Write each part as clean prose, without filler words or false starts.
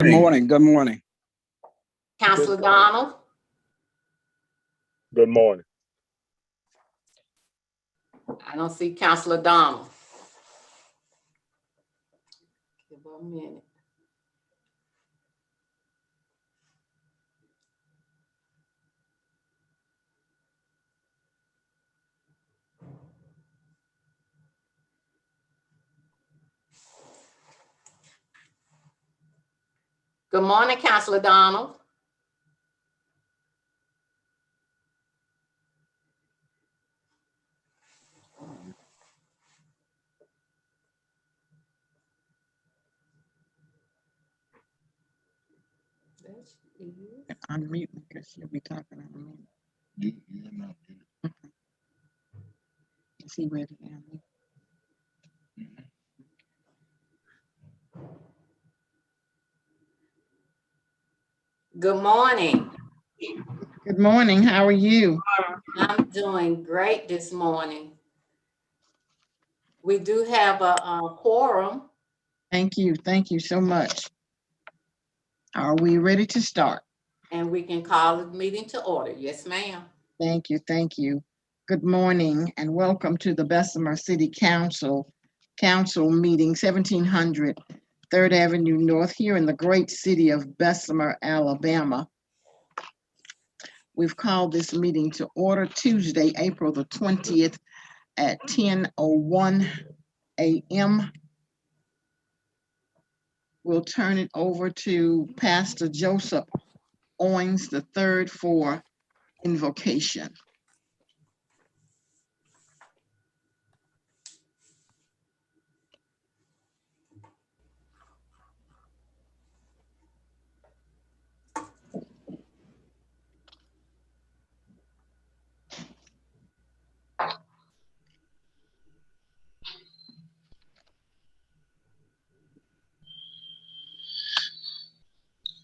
Good morning. Good morning. Councilor Donald. Good morning. I don't see Councilor Donald. Give her a minute. Good morning, Councilor Donald. Unmute because you'll be talking on mute. You're not muted. Is he ready to unmute? Good morning. Good morning. How are you? I'm doing great this morning. We do have a quorum. Thank you. Thank you so much. Are we ready to start? And we can call the meeting to order. Yes, ma'am. Thank you. Thank you. Good morning and welcome to the Bessemer City Council meeting 1700 3rd Avenue North here in the great city of Bessemer, Alabama. We've called this meeting to order Tuesday, April the 20th at 10:01 a.m. We'll turn it over to Pastor Joseph Owens III for invocation.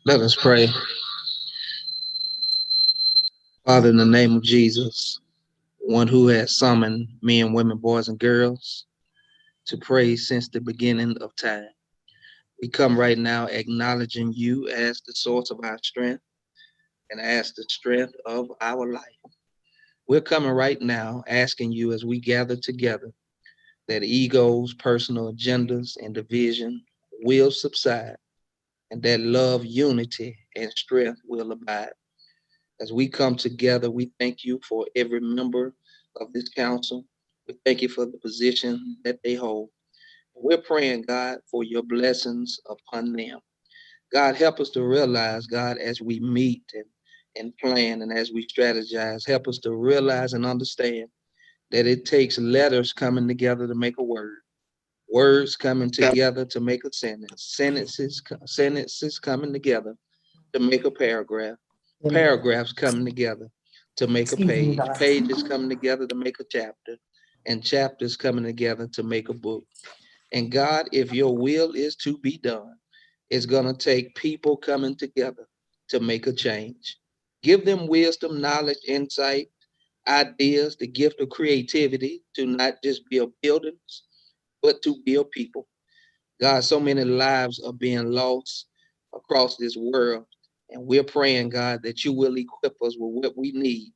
Let us pray. Father, in the name of Jesus, one who has summoned men, women, boys, and girls to pray since the beginning of time. We come right now acknowledging you as the source of our strength and as the strength of our life. We're coming right now asking you as we gather together that egos, personal agendas, and division will subside and that love, unity, and strength will abide. As we come together, we thank you for every member of this council. We thank you for the position that they hold. We're praying, God, for your blessings upon them. God, help us to realize, God, as we meet and plan and as we strategize, help us to realize and understand that it takes letters coming together to make a word, words coming together to make a sentence, sentences coming together to make a paragraph, paragraphs coming together to make a page, pages coming together to make a chapter, and chapters coming together to make a book. And God, if your will is to be done, it's going to take people coming together to make a change. Give them wisdom, knowledge, insight, ideas, the gift of creativity to not just build buildings, but to build people. God, so many lives are being lost across this world. And we're praying, God, that you will equip us with what we need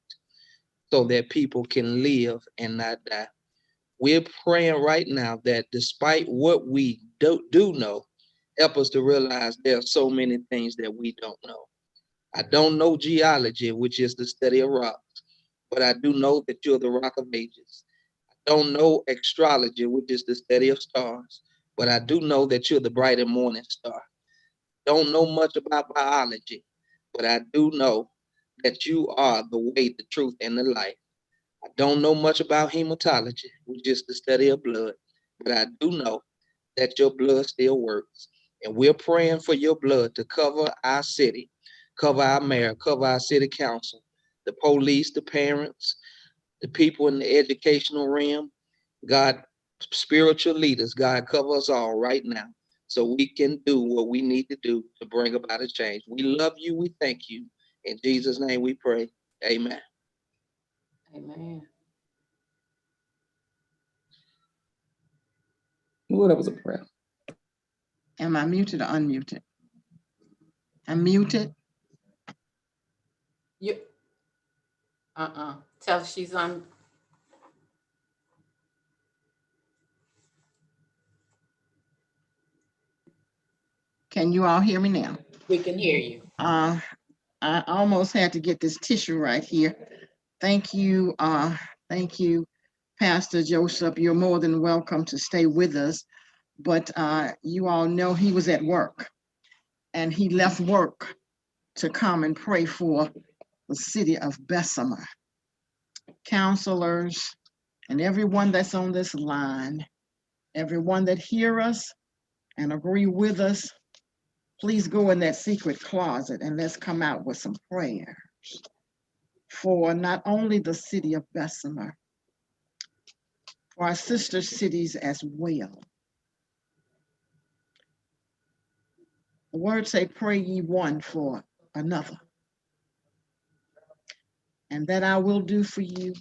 so that people can live and not die. We're praying right now that despite what we do know, help us to realize there are so many things that we don't know. I don't know geology, which is the study of rocks, but I do know that you're the rock of ages. I don't know astrology, which is the study of stars, but I do know that you're the bright and morning star. Don't know much about biology, but I do know that you are the way, the truth, and the life. I don't know much about hematology, which is the study of blood, but I do know that your blood still works. And we're praying for your blood to cover our city, cover our mayor, cover our city council, the police, the parents, the people in the educational realm. God, spiritual leaders, God, cover us all right now so we can do what we need to do to bring about a change. We love you. We thank you. In Jesus' name we pray. Amen. Amen. Well, that was a prayer. Am I muted or unmuted? Unmuted. You, tell her she's on. Can you all hear me now? We can hear you. I almost had to get this tissue right here. Thank you, Pastor Joseph. You're more than welcome to stay with us, but you all know he was at work, and he left work to come and pray for the city of Bessemer. Counselors and everyone that's on this line, everyone that hear us and agree with us, please go in that secret closet and let's come out with some prayers for not only the city of Bessemer, for our sister cities as well. The words say, pray ye one for another. And that I will do for you,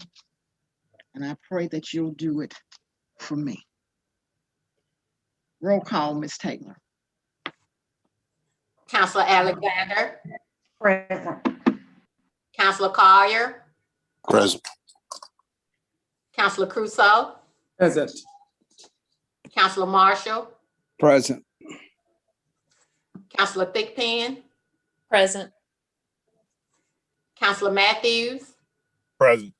and I pray that you'll do it for me. Roll call, Ms. Taylor. Counselor Alexander, Present. Counselor Collier, Present. Counselor Crusoe, Present. Counselor Marshall, Present. Counselor Thickpen, Present. Counselor Matthews, Present.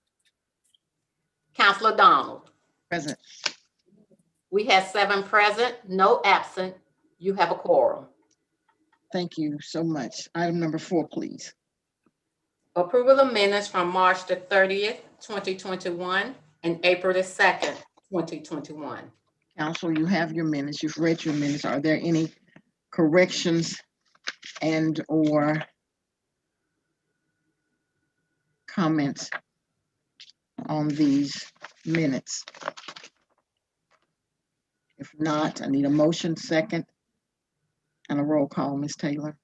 Counselor Donald. Present. We have 7 present, no absent. You have a quorum. Thank you so much. Item number 4, please. Approval of minutes from March the 30th, 2021 and April the 2nd, 2021. Council, you have your minutes. You've read your minutes. Are there any corrections and or comments on these minutes? If not, I need a motion, second, and a roll call, Ms. Taylor.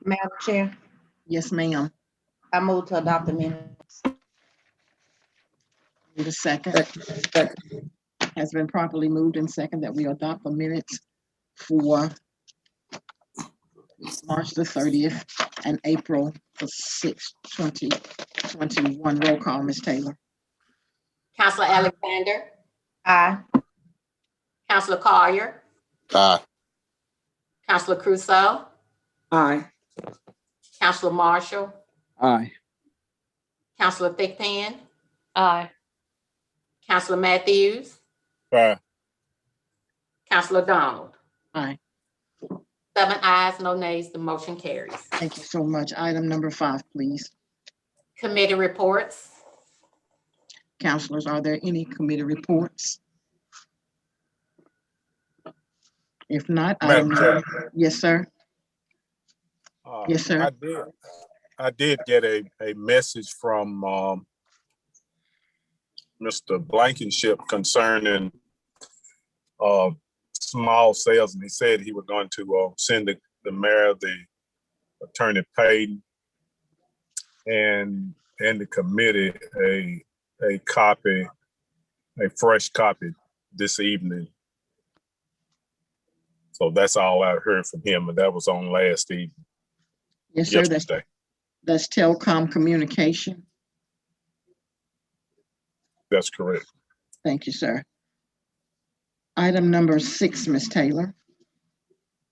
Madam Chair, Yes, ma'am. I move to adopt the minutes. Need a second. Has been properly moved and second that we adopt the minutes for March the 30th and April the 6th, 2021. Roll call, Ms. Taylor. Counselor Alexander, Aye. Counselor Collier, Aye. Counselor Crusoe, Aye. Counselor Marshall, Aye. Counselor Thickpen, Aye. Counselor Matthews, Aye. Counselor Donald. Aye. 7 ayes, no nays, the motion carries. Thank you so much. Item number 5, please. Committee reports. Councilors, are there any committee reports? If not, Madam Chair. Yes, sir. Yes, sir. I did get a message from Mr. Blankenship concerning small sales, and he said he was going to send the mayor, the attorney Payton, and the committee a copy, a fresh copy this evening. So that's all I heard from him, and that was on last evening. Yes, sir. Yesterday. That's telecom communication. That's correct. Thank you, sir. Item number 6, Ms. Taylor.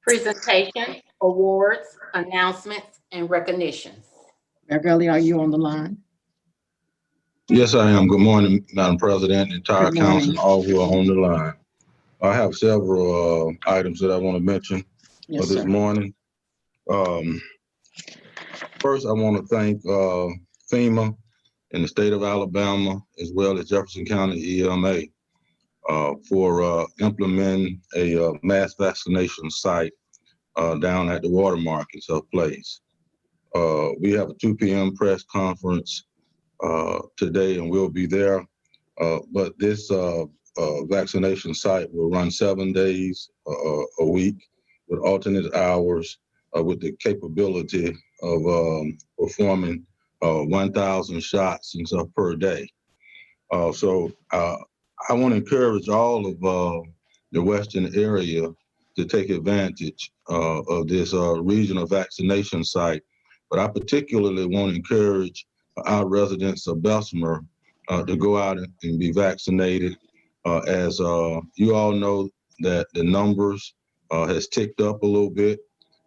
Presentation, awards, announcements, and recognitions. Mayor Gulle, are you on the line? Yes, I am. Good morning, Madam President, entire Good morning. council, and all who are on the line. I have several items that I want to mention Yes, this sir. morning. First, I want to thank FEMA in the state of Alabama, as well as Jefferson County EMA, for implementing a mass vaccination site down at the water markets of place. We have a 2 p.m. press conference today, and we'll be there. But this vaccination site will run 7 days a week with alternate hours, with the capability of performing 1,000 shots and stuff per day. So I want to encourage all of the Western area to take advantage of this regional vaccination site. But I particularly want to encourage our residents of Bessemer to go out and be vaccinated. As you all know, that the numbers has ticked up a little bit.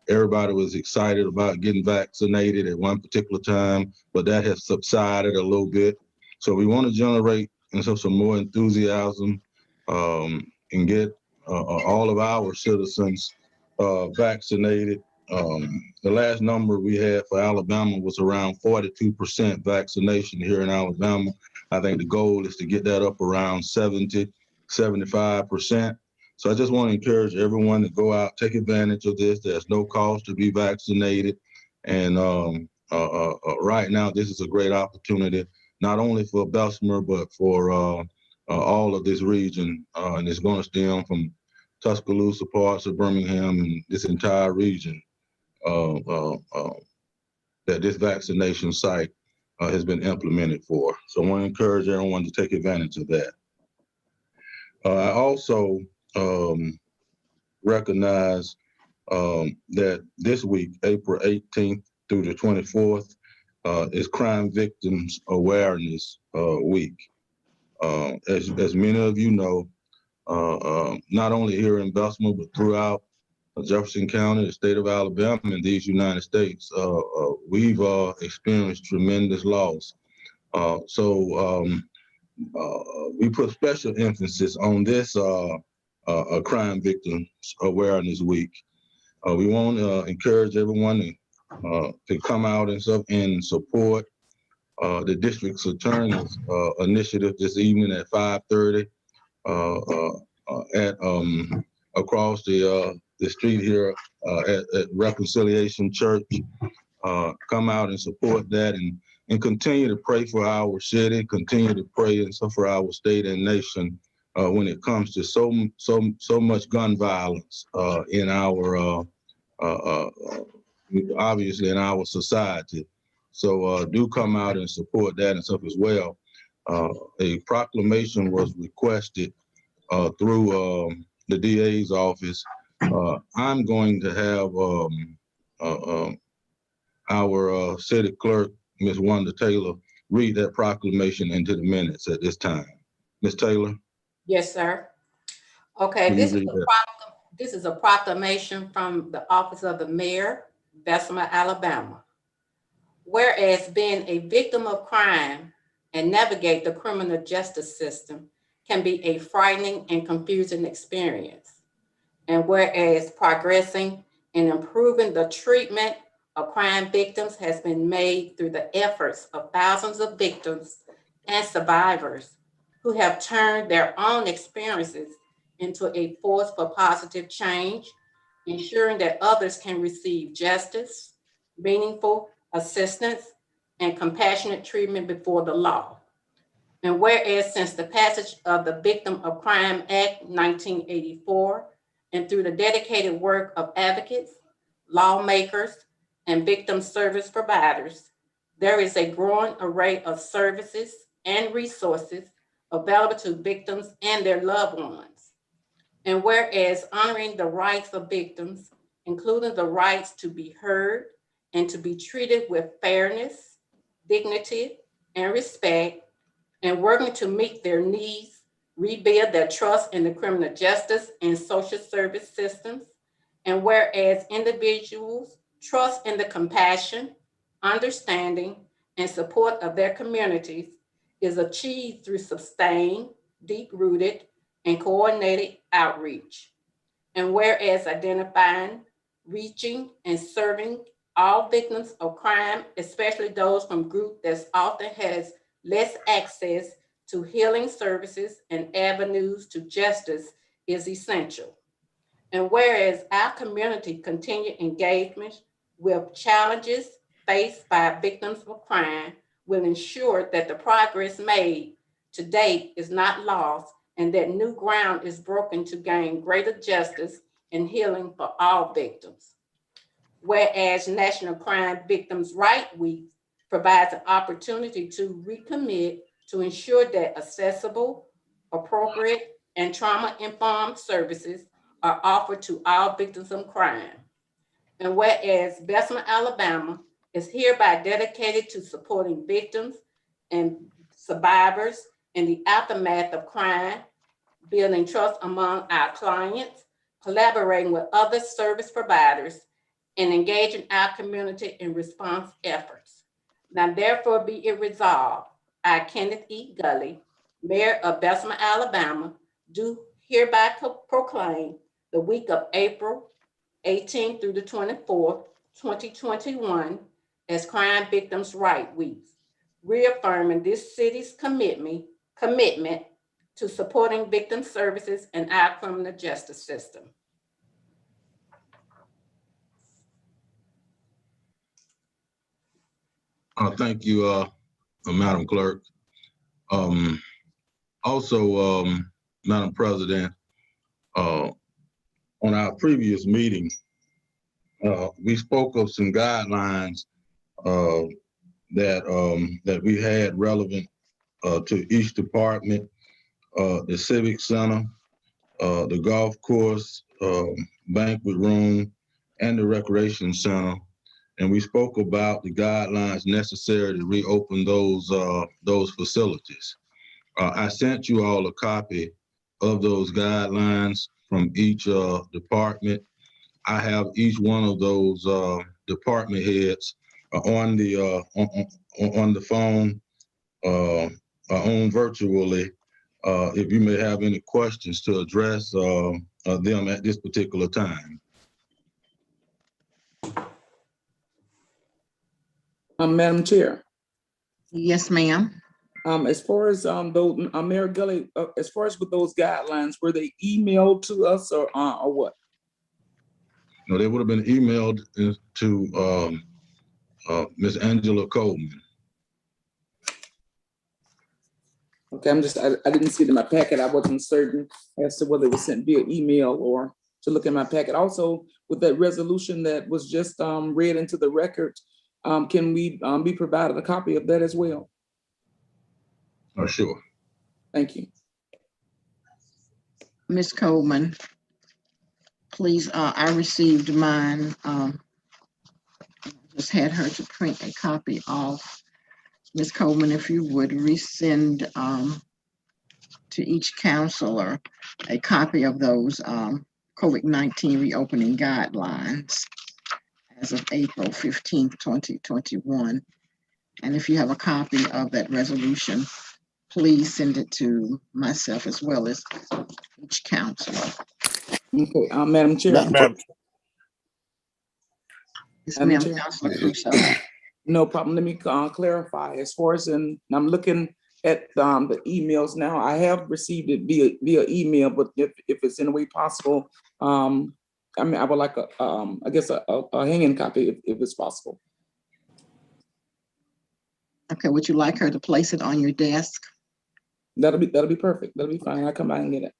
Everybody was excited about getting vaccinated at one particular time, but that has subsided a little bit. So we want to generate some more enthusiasm and get all of our citizens vaccinated. The last number we had for Alabama was around 42% vaccination here in Alabama. I think the goal is to get that up around 70, 75%. So I just want to encourage everyone to go out, take advantage of this. There's no cost to be vaccinated. And right now, this is a great opportunity, not only for Bessemer, but for all of this region. And it's going to stem from Tuscaloosa, parts of Birmingham, and this entire region that this vaccination site has been implemented for. So I want to encourage everyone to take advantage of that. I also recognize that this week, April 18th through the 24th, is Crime Victims Awareness Week. As many of you know, not only here in Bessemer, but throughout Jefferson County, the state of Alabama, and these United States, we've experienced tremendous loss. So we put special emphasis on this Crime Victims Awareness Week. We want to encourage everyone to come out and support the district's attorney's initiative this evening at 5:30 at across the street here at Reconciliation Church. Come out and support that and continue to pray for our city, continue to pray and for our state and nation when it comes to so much gun violence in our obviously in our society. So do come out and support that and stuff as well. A proclamation was requested through the DA's office. I'm going to have our city clerk, Ms. Wanda Taylor, read that proclamation into the minutes at this time. Ms. Taylor? Yes, sir. Okay, Will you read that? this is a proclamation from the Office of the Mayor, Bessemer, Alabama. Whereas being a victim of crime and navigate the criminal justice system can be a frightening and confusing experience. And whereas progressing and improving the treatment of crime victims has been made through the efforts of thousands of victims and survivors who have turned their own experiences into a force for positive change, ensuring that others can receive justice, meaningful assistance, and compassionate treatment before the law. And whereas since the passage of the Victim of Crime Act 1984, and through the dedicated work of advocates, lawmakers, and victim service providers, there is a growing array of services and resources available to victims and their loved ones. And whereas honoring the rights of victims, including the rights to be heard and to be treated with fairness, dignity, and respect, and working to meet their needs, rebuild their trust in the criminal justice and social service systems. And whereas individuals trust in the compassion, understanding, and support of their communities is achieved through sustained, deep-rooted, and coordinated outreach. And whereas identifying, reaching, and serving all victims of crime, especially those from groups that often has less access to healing services and avenues to justice is essential. And whereas our community continue engagement with challenges faced by victims of crime will ensure that the progress made to date is not lost and that new ground is broken to gain greater justice and healing for all victims. Whereas National Crime Victims' Rights Week provides an opportunity to recommit to ensure that accessible, appropriate, and trauma-informed services are offered to all victims of crime. And whereas Bessemer, Alabama is hereby dedicated to supporting victims and survivors in the aftermath of crime, building trust among our clients, collaborating with other service providers, and engaging our community in response efforts. Now therefore be it resolved, I, Kenneth E. Gulle, Mayor of Bessemer, Alabama, do hereby proclaim the week of April 18th through the 24th, 2021 as Crime Victims' Right Week, reaffirming this city's commitment to supporting victim services and our criminal justice system. Thank you, Madam Clerk. Also, Madam President, on our previous meeting, we spoke of some guidelines that we had relevant to each department, the Civic Center, the golf course, banquet room, and the Recreation Center. And we spoke about the guidelines necessary to reopen those facilities. I sent you all a copy of those guidelines from each department. I have each one of those department heads on the phone, on virtually. If you may have any questions to address them at this particular time. Madam Chair, Yes, ma'am. as far as those, Mayor Gulle, as far as with those guidelines, were they emailed to us or what? No, they would have been emailed to Ms. Angela Coleman. Okay, I didn't see it in my packet. I wasn't certain as to whether it was sent via email or to look in my packet. Also, with that resolution that was just read into the record, can we be provided a copy of that as well? Oh, sure. Thank you. Ms. Coleman, please, I received mine. Just had her to print a copy off. Ms. Coleman, if you would resend to each counselor a copy of those COVID-19 reopening guidelines as of April 15th, 2021. And if you have a copy of that resolution, please send it to myself as well as each counselor. Okay, Madam Chair. Madam, Yes, Madam ma'am, Chair. Councilor Crusoe. No problem. Let me clarify. As far as I'm looking at the emails now. I have received it via email, but if it's in a way possible, I mean, I would like I guess a hanging copy if it's possible. Okay, would you like her to place it on your desk? That'll be perfect. That'll be fine. I'll come by and get it.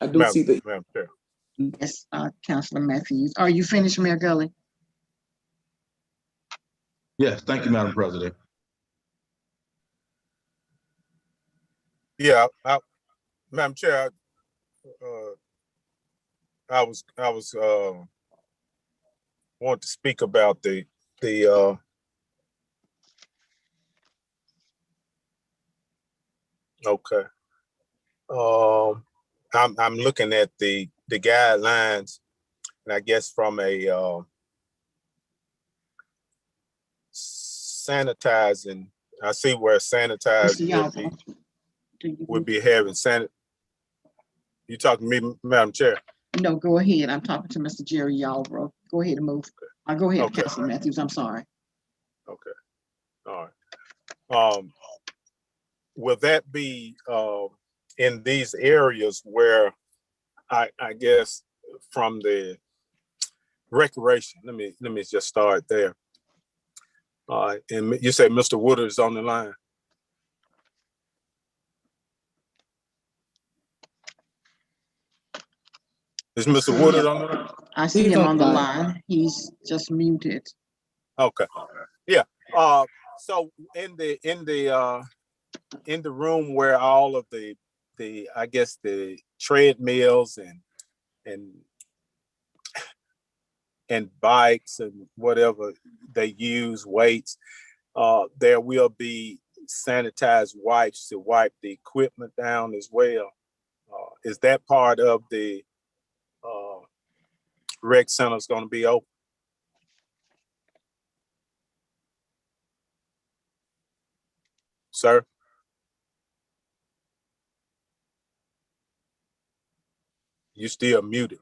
I do Madam, see the. Madam Chair. Yes, Councilor Matthews. Are you finished, Mayor Gulle? Yes, thank you, Madam President. Yeah, Madam Chair, I was want to speak about the okay. I'm looking at the guidelines, and I guess from a sanitizing, I see where sanitizing would be having You talking to me, Madam Chair? No, go ahead. I'm talking to Mr. Jerry Yarbrough. Go ahead and move. I'll go ahead, Okay. Councilor Matthews. I'm sorry. Okay. All right. Will that be in these areas where I guess from the recreation? Let me just start there. And you say Mr. Woodard is on the line. Is Mr. Woodard on the line? I see him on the line. He's just muted. Okay. Yeah. So in the in the room where all of the I guess the treadmills and bikes and whatever they use, weights, there will be sanitized wipes to wipe the equipment down as well. Is that part of the rec center is going to be open? Sir? You still muted.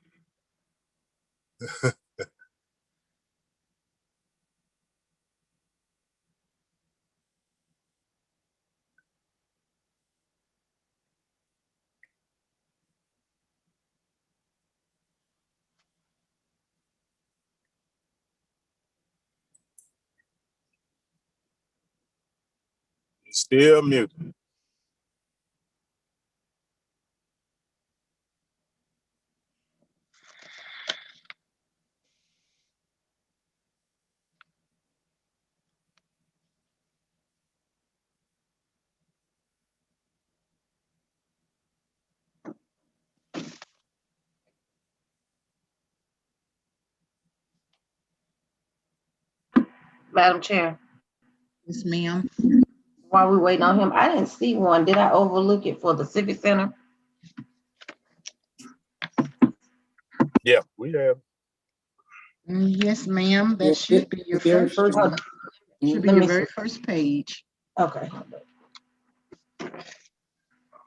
Still muted. Madam Chair, Yes, ma'am. while we waiting on him, I didn't see one. Did I overlook it for the Civic Center? Yeah, we have. Yes, ma'am. That Yeah, should be your the very first first one. one. Should be Let your me very see. first page. Okay.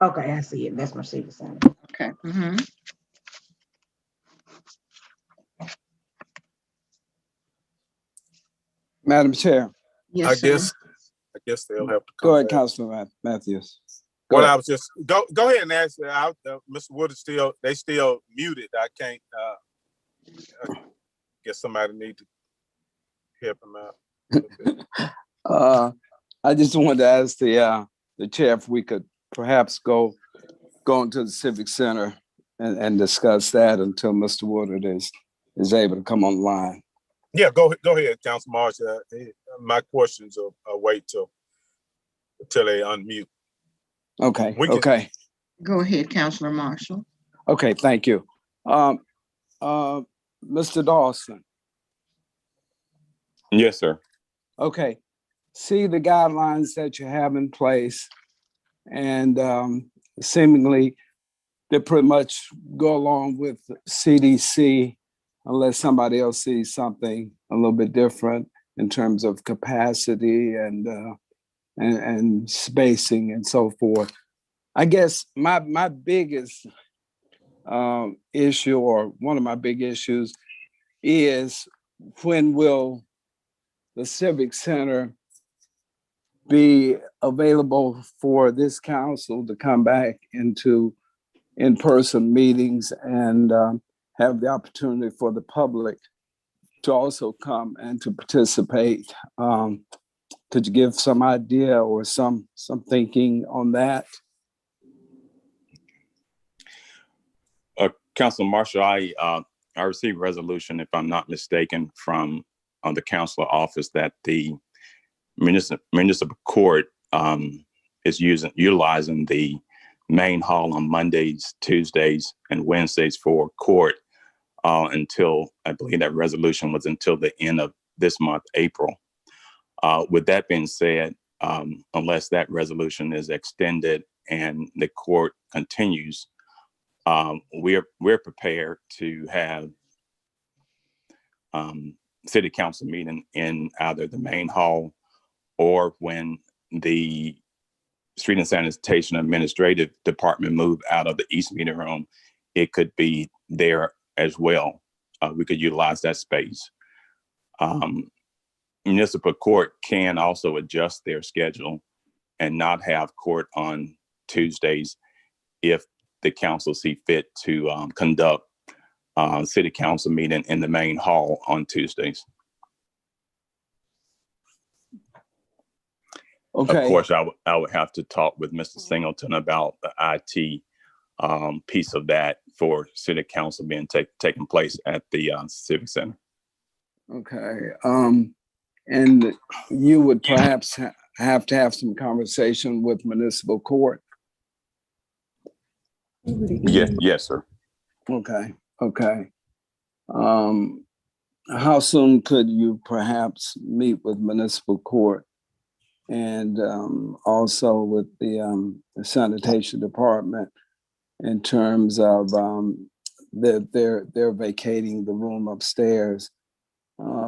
Okay, I see it. That's my Civic Center. Okay. Mm-hmm. Madam Chair, Yes, I sir. guess they'll have to go come ahead, back. Councilman Matthews. Go Well, ahead. I was just go ahead and ask. Mr. Wood is still muted. I can't. I guess somebody need to help him out a little bit. I just wanted to ask the chair if we could perhaps go into the Civic Center and discuss that until Mr. Woodard is able to come online. Yeah, go ahead, Council Marsh. My questions will wait till they unmute. Okay. We can- Okay. Go ahead, Councilor Marshall. Okay. Thank you. Mr. Dawson. Yes, sir. Okay. See the guidelines that you have in place, and seemingly they pretty much go along with CDC unless somebody else sees something a little bit different in terms of capacity and spacing and so forth. I guess my biggest issue, or one of my big issues, is when will the Civic Center be available for this council to come back into in-person meetings and have the opportunity for the public to also come and to participate. Could you give some idea or some thinking on that? Councilor Marshall, I received a resolution, if I'm not mistaken, from the councilor office that the municipal court is utilizing the main hall on Mondays, Tuesdays, and Wednesdays for court until, I believe that resolution was until the end of this month, April. With that being said, unless that resolution is extended and the court continues, we're prepared to have city council meeting in either the main hall, or when the street and sanitation administrative department move out of the east meeting room, it could be there as well. We could utilize that space. Municipal court can also adjust their schedule and not have court on Tuesdays if the council see fit to conduct city council meeting in the main hall on Tuesdays. Okay. Of course, I would have to talk with Mr. Singleton about the IT piece of that for city council being taking place at the Civic Center. Okay. And you would perhaps have to have some conversation with municipal court? Yes, sir. Okay. How soon could you perhaps meet with municipal court and also with the sanitation department in terms of they're vacating the room upstairs,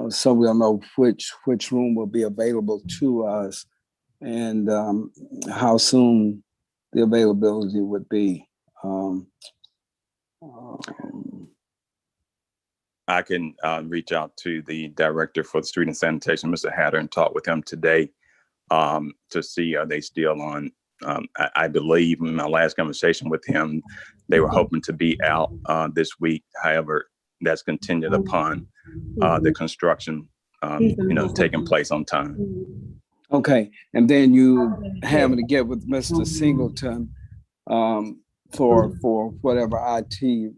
so we'll know which room will be available to us and how soon the availability would be. I can reach out to the director for the street and sanitation, Mr. Hatter, and talk with him today to see are they still on. I believe in my last conversation with him, they were hoping to be out this week. However, that's contingent upon the construction, taking place on time. Okay, and then you having to get with Mr. Singleton for whatever IT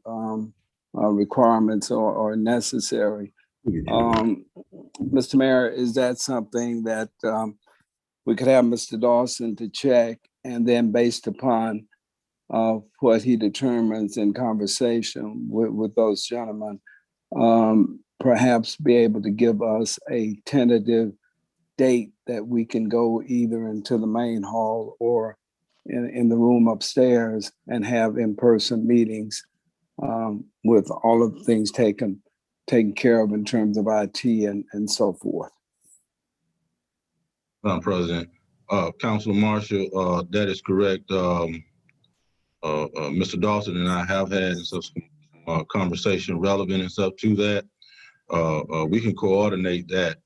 requirements are necessary. Mr. Mayor, is that something that we could have Mr. Dawson to check, and then based upon what he determines in conversation with those gentlemen, perhaps be able to give us a tentative date that we can go either into the main hall or in the room upstairs and have in-person meetings with all of the things taken care of in terms of IT and so forth. Madam President, Councilor Marshall, that is correct. Mr. Dawson and I have had some conversation relevant and stuff to that. We can coordinate that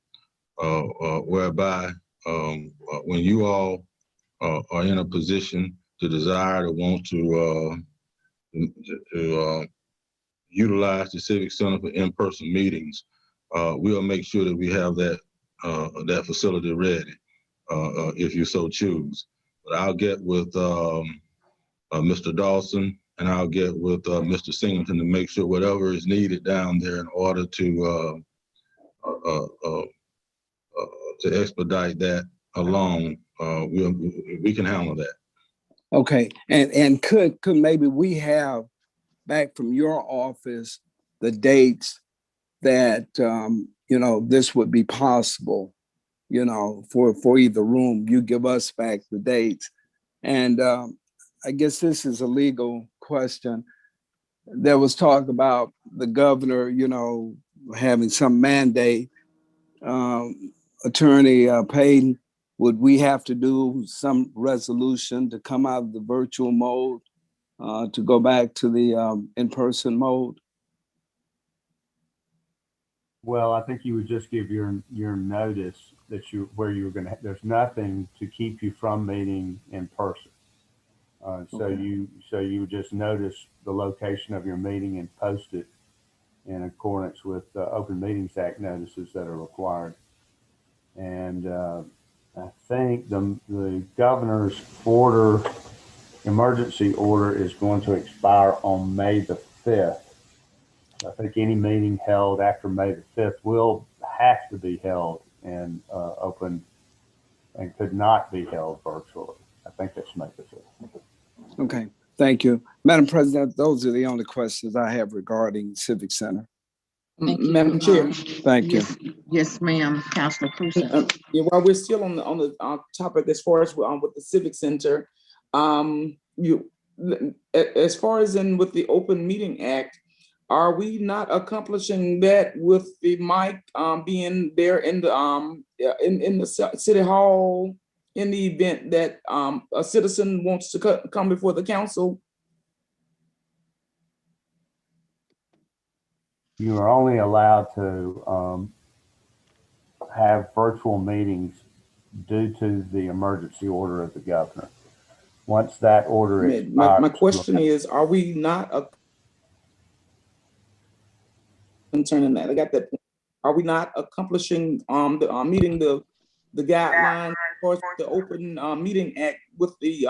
whereby when you all are in a position to desire to want to utilize the Civic Center for in-person meetings, we'll make sure that we have that facility ready if you so choose. But I'll get with Mr. Dawson and I'll get with Mr. Singleton to make sure whatever is needed down there in order to expedite that along, we can handle that. Okay, and could maybe we have back from your office the dates that this would be possible, for either room. You give us back the dates, and I guess this is a legal question. There was talk about the governor, having some mandate. Attorney Payton, would we have to do some resolution to come out of the virtual mode to go back to the in-person mode? Well, I think you would just give your notice that where you were going to. There's nothing to keep you from meeting in person. So you would just notice the location of your meeting and post it in accordance with the Open Meetings Act notices that are required. And I think the governor's emergency order is going to expire on May the 5th. I think any meeting held after May the 5th will have to be held in open and could not be held virtually. I think that's May the 5th. Okay, thank you. Madam President, those are the only questions I have regarding Civic Center. Madam Chair. Thank you. Yes, ma'am, Councilor Crusoe. While we're still on the topic as far as with the Civic Center, as far as with the Open Meeting Act, are we not accomplishing that with the mic being there in the city hall in the event that a citizen wants to come before the council? You are only allowed to have virtual meetings due to the emergency order of the governor. Once that order is my question is, are we not concerning that? I got that. Are we not accomplishing meeting the guidelines for the Open Meeting Act with the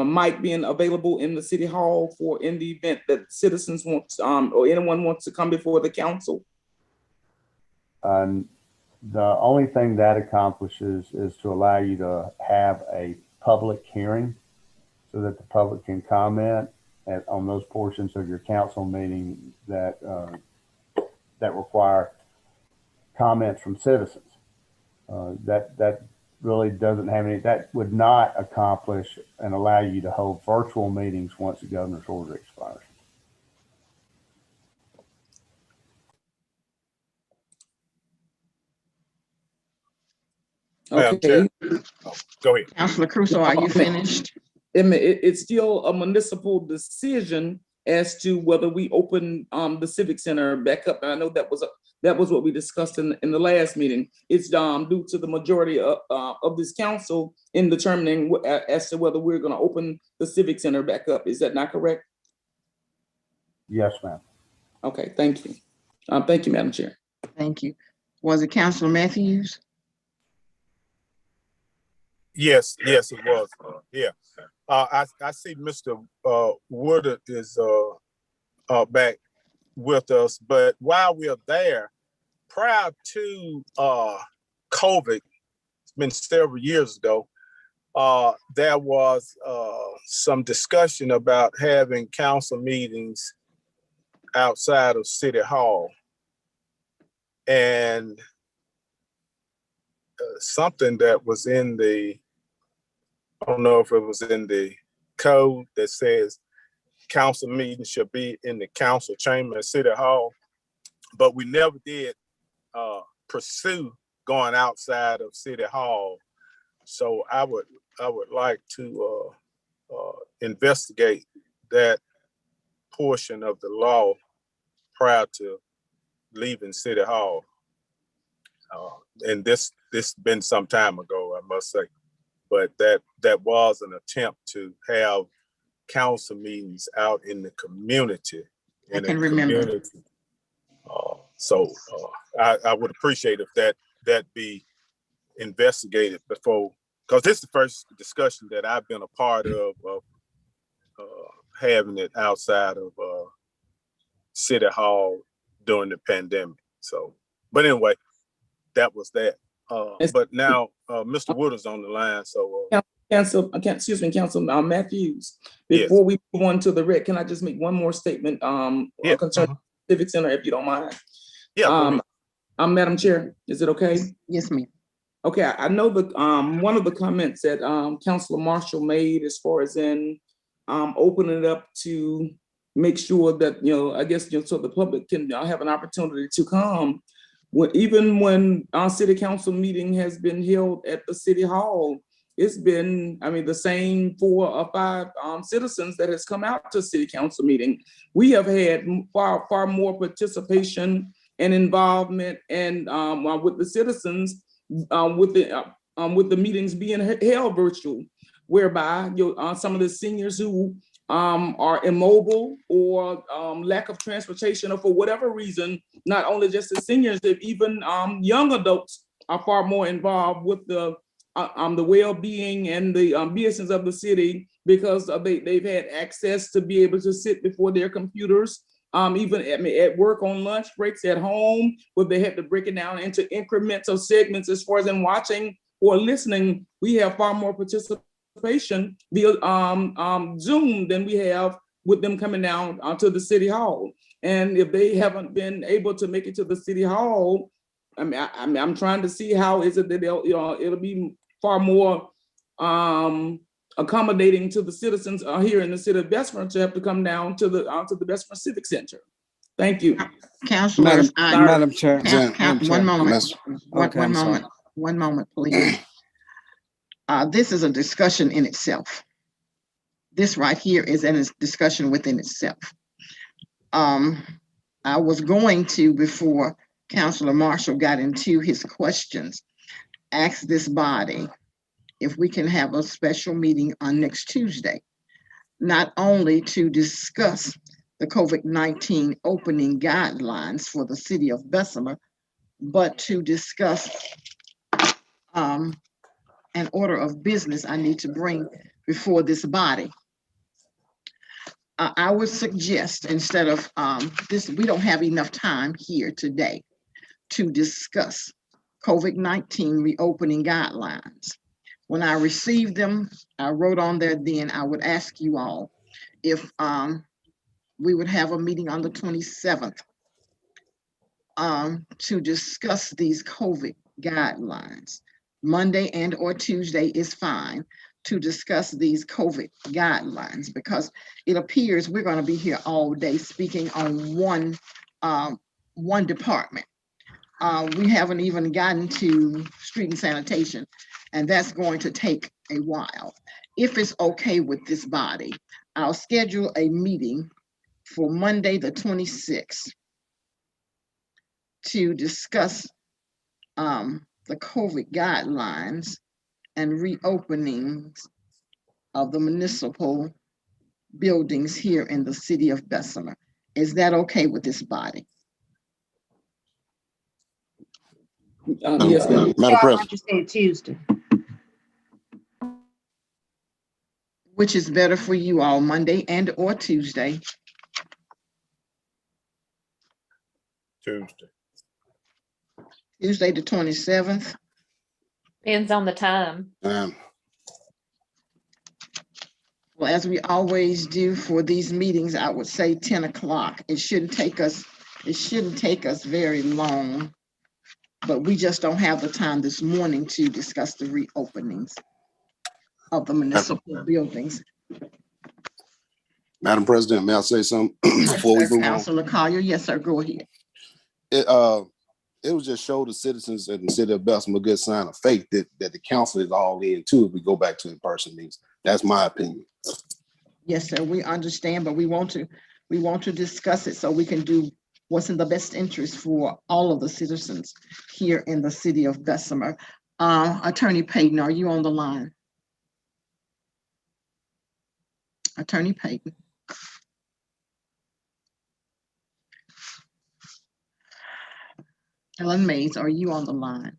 mic being available in the city hall for in the event that citizens want or anyone wants to come before the council? The only thing that accomplishes is to allow you to have a public hearing so that the public can comment on those portions of your council meeting that require comments from citizens. That really doesn't have any, that would not accomplish and allow you to hold virtual meetings once the governor's order expires. Madam Chair. Okay. Go ahead. Councilor Crusoe, are you finished? It's still a municipal decision as to whether we open the Civic Center back up. And I know that was what we discussed in the last meeting. It's due to the majority of this council in determining as to whether we're going to open the Civic Center back up. Is that not correct? Yes, ma'am. Okay, thank you. Thank you, Madam Chair. Thank you. Was it Councilor Matthews? Yes, it was. Yeah. I see Mr. Woodard is back with us, but while we're there, prior to COVID, it's been several years ago, there was some discussion about having council meetings outside of City Hall. And something that was in the, I don't know if it was in the code that says council meetings should be in the council chamber at City Hall, but we never did pursue going outside of City Hall. So I would like to investigate that portion of the law prior to leaving City Hall. And this been some time ago, I must say, but that was an attempt to have council meetings out in the community. I can remember. So I would appreciate if that be investigated before, because this is the first discussion that I've been a part of having it outside of City Hall during the pandemic. So, but anyway, that was that. But now Mr. Woodard's on the line. So Council Matthews, before we move on to the rec, can I just make one more statement concerning Civic Center, if you don't mind? Yeah. Madam Chair, is it okay? Yes, ma'am. Okay, I know that one of the comments that Councilor Marshall made as far as in opening it up to make sure that, I guess, so the public can have an opportunity to come. Even when our city council meeting has been held at the City Hall, it's been, the same 4 or 5 citizens that has come out to city council meeting. We have had far more participation and involvement and with the citizens with the meetings being held virtual, whereby some of the seniors who are immobile or lack of transportation, or for whatever reason, not only just the seniors, but even young adults are far more involved with the well-being and the business of the city, because they've had access to be able to sit before their computers, even at work, on lunch breaks, at home, where they have to break it down into increments of segments as far as in watching or listening. We have far more participation via Zoom than we have with them coming down to the City Hall. And if they haven't been able to make it to the City Hall, I'm trying to see how is it that it'll be far more accommodating to the citizens here in the city of Bessemer to have to come down to the Bessemer Civic Center. Thank you. Councilor, Madam Chair. One moment. Okay, One moment, please. This is a discussion in itself. This right here is a discussion within itself. I was going to, before Councilor Marshall got into his questions, ask this body if we can have a special meeting on next Tuesday, not only to discuss the COVID-19 opening guidelines for the city of Bessemer, but to discuss an order of business I need to bring before this body. I would suggest, instead of this, we don't have enough time here today to discuss COVID-19 reopening guidelines. When I received them, I wrote on there then I would ask you all if we would have a meeting on the 27th to discuss these COVID guidelines. Monday and or Tuesday is fine to discuss these COVID guidelines because it appears we're going to be here all day speaking on one department. We haven't even gotten to street and sanitation, and that's going to take a while. If it's okay with this body, I'll schedule a meeting for Monday, the 26th, to discuss the COVID guidelines and reopenings of the municipal buildings here in the city of Bessemer. Is that okay with this body? Yes, ma'am. I Madam President, thought you said Tuesday. Which is better for you all, Monday and or Tuesday? Tuesday. Tuesday the 27th. Depends on the time. Well, as we always do for these meetings, I would say 10 o'clock. It shouldn't take us very long, but we just don't have the time this morning to discuss the reopenings of the municipal buildings. Madam President, may I say something before we move on? Councilor Collier, yes, sir, go ahead. It was just show the citizens in the city of Bessemer a good sign of faith that the council is all in too if we go back to in-person meetings. That's my opinion. Yes, sir, we understand, but we want to discuss it so we can do what's in the best interest for all of the citizens here in the city of Bessemer. Attorney Payton, are you on the line? Attorney Payton. Ellen Mays, are you on the line?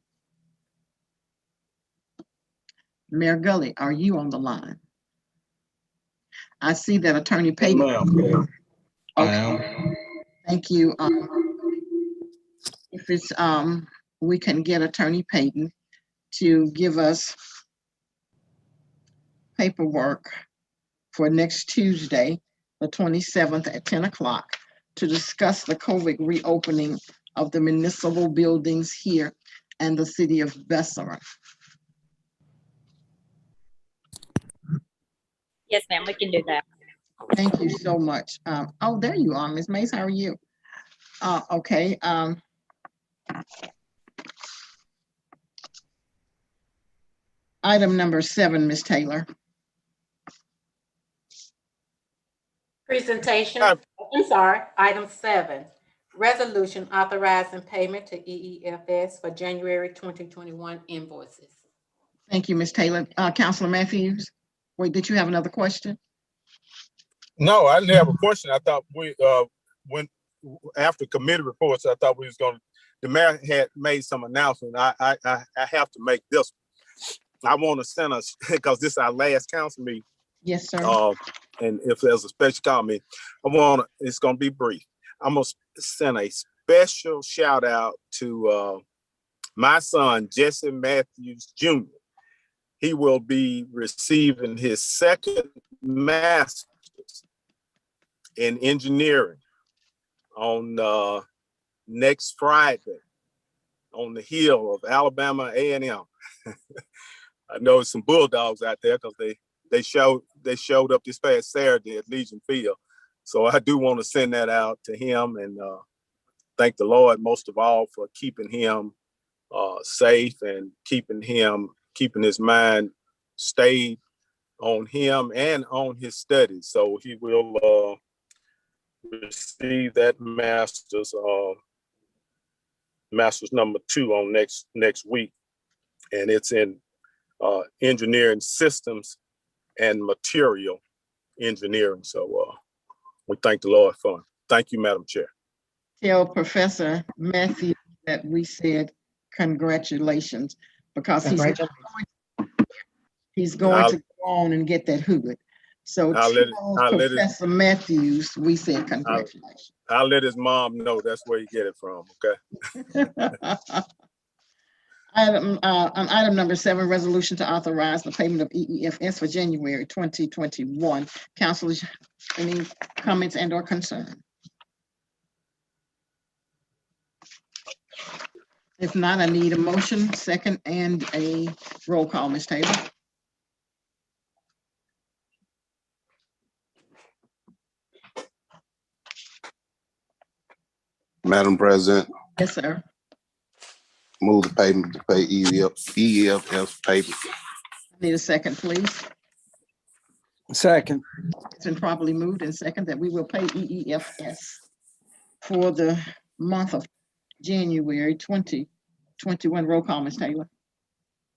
Mayor Gulle, are you on the line? I see that Attorney Payton. Ma'am. I Okay. am. Thank you. If it's we can get Attorney Payton to give us paperwork for next Tuesday, the 27th at 10 o'clock to discuss the COVID reopening of the municipal buildings here and the city of Bessemer. Yes, ma'am, we can do that. Thank you so much. Oh, there you are, Ms. Mays. How are you? Okay. Item number 7, Ms. Taylor. Presentation, I'm sorry, item 7, resolution authorizing payment to EEFS for January 2021 invoices. Thank you, Ms. Taylor. Councilor Matthews, wait, did you have another question? No, I didn't have a question. I thought we when after committee reports, I thought we was going to. The mayor had made some announcement. I have to make this. I want to send us because this is our last council meeting. Yes, sir. And if there's a special comment, it's going to be brief. I'm going to send a special shout out to my son, Jesse Matthews Jr. He will be receiving his second master's in engineering on next Friday on the hill of Alabama A&M. I know some Bulldogs out there because they showed up this past Saturday at Legion Field. So I do want to send that out to him and thank the Lord most of all for keeping him safe and keeping his mind stayed on him and on his studies. So he will receive that master's number 2 on next week, and it's in engineering systems and material engineering. So we thank the Lord for him. Thank you, Madam Chair. Tell Professor Matthews that we said congratulations because he's going to go on and get that hood. So Professor Matthews, we said congratulations. I'll let his mom know that's where you get it from, okay? On item number 7, resolution to authorize the payment of EEFS for January 2021. Councilors, any comments and or concern? If not, I need a motion, second, and a roll call, Ms. Taylor. Madam President, Yes, sir. move the payment to pay EFF payment. Need a second, please. Second. It's been properly moved and second that we will pay EEFS for the month of January 2021. Roll call, Ms. Taylor.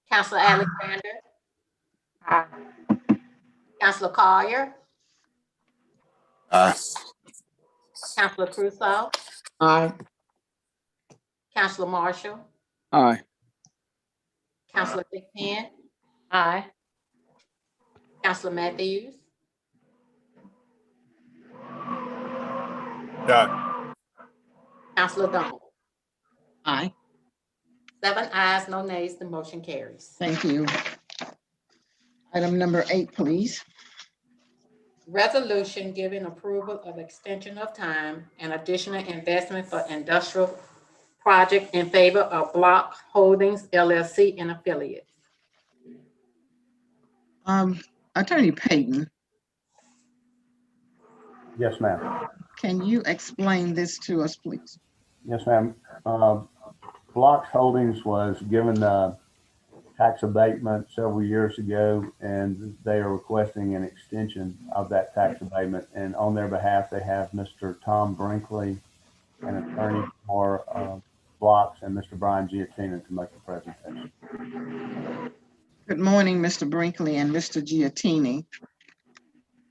Counselor Alexander, Aye. Counselor Collier, Aye. Counselor Crusoe, Aye. Counselor Marshall, Aye. Counselor Thickpen, Aye. Counselor Matthews, Done. Counselor Donna. Aye. 7 ayes, no nays, the motion carries. Thank you. Item number 8, please. Resolution giving approval of extension of time and additional investment for industrial project in favor of Block Holdings LLC and affiliates. Attorney Payton, Yes, ma'am. can you explain this to us, please? Yes, ma'am. Blocks Holdings was given tax abatement several years ago, and they are requesting an extension of that tax abatement. And on their behalf, they have Mr. Tom Brinkley, an attorney for Blocks, and Mr. Brian Giattino to make the presentation. Good morning, Mr. Brinkley and Mr. Giattini.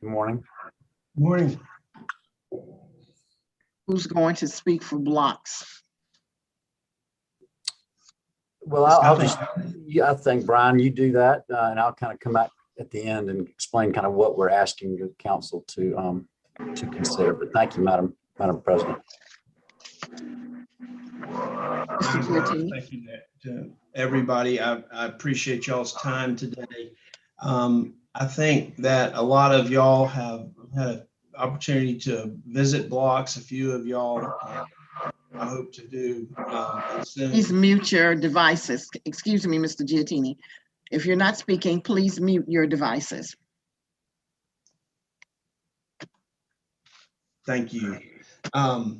Good morning. Morning. Who's going to speak for Blocks? Well, I think, Brian, you do that, and I'll kind of come back at the end and explain kind of what we're asking the council to consider. But thank you, Madam President. Mr. Giattini. Thank you to everybody. I appreciate y'all's time today. I think that a lot of y'all have had an opportunity to visit Blocks. A few of y'all I hope to do soon. Please mute your devices. Excuse me, Mr. Giattini. If you're not speaking, please mute your devices. Thank you. As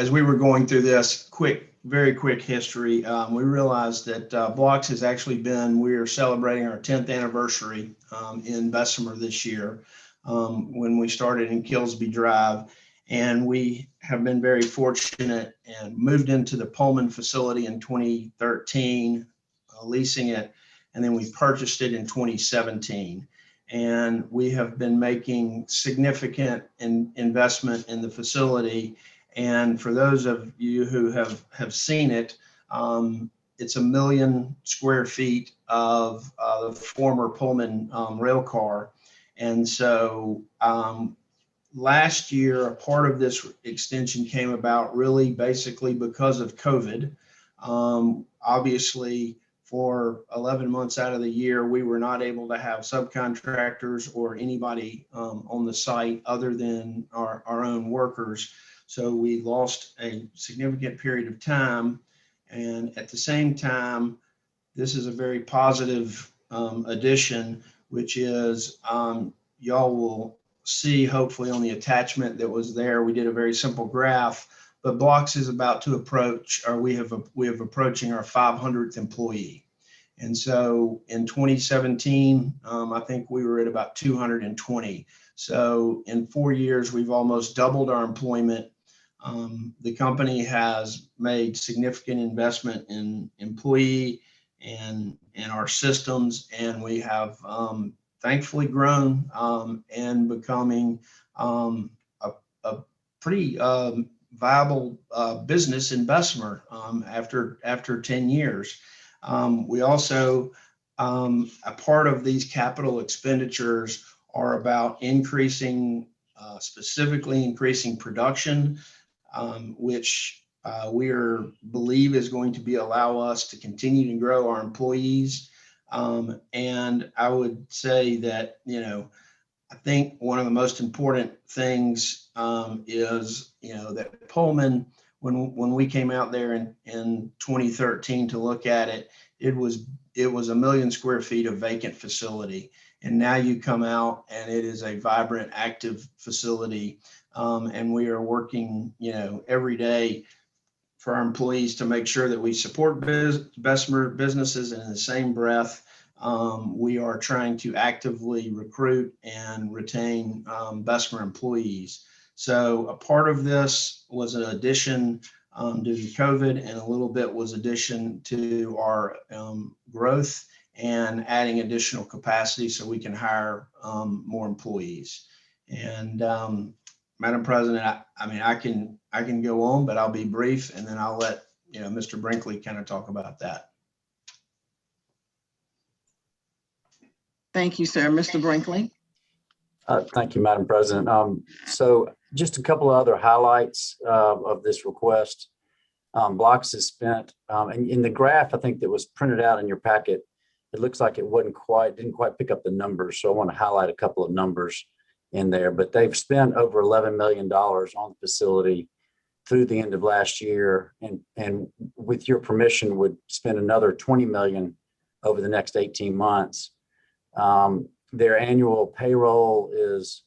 we were going through this very quick history, we realized that Blocks has actually been, we are celebrating our 10th anniversary in Bessemer this year when we started in Kilsby Drive. And we have been very fortunate and moved into the Pullman facility in 2013, leasing it, and then we purchased it in 2017. And we have been making significant investment in the facility. And for those of you who have seen it, it's 1 million square feet of the former Pullman rail car. And so last year, a part of this extension came about really basically because of COVID. Obviously, for 11 months out of the year, we were not able to have subcontractors or anybody on the site other than our own workers. So we lost a significant period of time. And at the same time, this is a very positive addition, which is y'all will see hopefully on the attachment that was there. We did a very simple graph, but Blocks is about to approach, or we have approaching our 500th employee. And so in 2017, I think we were at about 220. So in 4 years, we've almost doubled our employment. The company has made significant investment in employee and our systems, and we have thankfully grown and becoming a pretty viable business in Bessemer after 10 years. We also, a part of these capital expenditures are about specifically increasing production, which believe is going to allow us to continue to grow our employees. And I would say that, I think one of the most important things is, that Pullman, when we came out there in 2013 to look at it, it was 1 million square feet of vacant facility. And now you come out and it is a vibrant, active facility. And we are working, every day for our employees to make sure that we support Bessemer businesses, and in the same breath, we are trying to actively recruit and retain Bessemer employees. So a part of this was an addition due to COVID, and a little bit was addition to our growth and adding additional capacity so we can hire more employees. And Madam President, I can go on, but I'll be brief, and then I'll let Mr. Brinkley kind of talk about that. Thank you, sir. Mr. Brinkley. Thank you, Madam President. So just a couple of other highlights of this request. Blocks is spent, and in the graph, I think that was printed out in your packet, it looks like it didn't quite pick up the numbers. So I want to highlight a couple of numbers in there, but they've spent over $11 million on the facility through the end of last year. And with your permission, would spend another $20 million over the next 18 months. Their annual payroll is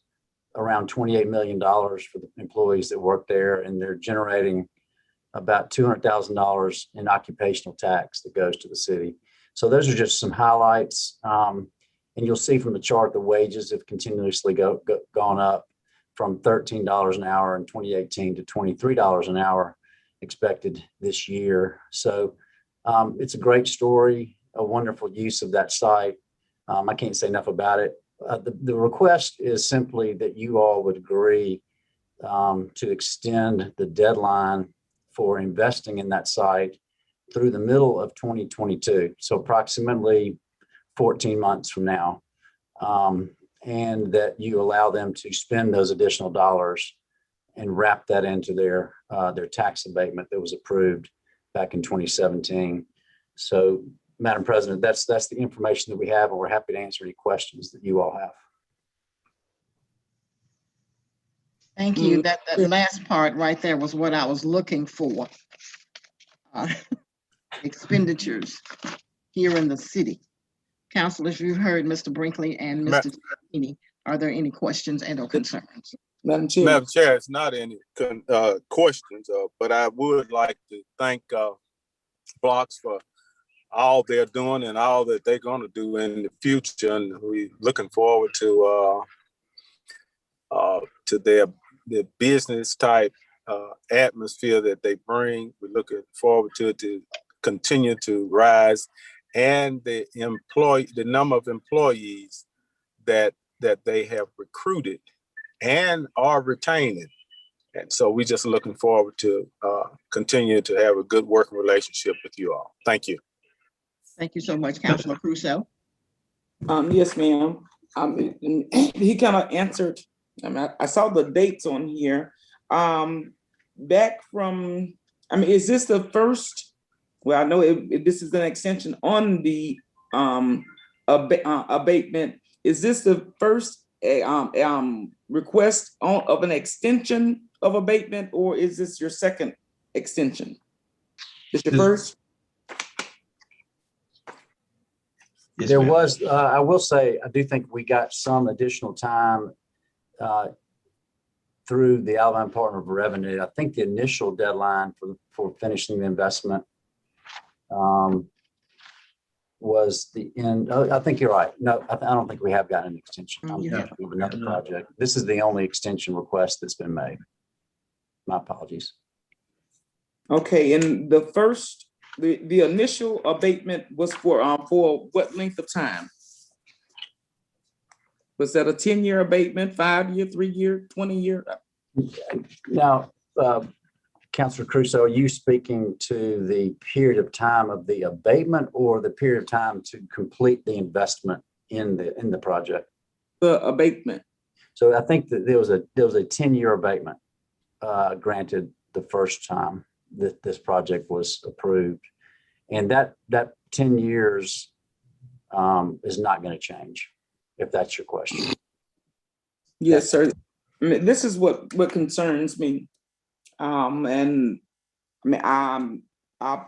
around $28 million for the employees that work there, and they're generating about $200,000 in occupational tax that goes to the city. So those are just some highlights. And you'll see from the chart, the wages have continuously gone up from $13 an hour in 2018 to $23 an hour expected this year. So it's a great story, a wonderful use of that site. I can't say enough about it. The request is simply that you all would agree to extend the deadline for investing in that site through the middle of 2022. So approximately 14 months from now, and that you allow them to spend those additional dollars and wrap that into their tax abatement that was approved back in 2017. So, Madam President, that's the information that we have, and we're happy to answer any questions that you all have. Thank you. That last part right there was what I was looking for. Expenditures here in the city. Councilors, you've heard Mr. Brinkley and Mr. Tini. Are there any questions and or concerns? Madam Chair, it's not any questions, but I would like to thank Blocks for all they're doing and all that they're going to do in the future, and we're looking forward to their business type atmosphere that they bring. We're looking forward to it to continue to rise, and the number of employees that they have recruited and are retaining. And so we're just looking forward to continue to have a good working relationship with you all. Thank you. Thank you so much, Councilor Crusoe. Yes, ma'am. He kind of answered. I saw the dates on here. Back from, is this the first? Well, I know this is an extension on the abatement. Is this the first request of an extension of abatement, or is this your second extension? Is your first? Yes, there ma'am. was, I will say, I do think we got some additional time through the Alabama Department of Revenue. I think the initial deadline for finishing the investment was the end. I think you're right. No, I don't think we have gotten an extension. I'm thinking of another project. This is the only extension request that's been made. My apologies. Okay, and the initial abatement was for what length of time? Was that a 10-year abatement, 5-year, 3-year, 20-year? Now, Councilor Crusoe, are you speaking to the period of time of the abatement or the period of time to complete the investment in the project? The abatement. So I think that there was a 10-year abatement granted the first time. that this project was approved. And that 10 years is not going to change, if that's your question. Yes, sir. I mean, this is what concerns me. And I mean, I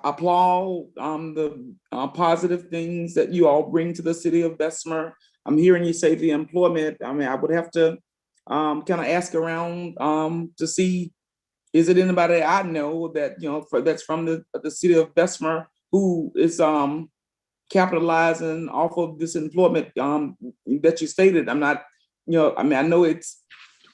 applaud the positive things that you all bring to the city of Bessemer. I'm hearing you say the employment. I mean, I would have to kind of ask around to see, is it anybody I know that, you know, that's from the city of Bessemer who is capitalizing off of this employment that you stated. I'm not, you know, I mean, I know it's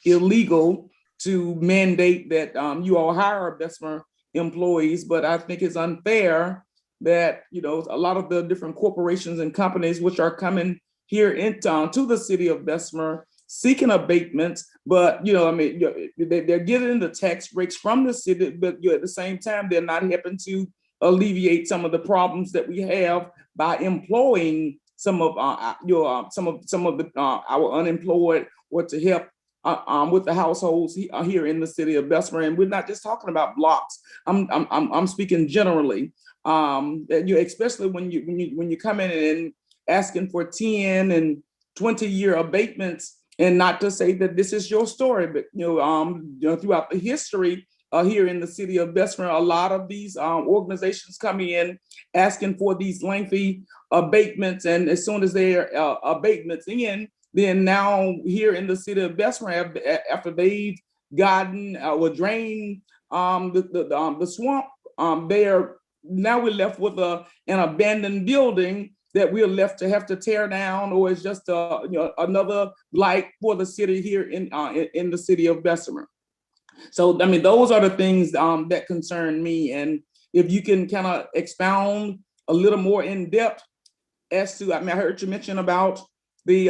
illegal to mandate that you all hire Bessemer employees, but I think it's unfair that, you know, a lot of the different corporations and companies which are coming here to the city of Bessemer seeking abatements, but, you know, I mean, they're getting the tax breaks from the city, but at the same time, they're not helping to alleviate some of the problems that we have by employing some of our unemployed, or to help with the households here in the city of Bessemer. And we're not just talking about blocks. I'm speaking generally. Especially when you come in and asking for 10 and 20-year abatements, and not to say that this is your story, but throughout the history here in the city of Bessemer, a lot of these organizations come in asking for these lengthy abatements, and as soon as their abatements in, then now here in the city of Bessemer, after they've gotten or drained the swamp, now we're left with an abandoned building that we're left to have to tear down, or it's just another blight for the city here in the city of Bessemer. So, I mean, those are the things that concern me. And if you can kind of expound a little more in depth as to, I mean, I heard you mention about the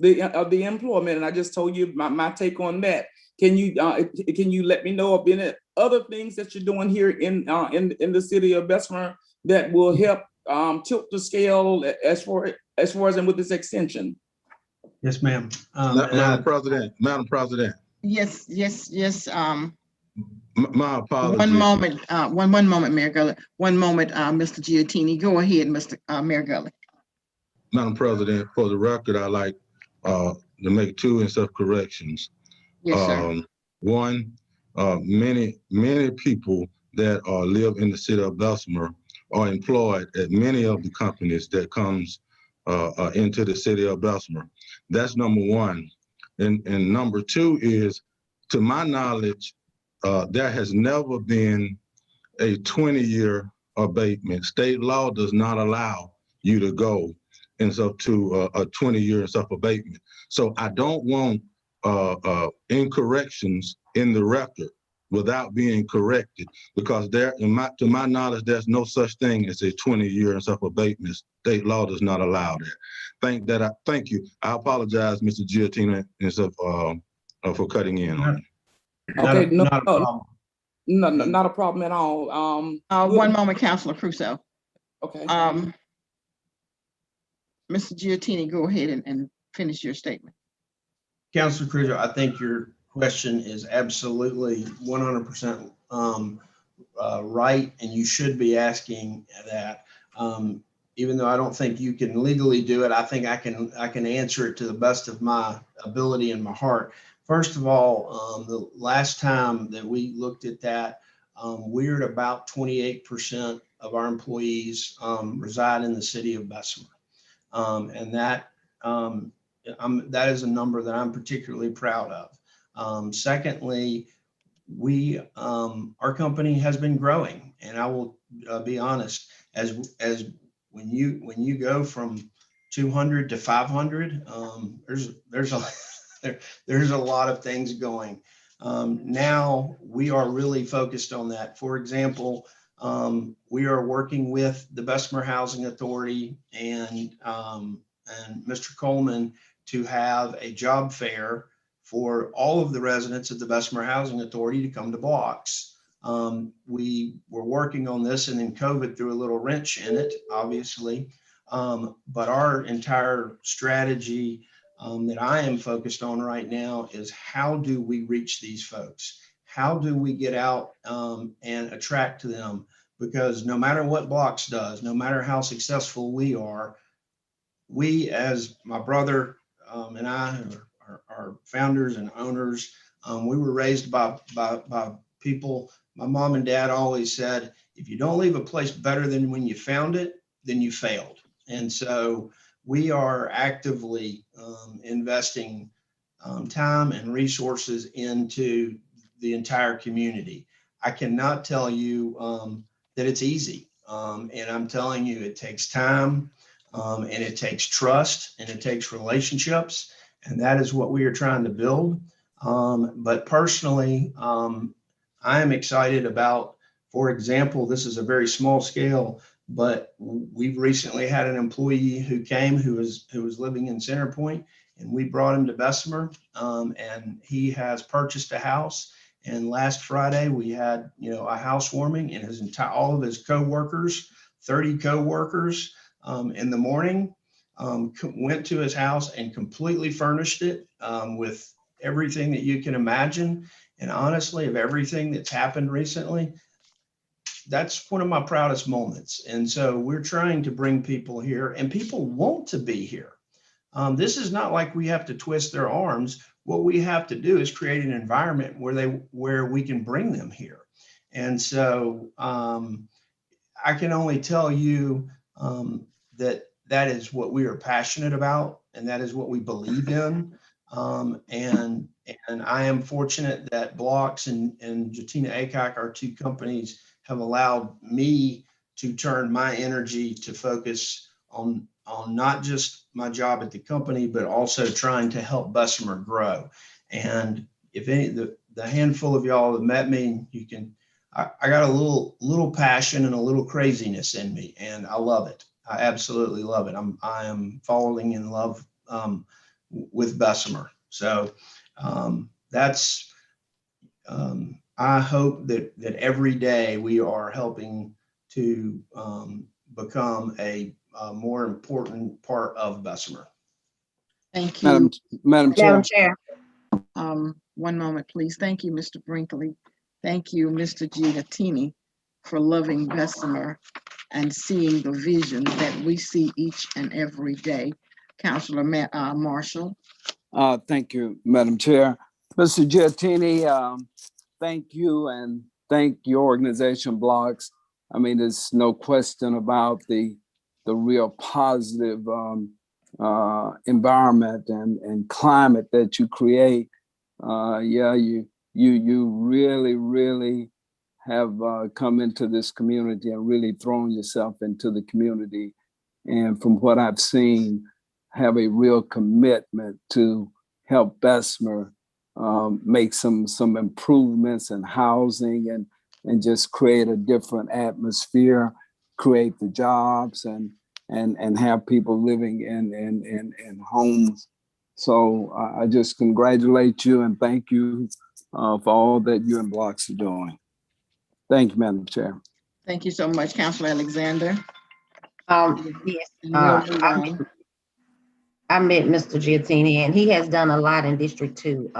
employment, and I just told you my take on that. Can you let me know of any other things that you're doing here in the city of Bessemer that will help tilt the scale as far as and with this extension? Yes, ma'am. Madam President. Yes. My apologies. One moment, Mayor Gulle. One moment, Mr. Giottini. Go ahead, Mr. Mayor Gulle. Madam President, for the record, I like to make two corrections. Yes, sir. One, many people that live in the city of Bessemer are employed at many of the companies that comes into the city of Bessemer. That's number one. And number two is, to my knowledge, there has never been a 20-year abatement. State law does not allow you to go and so to a 20-year abatement. So I don't want incorrections in the record without being corrected, because to my knowledge, there's no such thing as a 20-year abatement. State law does not allow that. Thank you. I apologize, Mr. Giottini, for cutting in on you. Okay, not a problem. No, not a problem at all. One moment, Councilor Crusoe. Okay. Mr. Giottini, go ahead and finish your statement. Councilor Crusoe, I think your question is absolutely 100% right, and you should be asking that. Even though I don't think you can legally do it, I think I can answer it to the best of my ability and my heart. First of all, the last time that we looked at that, we're at about 28% of our employees reside in the city of Bessemer. And that is a number that I'm particularly proud of. Secondly, our company has been growing, and I will be honest, as when you go from 200 to 500, there's a lot of things going. Now we are really focused on that. For example, we are working with the Bessemer Housing Authority and Mr. Coleman to have a job fair for all of the residents of the Bessemer Housing Authority to come to blocks. We were working on this, and then COVID threw a little wrench in it, obviously. But our entire strategy that I am focused on right now is, how do we reach these folks? how do we get out and attract them? Because no matter what Blocks does, no matter how successful we are, we, as my brother and I are founders and owners, we were raised by people. My mom and dad always said, if you don't leave a place better than when you found it, then you failed. And so we are actively investing time and resources into the entire community. I cannot tell you that it's easy. And I'm telling you, it takes time and it takes trust and it takes relationships. And that is what we are trying to build. But personally, I am excited about, for example, this is a very small scale, but we've recently had an employee who came who was living in Center Point, and we brought him to Bessemer, and he has purchased a house. And last Friday we had, a housewarming, and all of his coworkers, 30 coworkers, in the morning, went to his house and completely furnished it with everything that you can imagine. And honestly, of everything that's happened recently, that's one of my proudest moments. And so we're trying to bring people here, and people want to be here. This is not like we have to twist their arms. What we have to do is create an environment where we can bring them here. And so I can only tell you that is what we are passionate about, and that is what we believe in. And I am fortunate that Blocks and Jatina Acock, our two companies, have allowed me to turn my energy to focus on not just my job at the company, but also trying to help Bessemer grow. And if the handful of y'all have met me, I got a little passion and a little craziness in me, and I love it. I absolutely love it. I am falling in love with Bessemer. So that's I hope that every day we are helping to become a more important part of Bessemer. Thank you. Madam Chair. One moment, please. Thank you, Mr. Brinkley. Thank you, Mr. Giatini, for loving Bessemer and seeing the vision that we see each and every day. Councilor Marshall. Thank you, Madam Chair. Mr. Giatini, thank you, and thank your organization, Blocks. I mean, there's no question about the real positive environment and climate that you create. You really have come into this community and really thrown yourself into the community. And from what I've seen, have a real commitment to help Bessemer make some improvements in housing and just create a different atmosphere, create the jobs and have people living in homes. So I just congratulate you and thank you for all that you and Blocks are doing. Thank you, Madam Chair. Thank you so much, Councilor Alexander. Yes, And I met Mr. Giatini, and he has done a lot in District 2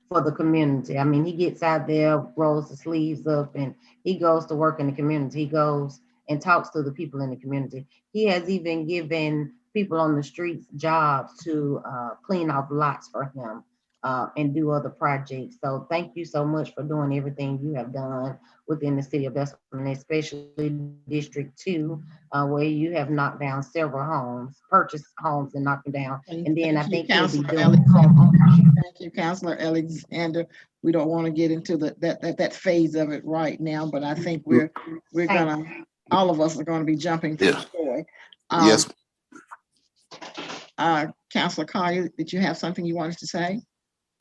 for the community. I mean, he gets out there, rolls his sleeves up, and he goes to work in the community. He goes and talks to the people in the community. He has even given people on the streets jobs to clean off lots for him and do other projects. So thank you so much for doing everything you have done within the city of Bessemer, especially District 2, where you have knocked down several homes, purchased homes and knocked them down. And then I think you'll be doing home ownership. Thank you, Councilor Alexander. We don't want to get into that phase of it right now, but I think we're gonna, all of us are gonna be jumping for joy. Yes. Councilor Collier, did you have something you wanted to say?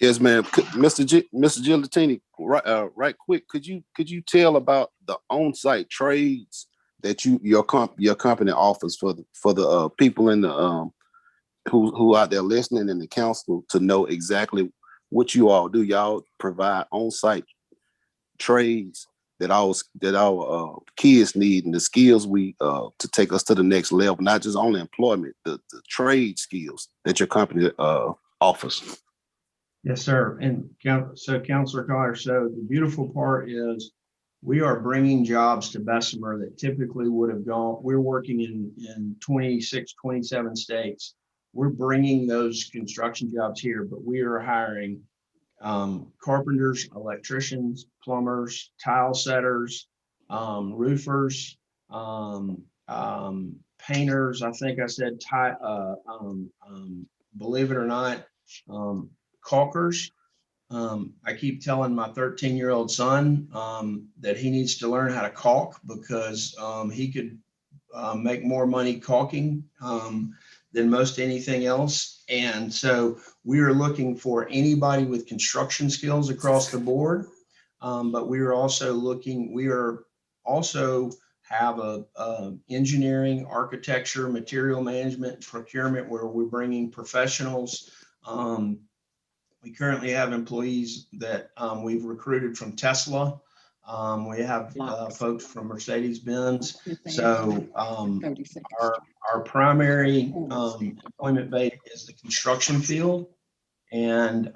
Yes, ma'am. Mr. Giatini, right quick, could you tell about the on-site trades that your company offers for the people in the who out there listening in the council to know exactly what you all do? Y'all provide on-site trades that our kids need, and the skills we to take us to the next level, not just only employment, the trade skills that your company offers. Yes, sir. And so Councilor Collier, so the beautiful part is we are bringing jobs to Bessemer that typically would have gone, we're working in 26, 27 states. We're bringing those construction jobs here, but we are hiring carpenters, electricians, plumbers, tile setters, roofers, painters. I think I said believe it or not, caulkers. I keep telling my 13-year-old son that he needs to learn how to caulk because he could make more money caulking than most anything else. And so we are looking for anybody with construction skills across the board. But we are also looking, have a engineering, architecture, material management, procurement, where we're bringing professionals. We currently have employees that we've recruited from Tesla. We have folks from Mercedes-Benz. So our primary employment base is the construction field. And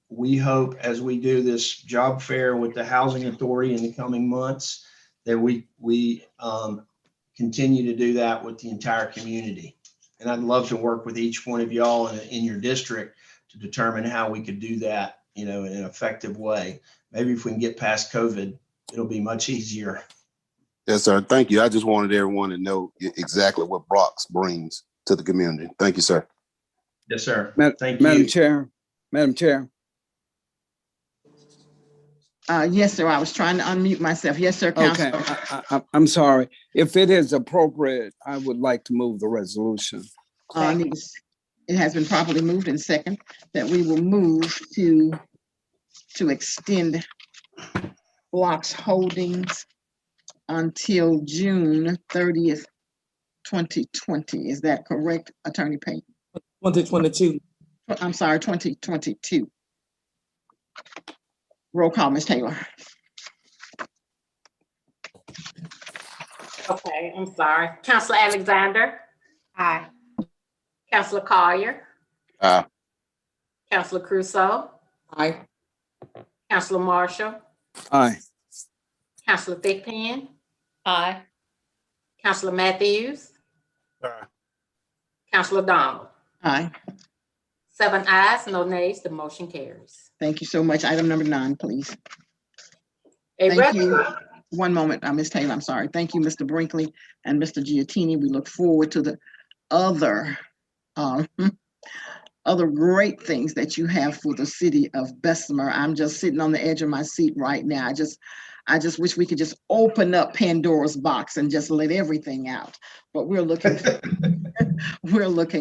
we hope as we do this job fair with the Housing Authority in the coming months, that we continue to do that with the entire community. And I'd love to work with each one of y'all in your district to determine how we could do that, in an effective way. Maybe if we can get past COVID, it'll be much easier. Yes, sir. Thank you. I just wanted everyone to know exactly what Brock's brings to the community. Thank you, sir. Yes, sir. Thank Madam you. Chair. Madam Chair. Yes, sir. I was trying to unmute myself. Yes, sir, Okay, Councilor. I'm sorry. If it is appropriate, I would like to move the resolution. It has been properly moved and second that we will move to extend Block's holdings until June 30th, 2020. Is that correct, Attorney Payne? 2022. I'm sorry, 2022. Roll call, Ms. Taylor. Okay, I'm sorry. Councilor Alexander? Aye. Councilor Collier? Aye. Councilor Crusoe? Aye. Councilor Marshall? Aye. Councilor Thigpen? Aye. Councilor Matthews? Councilor Donald? Aye. 7 ayes, no nays, the motion carries. Thank you so much. Item number 9, please. A Thank you. One moment, Ms. Taylor, I'm sorry. Thank you, Mr. Brinkley and Mr. Giattini. We look forward to the other great things that you have for the city of Bessemer. I'm just sitting on the edge of my seat right now. I just wish we could just open up Pandora's box and just let everything out. But we're looking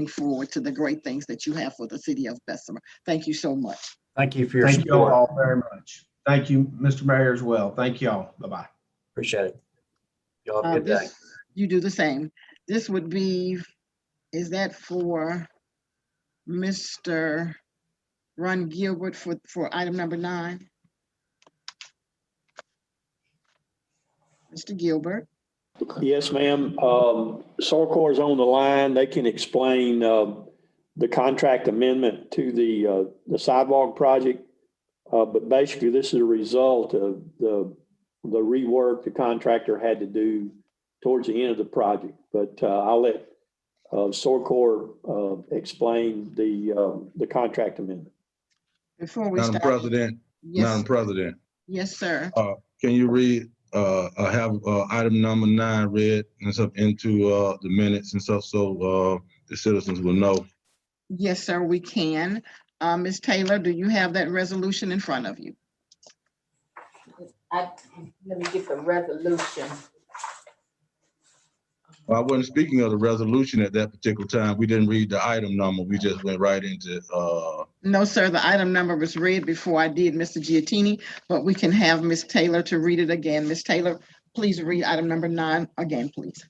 forward to the great things that you have for the city of Bessemer. Thank you so much. Thank you for your Thank you support. all very much. Thank you, Mr. Mayor, as well. Thank you all. Bye-bye. Appreciate it. Y'all have a good day. You do the same. This would be, is that for Mr. Ron Gilbert for item number 9? Mr. Gilbert. Yes, ma'am. Sorcor is on the line. They can explain the contract amendment to the sidewalk project. But basically, this is a result of the rework the contractor had to do towards the end of the project. But I'll let Sorcor explain the contract amendment. Before we Madam start. President, Yes. Madam President. Yes, sir. Can you read, have item number 9 read and stuff into the minutes and stuff so the citizens will know? Yes, sir, we can. Ms. Taylor, do you have that resolution in front of you? Let me get the resolution. I wasn't speaking of the resolution at that particular time. We didn't read the item number. We just went right into. No, sir, the item number was read before I did, Mr. Giattini, but we can have Ms. Taylor to read it again. Ms. Taylor, please read item number 9 again, please.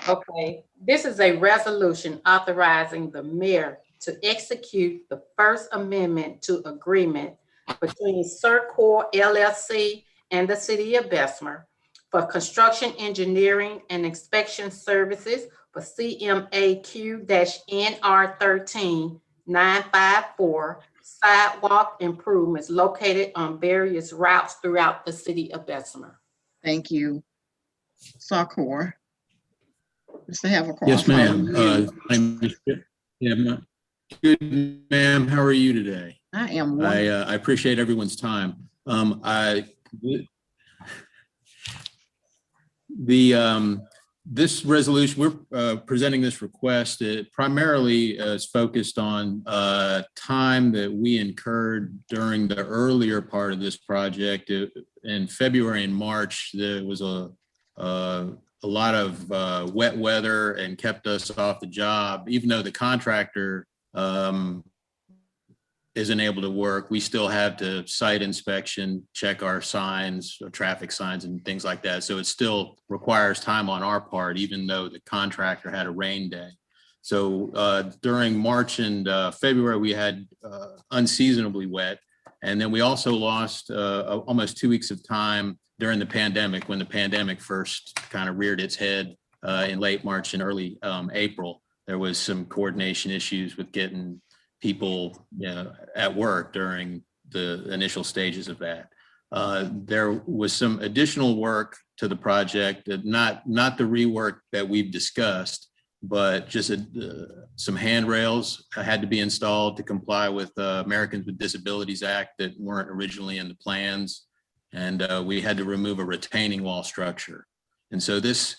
Okay, this is a resolution authorizing the mayor to execute the first amendment to agreement between Sorcor LLC and the city of Bessemer for construction engineering and inspection services for CMAQ-NR 13-954 sidewalk improvements located on various routes throughout the city of Bessemer. Thank you. Sarkor. Mr. Havercroft. Yes, how are ma'am. you? Good, ma'am. How are you today? I am I wonderful. I appreciate everyone's time. This resolution, we're presenting this request. It primarily is focused on time that we incurred during the earlier part of this project. In February and March, there was a lot of wet weather and kept us off the job. Even though the contractor isn't able to work, we still have to site inspection, check our signs, traffic signs and things like that. So it still requires time on our part, even though the contractor had a rain day. So during March and February, we had unseasonably wet. And then we also lost almost 2 weeks of time during the pandemic, when the pandemic first kind of reared its head in late March and early April. There was some coordination issues with getting people at work during the initial stages of that. There was some additional work to the project, not the rework that we've discussed, but just some handrails had to be installed to comply with the Americans with Disabilities Act that weren't originally in the plans. And we had to remove a retaining wall structure. And so these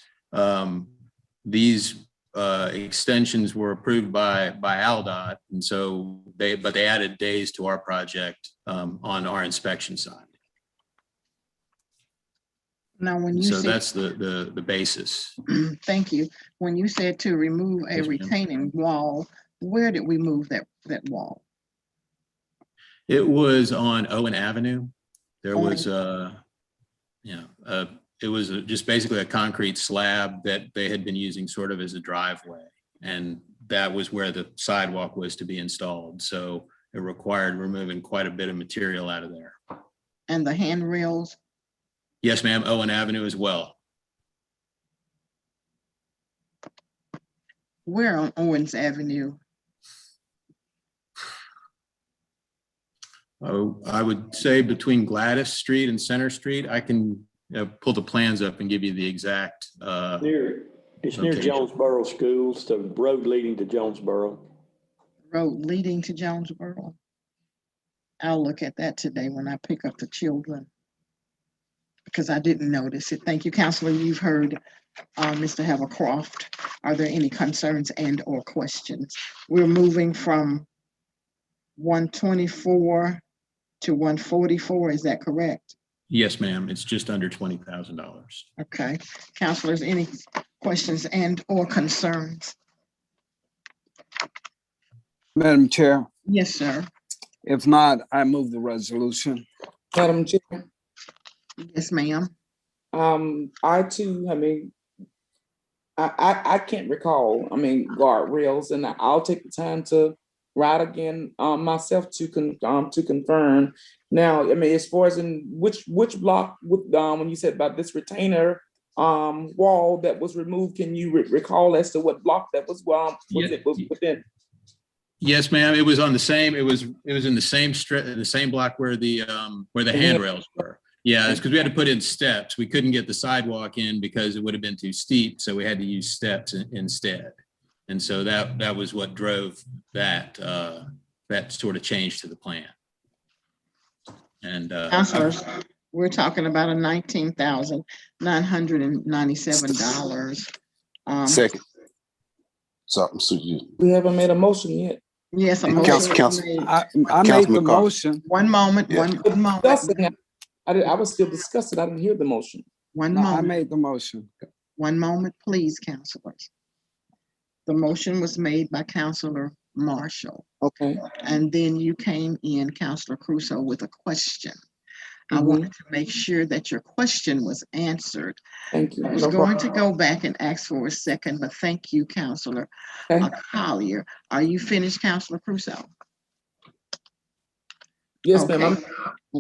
extensions were approved by ALDOT, and so they added days to our project on our inspection side. Now, when you so said, that's the basis. Thank you. When you said to remove a Yes, retaining wall, where did we move that wall? It was on Owen Avenue. There was it was just basically a concrete slab that they had been using sort of as a driveway. And that was where the sidewalk was to be installed. So it required removing quite a bit of material out of there. And the handrails? Yes, ma'am. Owen Avenue as well. Where on Owens Avenue? Oh, I would say between Gladys Street and Center Street. I can pull the plans up and give you the exact. It's near Jonesboro Schools, the road leading to Jonesboro. Road leading to Jonesboro. I'll look at that today when I pick up the children, because I didn't notice it. Thank you, Counselor. You've heard Mr. Havercroft. Are there any concerns and or questions? We're moving from 124 to 144, is that correct? Yes, ma'am. It's just under $20,000. Okay. Counselors, any questions and or concerns? Madam Chair? Yes, sir. If not, I move the resolution. Madam Chair? Yes, ma'am. I too, I can't recall, guardrails, and I'll take the time to write again myself to confirm. Now, as far as in which block with when you said about this retainer wall that was removed, can you recall as to what block that was? It was within? Yes, ma'am. It was on the same. It was in the same block where the handrails were. Yeah, it's because we had to put in steps. We couldn't get the sidewalk in because it would have been too steep, so we had to use steps instead. And so that was what drove that sort of change to the plan. And Councilors, we're talking about a $19,997. Second. So we haven't made a motion yet. Yes, a motion. I made the motion. One moment. Yeah. One moment. I was still discussing. I didn't hear the motion. One moment. I made the motion. One moment, please, councilors. The motion was made by Councilor Marshall. Okay. And then you came in, Councilor Crusoe, with a question. I wanted to make sure that your question was answered. Thank you. I was going to go back and ask for a second, but thank you, Councilor Collier. Are you finished, Councilor Crusoe? Yes, ma'am.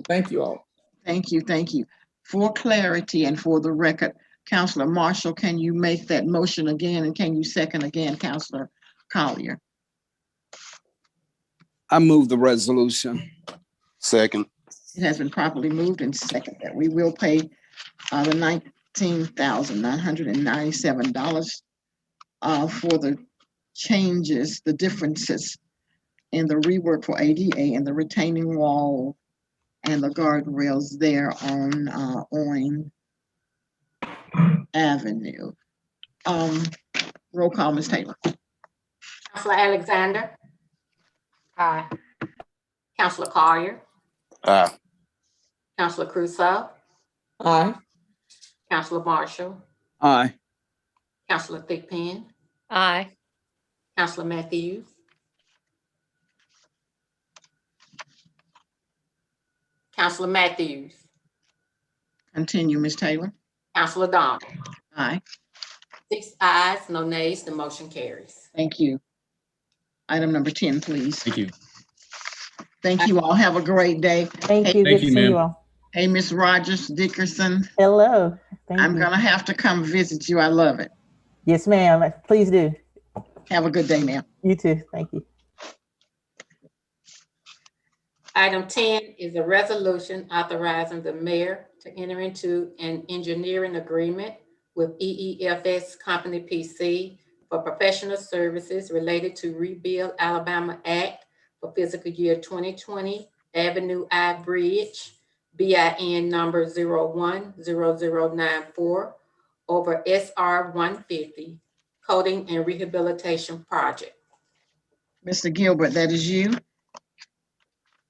Thank you all. Thank you. Thank you. For clarity and for the record, Councilor Marshall, can you make that motion again, and can you second again, Councilor Collier? I move the resolution. Second. It has been properly moved and second that we will pay the $19,997 for the changes, the differences in the rework for ADA and the retaining wall and the guardrails there on Owen Avenue. Roll call, Ms. Taylor. Counselor Alexander, Aye. Counselor Collier, Aye. Counselor Crusoe, Aye. Counselor Marshall, Aye. Counselor Thigpen, Aye. Counselor Matthews, Counselor Matthews, Continue, Ms. Taylor. Counselor Donna. Aye. 6 ayes, no nays, the motion carries. Thank you. Item number 10, please. Thank you. Thank you all. Have a great day. Thank Hey, you. Thank Good you, to see ma'am. you all. hey, Miss Rogers Dickerson, Hello. Thank I'm you. gonna have to come visit you. I love it. Yes, ma'am. Please do. Have a good day, ma'am. You too. Thank you. Item 10 is a resolution authorizing the mayor to enter into an engineering agreement with EEFS Company PC for professional services related to Rebuild Alabama Act for fiscal year 2020 Avenue I Bridge, BIN number 010094 over SR 150 Coating and Rehabilitation Project. Mr. Gilbert, that is you.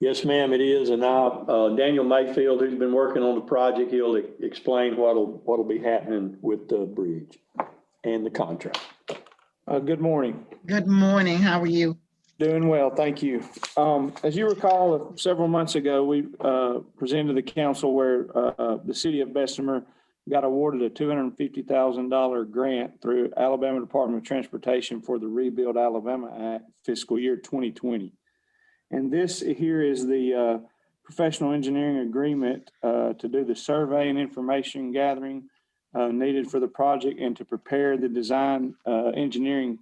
Yes, ma'am, it is. And now Daniel Mayfield, who's been working on the project, he'll explain what'll be happening with the bridge and the contract. Good morning. Good morning. How are you? Doing well, thank you. As you recall, several months ago, we presented to the council where the city of Bessemer got awarded a $250,000 grant through Alabama Department of Transportation for the Rebuild Alabama Act fiscal year 2020. And this here is the professional engineering agreement to do the survey and information gathering needed for the project and to prepare the design engineering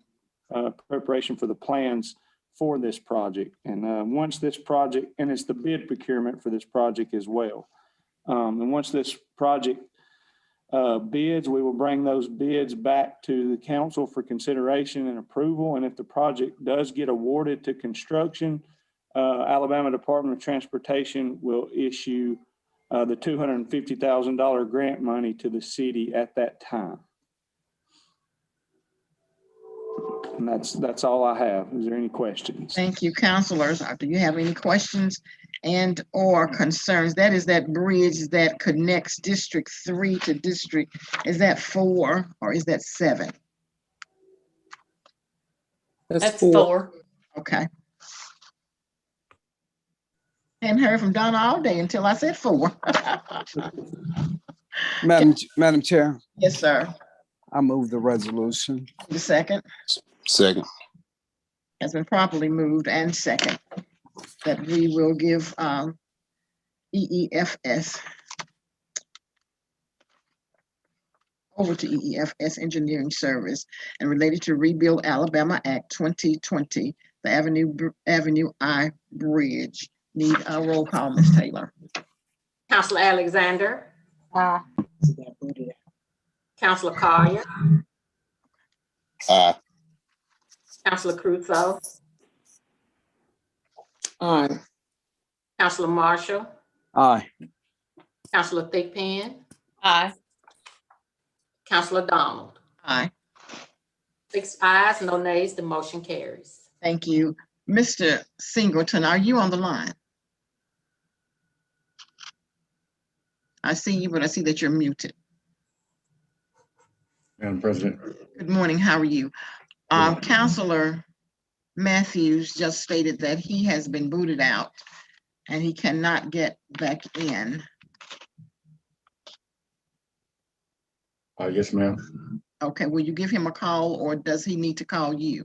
preparation for the plans for this project. And once this project, and it's the bid procurement for this project as well. And once this project bids, we will bring those bids back to the council for consideration and approval. And if the project does get awarded to construction, Alabama Department of Transportation will issue the $250,000 grant money to the city at that time. And that's all I have. Is there any questions? Thank you, counselors. Do you have any questions and or concerns? That is that bridge that connects District 3 to District, is that 4 or is that 7? That's 4. Okay. Hadn't heard from Donna all day until I said 4. Madam Chair, Yes, sir. I move the resolution. The second Second. has been properly moved and second that we will give EEFS over to EEFS Engineering Service and related to Rebuild Alabama Act 2020, the Avenue I Bridge. Need a roll call, Ms. Taylor. Counselor Alexander, Aye. Counselor Collier, Aye. Counselor Crusoe, Aye. Counselor Marshall, Aye. Counselor Thigpen, Aye. Counselor Donald. Aye. 6 ayes, no nays, the motion carries. Thank you. Mr. Singleton, are you on the line? I see you, but I see that you're muted. Madam President. Good morning. How are you? Counselor Matthews just stated that he has been booted out and he cannot get back in. Yes, ma'am. Okay, will you give him a call or does he need to call you?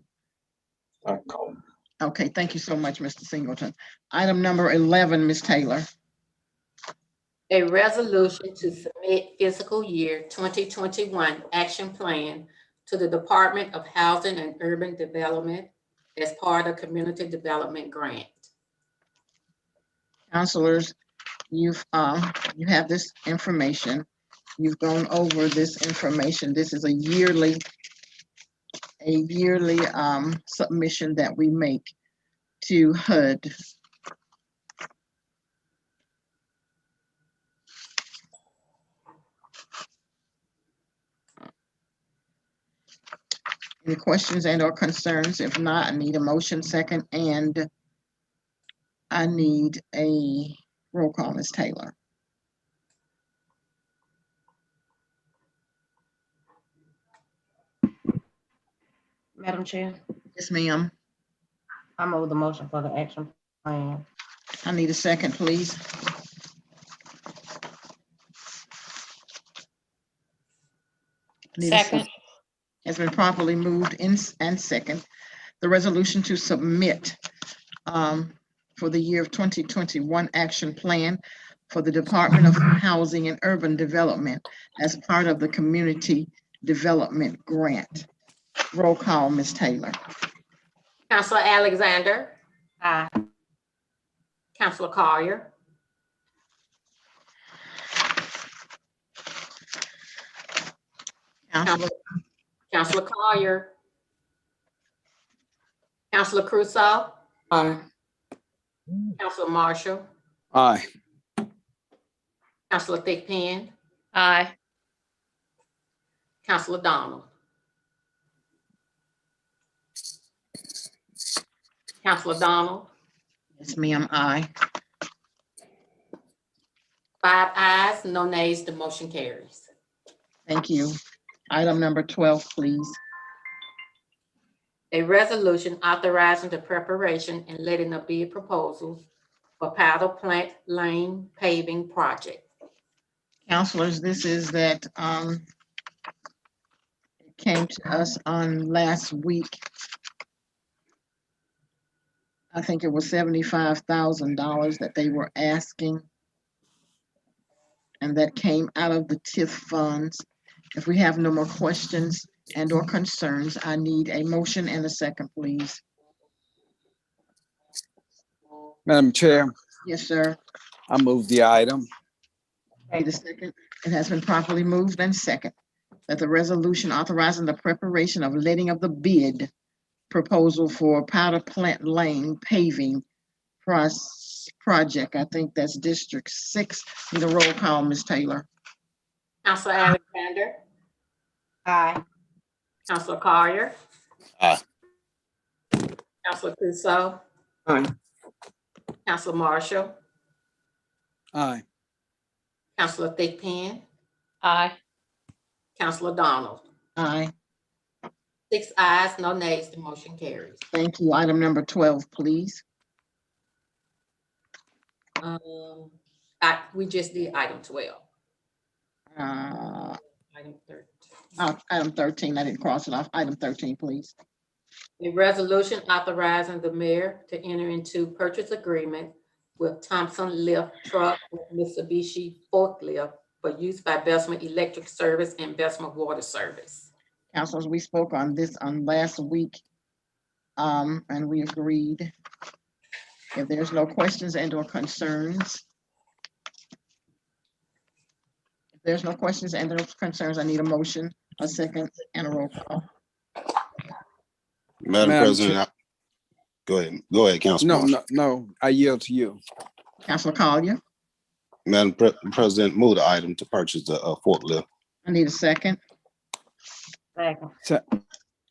I call him. Okay, thank you so much, Mr. Singleton. Item number 11, Ms. Taylor. A resolution to submit fiscal year 2021 action plan to the Department of Housing and Urban Development as part of Community Development Grant. Counselors, you have this information. You've gone over this information. This is a yearly submission that we make to HUD. Any questions and or concerns? If not, I need a motion second, and I need a roll call, Ms. Taylor. Madam Chair, Yes, ma'am. I move the motion for the action plan. I need a second, please. Second. Has been properly moved in and second. The resolution to submit for the year of 2021 action plan for the Department of Housing and Urban Development as part of the Community Development Grant. Roll call, Ms. Taylor. Counselor Alexander. Aye. Counselor Collier. Counselor Collier. Counselor Crusoe. Aye. Counselor Marshall. Aye. Counselor Thigpen. Aye. Counselor Donald. Counselor Donald. Yes, ma'am. Aye. 5 ayes, no nays, the motion carries. Thank you. Item number 12, please. A resolution authorizing the preparation and letting of bid proposals for Powder Plant Lane paving project. Counselors, this is that it came to us on last week. I think it was $75,000 that they were asking. And that came out of the TIF funds. If we have no more questions and or concerns, I need a motion and a second, please. Madam Chair, Yes, sir. I move the item. Need a second? It has been properly moved and second that the resolution authorizing the preparation of letting of the bid proposal for Powder Plant Lane paving project. I think that's District 6. Need a roll call, Ms. Taylor. Counselor Alexander. Aye. Counselor Collier. Aye. Counselor Crusoe. Aye. Counselor Marshall. Aye. Counselor Thigpen. Aye. Counselor Donald. Aye. 6 ayes, no nays, the motion carries. Thank you. Item number 12, please. We just did item 12. Item 13. Item 13, I didn't cross it off. Item 13, please. A resolution authorizing the mayor to enter into purchase agreement with Thompson Lift Truck with Mitsubishi forklift for use by Bessemer Electric Service and Bessemer Water Service. Councilors, we spoke on this on last week, and we agreed. If there's no questions and or concerns, I need a motion, a second, and a roll call. Madam President, go ahead, Councilman. No, I yield to you. Councilor Collier. Madam President, move the item to purchase the forklift. I need a second. Second.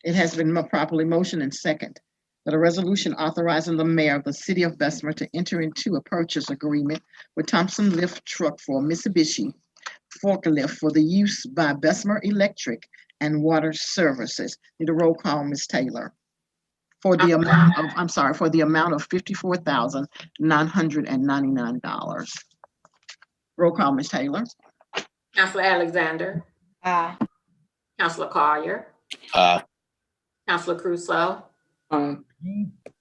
It has been properly motioned and second that a resolution authorizing the mayor of the city of Bessemer to enter into a purchase agreement with Thompson Lift Truck for Mitsubishi forklift for the use by Bessemer Electric and Water Services. Need a roll call, Ms. Taylor. For the amount of, for the amount of $54,999. Roll call, Ms. Taylor. Counselor Alexander. Aye. Counselor Collier. Aye. Counselor Crusoe. Aye.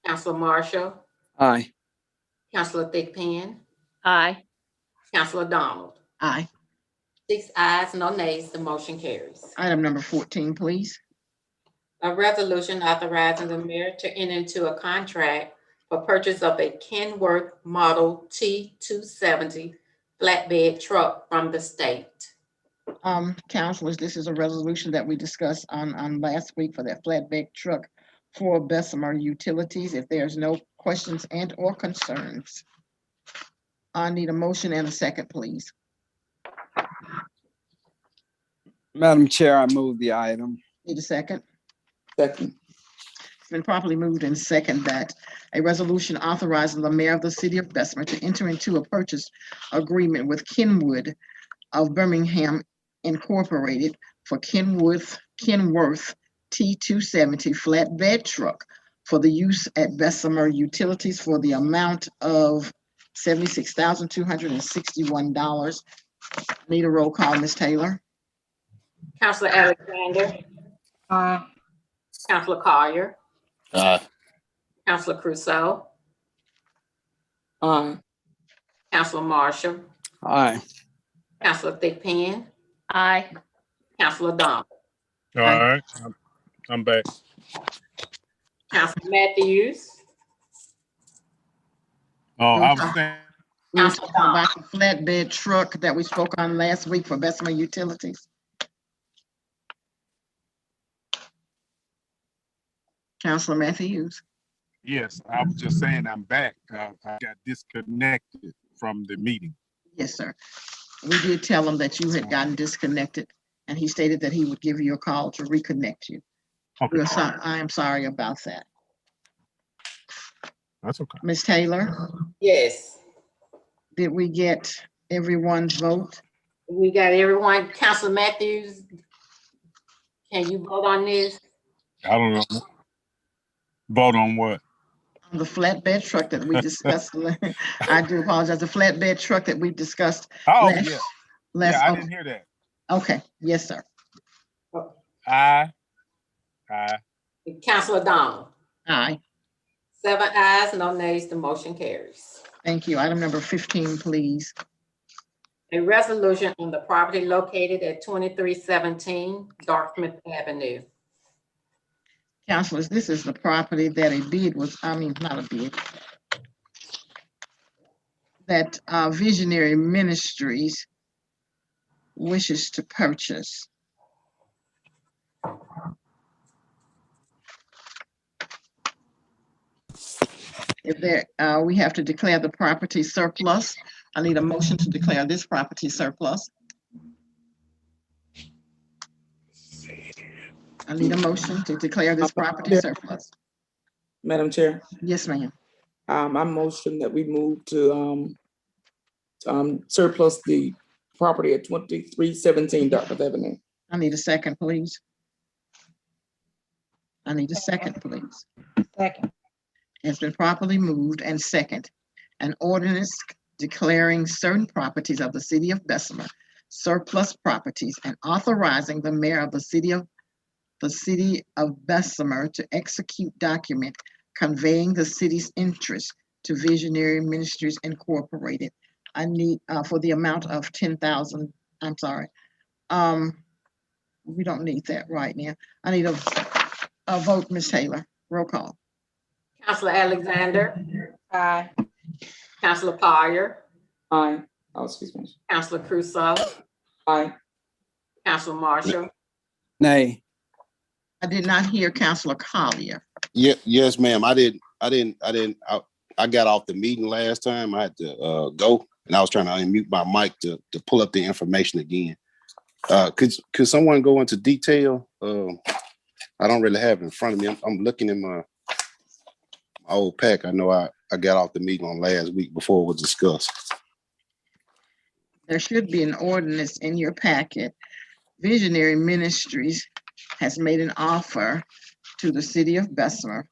Counselor Marshall. Aye. Counselor Thigpen. Aye. Counselor Donald. Aye. 6 ayes, no nays, the motion carries. Item number 14, please. A resolution authorizing the mayor to enter into a contract for purchase of a Kenworth Model T270 flatbed truck from the state. Councilors, this is a resolution that we discussed on last week for that flatbed truck for Bessemer Utilities. If there's no questions and or concerns, I need a motion and a second, please. Madam Chair, I move the item. Need a second? Second. It's been properly moved and second that a resolution authorizing the mayor of the city of Bessemer to enter into a purchase agreement with Kenwood of Birmingham Incorporated for Kenworth T270 flatbed truck for the use at Bessemer Utilities for the amount of $76,261. Need a roll call, Ms. Taylor? Councilor Alexander. Aye. Councilor Collier. Aye. Councilor Crusoe. Aye. Councilor Marshall. Aye. Councilor Thigpen. Aye. Councilor Donna. All right, I'm back. Councilor Matthews. Oh, I was saying, We were talking about the flatbed truck that we spoke on last week for Bessemer Utilities. Councilor Matthews. yes, I was just saying I'm back. I got disconnected from the meeting. Yes, sir. We did tell him that you had gotten disconnected, and he stated that he would give you a call to reconnect you. Okay, I am sorry about that. that's okay. Ms. Taylor, Yes. did we get everyone's vote? We got everyone. Councilor Matthews, can you vote on this? I don't know. Vote on what? The flatbed truck that we discussed. I do apologize. The flatbed truck that we discussed. Oh, last- yeah. last- Yeah, I okay. didn't hear that. Okay, yes, sir. Aye. Aye. Councilor Donna. Aye. 7 ayes, no nays, the motion carries. Thank you. Item number 15, please. A resolution on the property located at 2317 Dartmouth Avenue. Councilors, this is the property that a bid was, not a bid. That Visionary Ministries wishes to purchase. If there, we have to declare the property surplus. I need a motion to declare this property surplus. I need a motion to declare this property surplus. Madam Chair, Yes, ma'am. I motion that we move to surplus the property at 2317 Dartmouth Avenue. I need a second, please. I need a second, please. Second. It's been properly moved and second. An ordinance declaring certain properties of the city of Bessemer surplus properties and authorizing the mayor of the city of Bessemer to execute document conveying the city's interest to Visionary Ministries Incorporated. I need for the amount of 10,000. I'm sorry. We don't need that right now. I need a vote, Ms. Taylor. Roll call. Councilor Alexander. Aye. Councilor Collier. Aye. Oh, excuse me. Councilor Crusoe. Aye. Councilor Marshall. Nay. I did not hear Councilor Collier. Yeah, yes, ma'am. I got off the meeting last time. I had to go, and I was trying to unmute my mic to pull up the information again. Could someone go into detail? I don't really have it in front of me. I'm looking in my old pack. I know I got off the meeting on last week before it was discussed. There should be an ordinance in your packet. Visionary Ministries has made an offer to the city of Bessemer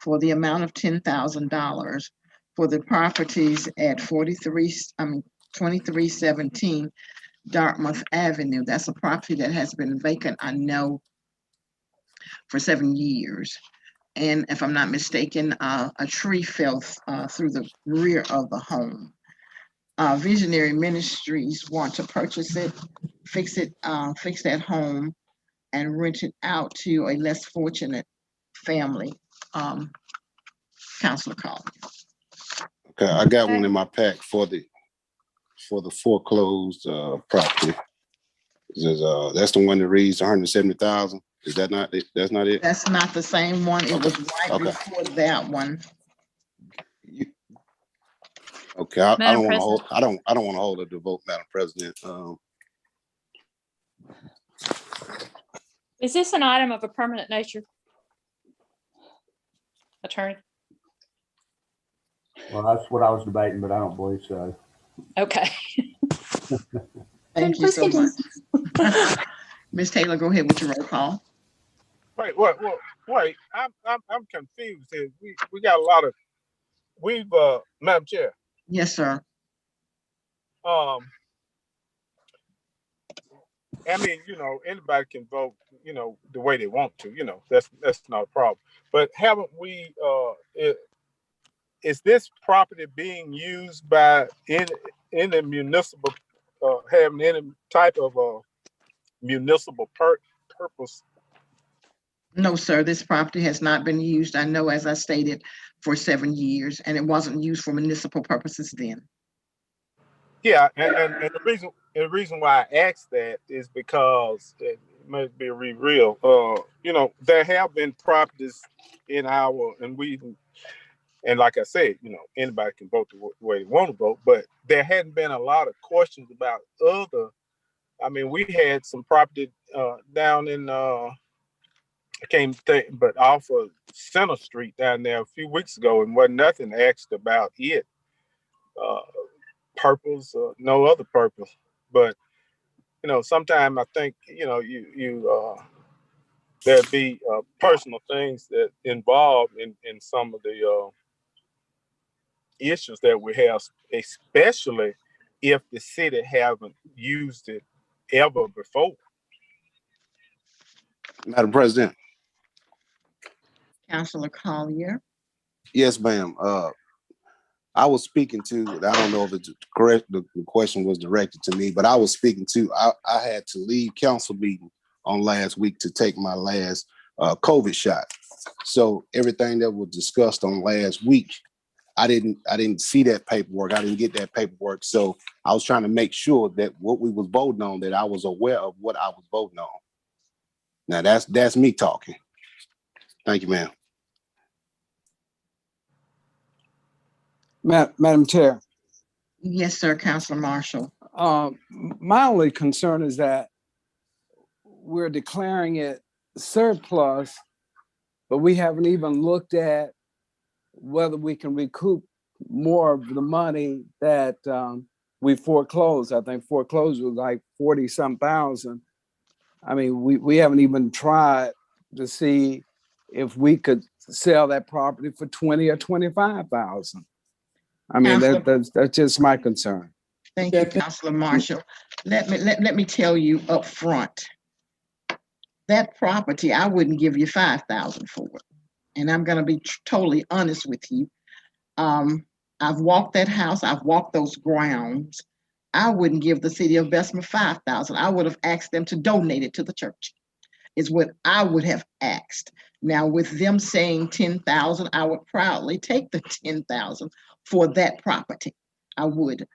for the amount of $10,000 for the properties at 2317 Dartmouth Avenue. That's a property that has been vacant, I know, for 7 years. And if I'm not mistaken, a tree fell through the rear of the home. Visionary Ministries want to purchase it, fix that home, and rent it out to a less fortunate family. Councilor Carl. Okay, I got one in my pack for the foreclosed property. That's the one that reads 170,000. Is that not it? That's not it? That's not the same one. It Okay. was right Okay. before that one. Okay, I Madam don't want to President. hold. I don't want to hold up the vote, Madam President. Is this an item of a permanent nature? Attorney? Well, that's what I was debating, but I don't believe so. Okay. Thank you so much. Ms. Taylor, go ahead with your roll call. Wait. I'm confused here. We got a lot of. Madam Chair. Yes, sir. I mean, anybody can vote, the way they want to, that's not a problem. But haven't we, is this property being used by any municipal, having any type of municipal purpose? No, sir, this property has not been used, I know, as I stated, for 7 years, and it wasn't used for municipal purposes then. Yeah, and the reason why I asked that is because it must be real. There have been properties in and like I said, anybody can vote the way they want to vote, but there hadn't been a lot of questions about other. I mean, we had some property down in I can't think, but off of Center Street down there a few weeks ago, and wasn't nothing asked about it. Purpose or no other purpose, but sometimes I think there'd be personal things that involved in some of the issues that we have, especially if the city haven't used it ever before. Madam President. Councilor Collier. Yes, ma'am. I was speaking to, I don't know if it's correct, the question was directed to me, but I was speaking to, I had to leave council meeting on last week to take my last COVID shot. So everything that was discussed on last week, I didn't see that paperwork. I didn't get that paperwork. So I was trying to make sure that what we was voting on, that I was aware of what I was voting on. Now that's me talking. Thank you, ma'am. Madam Chair. Yes, sir, Councilor Marshall. My only concern is that we're declaring it surplus, but we haven't even looked at whether we can recoup more of the money that we foreclosed. I think foreclosed was like 40-some thousand. I mean, we haven't even tried to see if we could sell that property for 20 or 25,000. I mean, that's just my concern. Thank you, Councilor Marshall. Let me tell you up front, that property, I wouldn't give you 5,000 for it. And I'm gonna be totally honest with you. I've walked that house, I've walked those grounds. I wouldn't give the city of Bessemer 5,000. I would have asked them to donate it to the church, is what I would have asked. Now, with them saying 10,000, I would proudly take the 10,000 for that property. I would.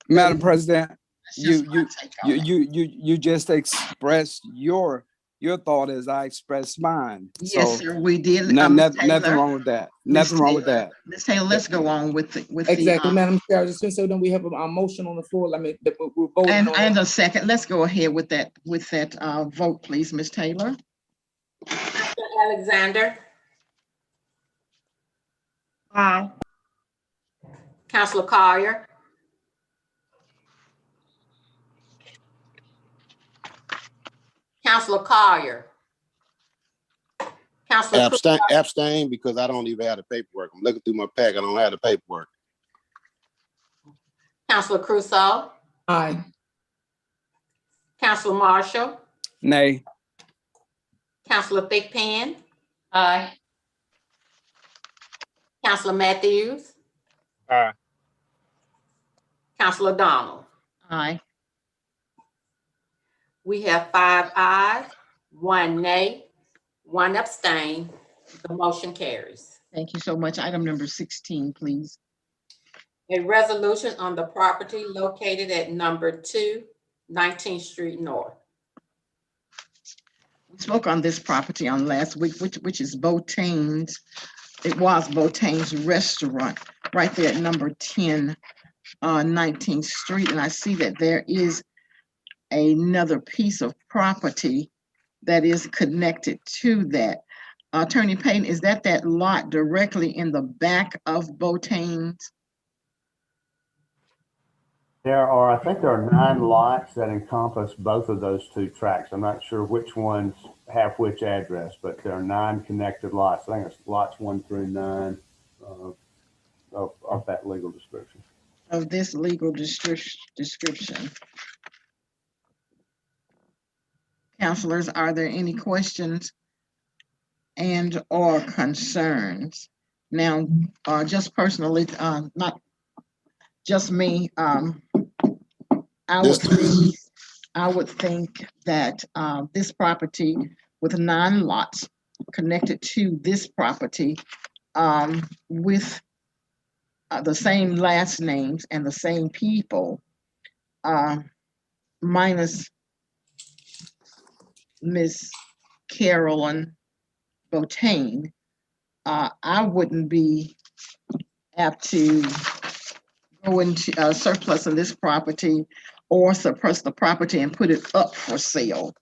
Madam President, you just expressed your thought as I expressed mine. Yes, so sir, we did. Nothing wrong with that. Nothing wrong with that. Ms. Taylor, let's go on with Exactly, Madam Chair. Just so then we have a motion on the floor. I mean, we're voting on and a second. Let's go ahead with that vote, please, Ms. Taylor. Alexander. Aye. Councilor Collier. Councilor Collier. Councilor Abstain because I don't even have the paperwork. I'm looking through my pack. I don't have the paperwork. Councilor Crusoe. Aye. Councilor Marshall. Nay. Councilor Thigpen. Aye. Councilor Matthews. Aye. Councilor Donald. Aye. We have 5 ayes, 1 nay, 1 abstain. The motion carries. Thank you so much. Item number 16, please. A resolution on the property located at number 2, 19th Street North. We spoke on this property on last week, which is Botain's. It was Botain's Restaurant right there at number 10, 19th Street. And I see that there is another piece of property that is connected to that. Attorney Payne, is that lot directly in the back of Botain's? I think there are 9 lots that encompass both of those 2 tracts. I'm not sure which ones have which address, but there are 9 connected lots. I think it's lots 1 through 9 of that legal description. Of this legal description. Councilors, are there any questions and or concerns? Now, just personally, not just me, I would think that this property with 9 lots connected to this property with the same last names and the same people, minus Miss Carolyn Botain, I wouldn't be apt to go into surplus of this property or suppress the property and put it up for sale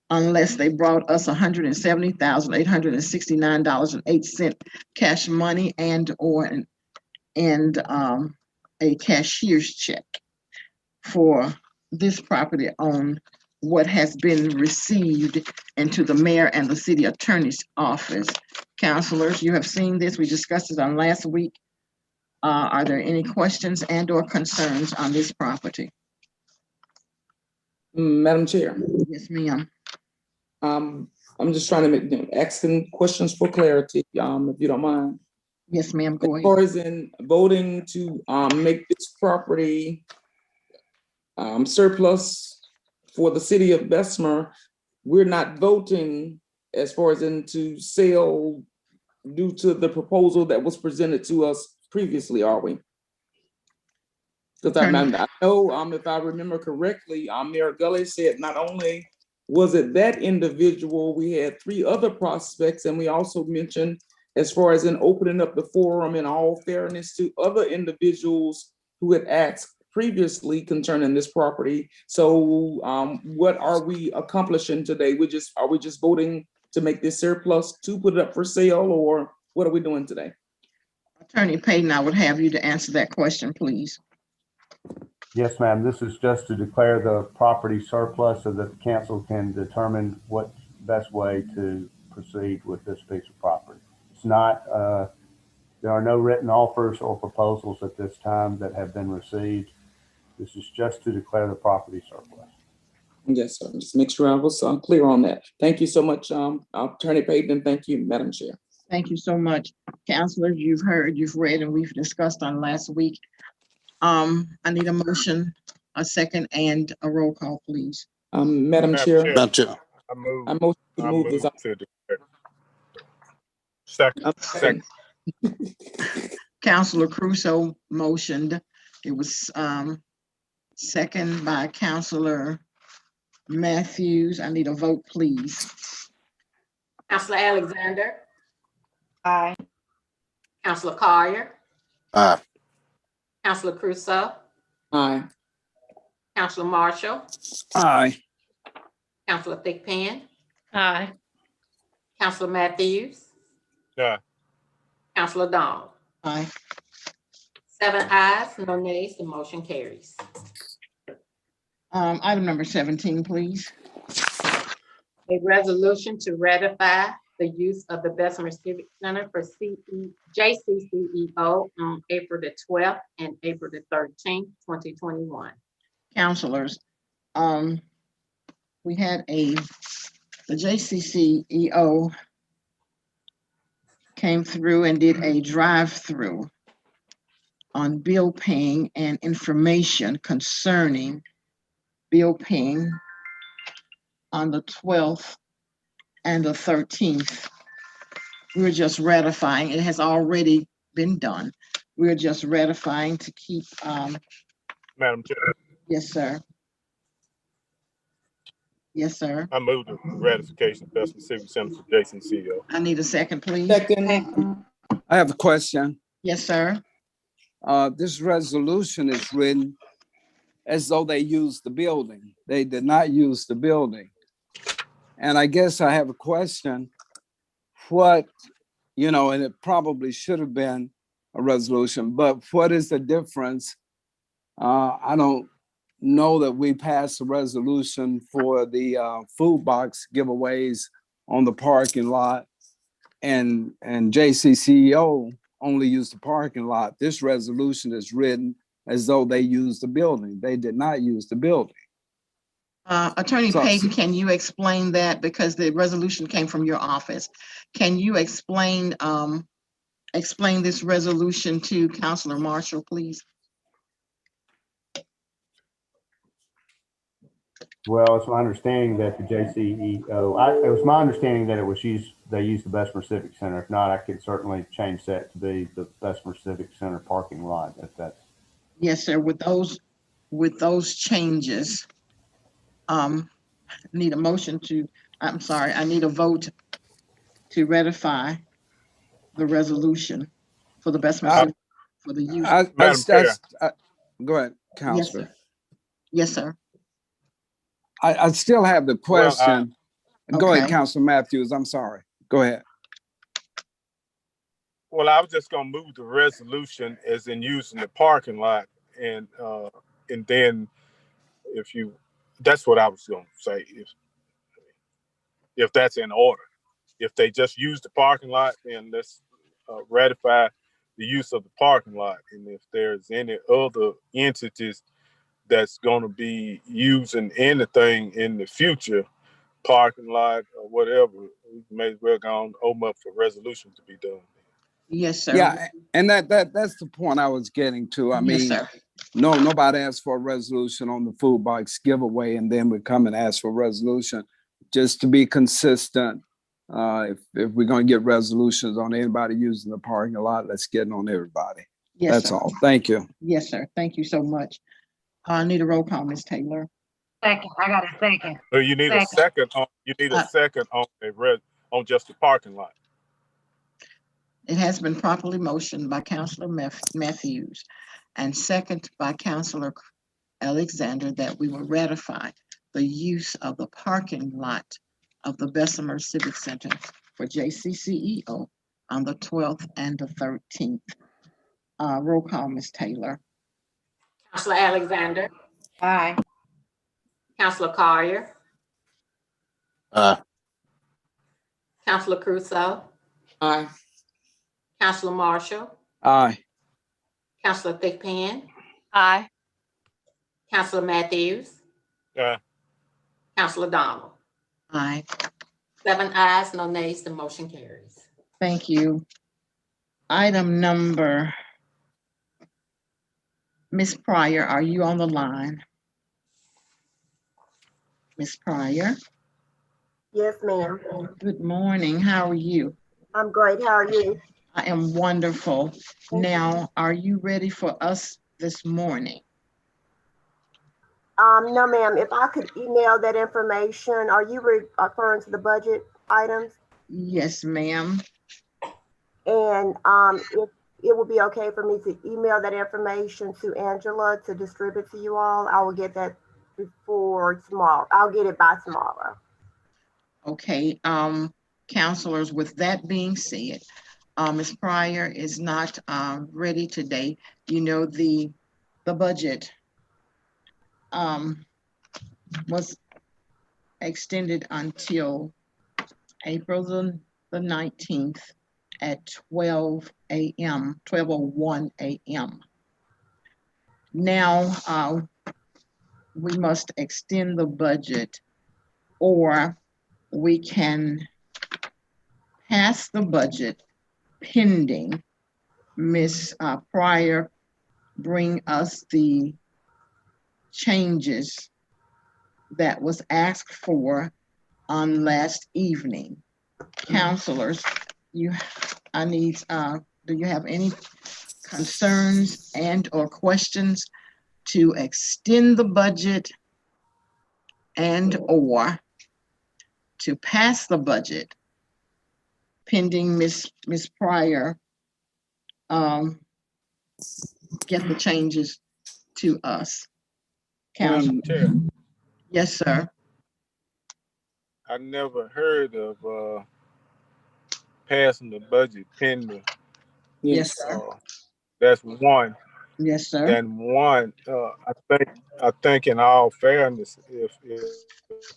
unless they brought us $170,869.08 cash money and a cashier's check for this property on what has been received into the mayor and the city attorney's office. Councilors, you have seen this. We discussed it on last week. Are there any questions and or concerns on this property? Madam Chair. Yes, ma'am. I'm just trying to make asking questions for clarity, if you don't mind. Yes, ma'am. Go ahead. As far as in voting to make this property surplus for the city of Bessemer, we're not voting as far as into sale due to the proposal that was presented to us previously, are we? Because I know, if I remember correctly, Mayor Gulle said not only was it that individual, we had 3 other prospects, and we also mentioned as far as in opening up the forum in all fairness to other individuals who had asked previously concerning this property. So what are we accomplishing today? Are we just voting to make this surplus to put it up for sale, or what are we doing today? Attorney Payton, I would have you to answer that question, please. Yes, ma'am. This is just to declare the property surplus so that the council can determine what best way to proceed with this piece of property. It's not, there are no written offers or proposals at this time that have been received. This is just to declare the property surplus. Yes, sir. Just make sure I was clear on that. Thank you so much, Attorney Payton, and thank you, Madam Chair. Thank you so much. Councilors, you've heard, you've read, and we've discussed on last week. I need a motion, a second, and a roll call, please. Madam Chair. Madam Chair. I move this. to declare. Second. Councilor Crusoe motioned. It was second by Councilor Matthews. I need a vote, please. Councilor Alexander. Aye. Councilor Collier. Aye. Councilor Crusoe. Aye. Councilor Marshall. Aye. Councilor Thigpen. Aye. Councilor Matthews. Yeah. Councilor Donna. Aye. 7 ayes, no nays, the motion carries. Item number 17, please. A resolution to ratify the use of the Bessemer Civic Center for JCCEO on April the 12th and April the 13th, 2021. Councilors, we had the JCCEO came through and did a drive-through on bill paying and information concerning bill paying on the 12th and the 13th We're just ratifying. It has already been done. We're just ratifying to keep, Madam Chair, yes, sir. Yes, sir. I move the ratification of Bessemer Civic Center for Jason CEO. I need a second, please. Second, I have a question. Yes, sir. This resolution is written as though they used the building. They did not use the building. And I guess I have a question. What, and it probably should have been a resolution, but what is the difference? I don't know that we passed a resolution for the food box giveaways on the parking lot, and JCCEO only used the parking lot. This resolution is written as though they used the building. They did not use the building. Attorney Payton, can you explain that? Because the resolution came from your office. Can you explain this resolution to Councilor Marshall, please? Well, it's my understanding that the JCEO, it was my understanding that they used the Bessemer Civic Center. If not, I could certainly change that to be the Bessemer Civic Center parking lot if that's. Yes, sir. With those changes, need a motion to, I need a vote to ratify the resolution for the Bessemer Civic for the use. Madam Chair. Go ahead, Councilor. Yes, sir. I still have the question. Go ahead, Okay. Councilor Matthews. I'm sorry. Go ahead. Well, I was just gonna move the resolution as in using the parking lot, and then that's what I was gonna say. If that's in order, if they just use the parking lot, then let's ratify the use of the parking lot. And if there's any other entities that's going to be using anything in the future, parking lot or whatever, we may as well go on open up for resolution to be done. Yes, sir. Yeah, and that's the point I was getting to. I mean, Yes, sir. no, nobody asked for a resolution on the food box giveaway, and then we come and ask for a resolution. Just to be consistent, if we're going to get resolutions on anybody using the parking lot, let's get it on everybody. Yes, That's sir. all. Thank you. Yes, sir. Thank you so much. I need a roll call, Ms. Taylor. Second, I got a second. So you need a second on. You need a second on on just the parking lot. It has been properly motioned by Councilor Matthews and second by Councilor Alexander that we will ratify the use of the parking lot of the Bessemer Civic Center for JCCEO on the 12th and the 13th. Roll call, Ms. Taylor. Councilor Alexander, Aye. Councilor Collier, Councilor Crusoe, Aye. Councilor Marshall, Aye. Councilor Thigpen, Aye. Councilor Matthews, Yeah. Councilor Donna. Aye. 7 ayes, no nays, the motion carries. Thank you. Item number, Ms. Pryor, are you on the line? Ms. Pryor? Yes, ma'am. Good morning. How are you? I'm great. How are you? I am wonderful. Now, are you ready for us this morning? No, ma'am. If I could email that information, are you referring to the budget items? Yes, ma'am. And if it would be okay for me to email that information to Angela to distribute to you all, I will get that before tomorrow. I'll get it by tomorrow. Okay, counselors, with that being said, Ms. Pryor is not ready today. You know, the budget was extended until April the 19th at 12 a.m., 12:01 a.m. Now, we must extend the budget, or we can pass the budget pending Ms. Pryor bring us the changes that was asked for on last evening. Counselors, I need, do you have any concerns and or questions to extend the budget and or to pass the budget pending Miss Pryor get the changes to us? Council. Chair, Yes, sir. I never heard of passing the budget pending. Yes, sir. That's one. Yes, sir. And one, I think in all fairness, if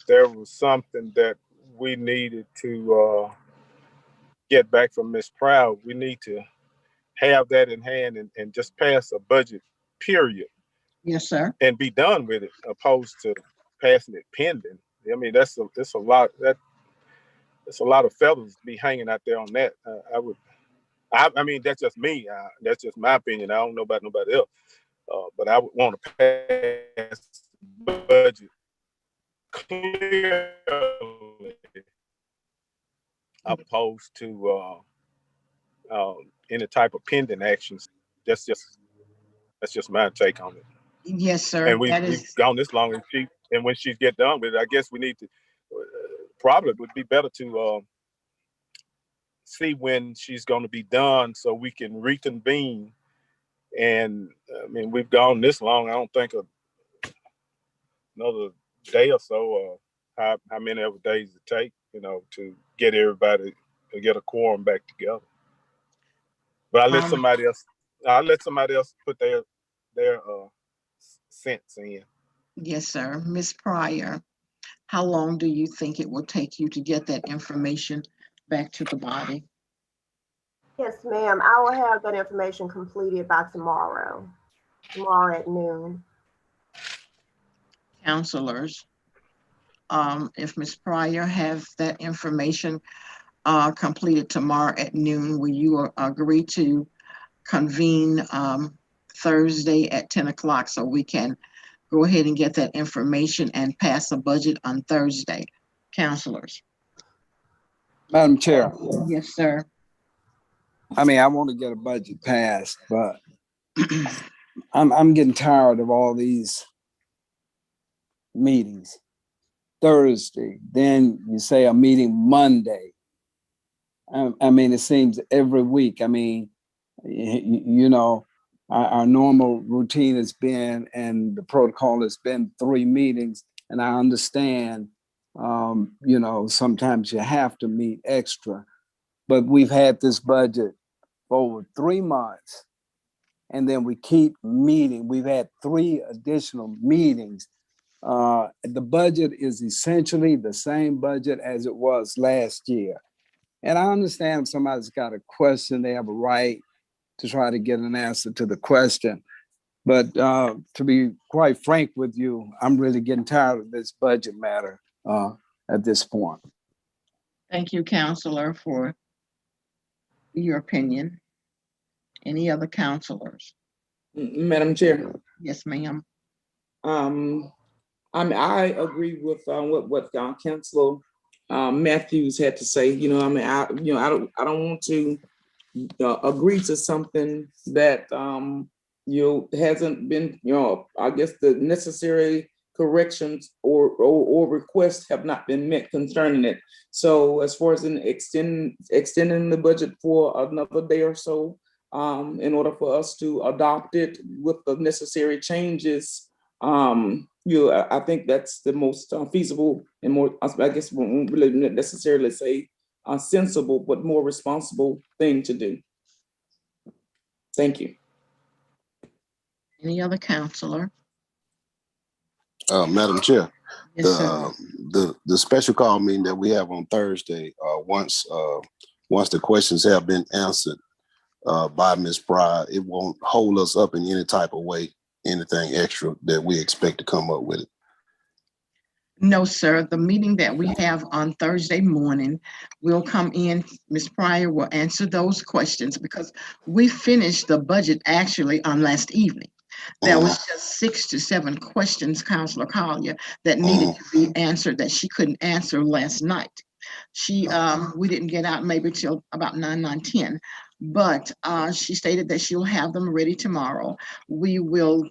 there was something that we needed to get back from Ms. Proud, we need to have that in hand and just pass a budget, period. Yes, sir. And be done with it, opposed to passing it pending. I mean, that's a lot of feathers be hanging out there on that. I mean, that's just me. That's just my opinion. I don't know about nobody else. But I would want to pass the budget clearly, opposed to any type of pending actions. That's just my take on it. Yes, sir. And we've gone this long, and when she get done with it, I guess we need to probably would be better to see when she's going to be done so we can reconvene. And I mean, we've gone this long. I don't think another day or so, or how many other days it take, to get everybody to get a quorum back together. But I'll let somebody else put their sense in. Yes, sir. Ms. Pryor, how long do you think it will take you to get that information back to the body? Yes, ma'am. I will have that information completed by tomorrow at noon. Counselors, if Ms. Pryor has that information completed tomorrow at noon, will you agree to convene Thursday at 10 o'clock so we can go ahead and get that information and pass a budget on Thursday? Counselors. Madam Chair. Yes, sir. I mean, I want to get a budget passed, but I'm getting tired of all these meetings. Thursday, then you say a meeting Monday. I mean, it seems every week. I mean, our normal routine has been, and the protocol has been 3 meetings, and I understand, sometimes you have to meet extra. But we've had this budget for over 3 months, and then we keep meeting. We've had 3 additional meetings. The budget is essentially the same budget as it was last year. And I understand if somebody's got a question, they have a right to try to get an answer to the question. But to be quite frank with you, I'm really getting tired of this budget matter at this point. Thank you, Counselor, for your opinion. Any other counselors? Madam Chair. Yes, ma'am. I agree with what Councilor Matthews had to say. I don't want to agree to something that hasn't been, I guess the necessary corrections or requests have not been met concerning it. So as far as extending the budget for another day or so, in order for us to adopt it with the necessary changes, I think that's the most feasible and more, I guess, won't really necessarily say sensible, but more responsible thing to do. Thank you. Any other counselor? Madam Chair, Yes, sir. the special call meeting that we have on Thursday, once the questions have been answered by Ms. Pryor, it won't hold us up in any type of way, anything extra that we expect to come up with it. No, sir. The meeting that we have on Thursday morning will come in. Ms. Pryor will answer those questions because we finished the budget actually on last evening. There was just 6 to 7 questions, Councilor Collier, that needed to be answered that she couldn't answer last night. She, we didn't get out maybe till about 9:10, but she stated that she'll have them ready tomorrow. We will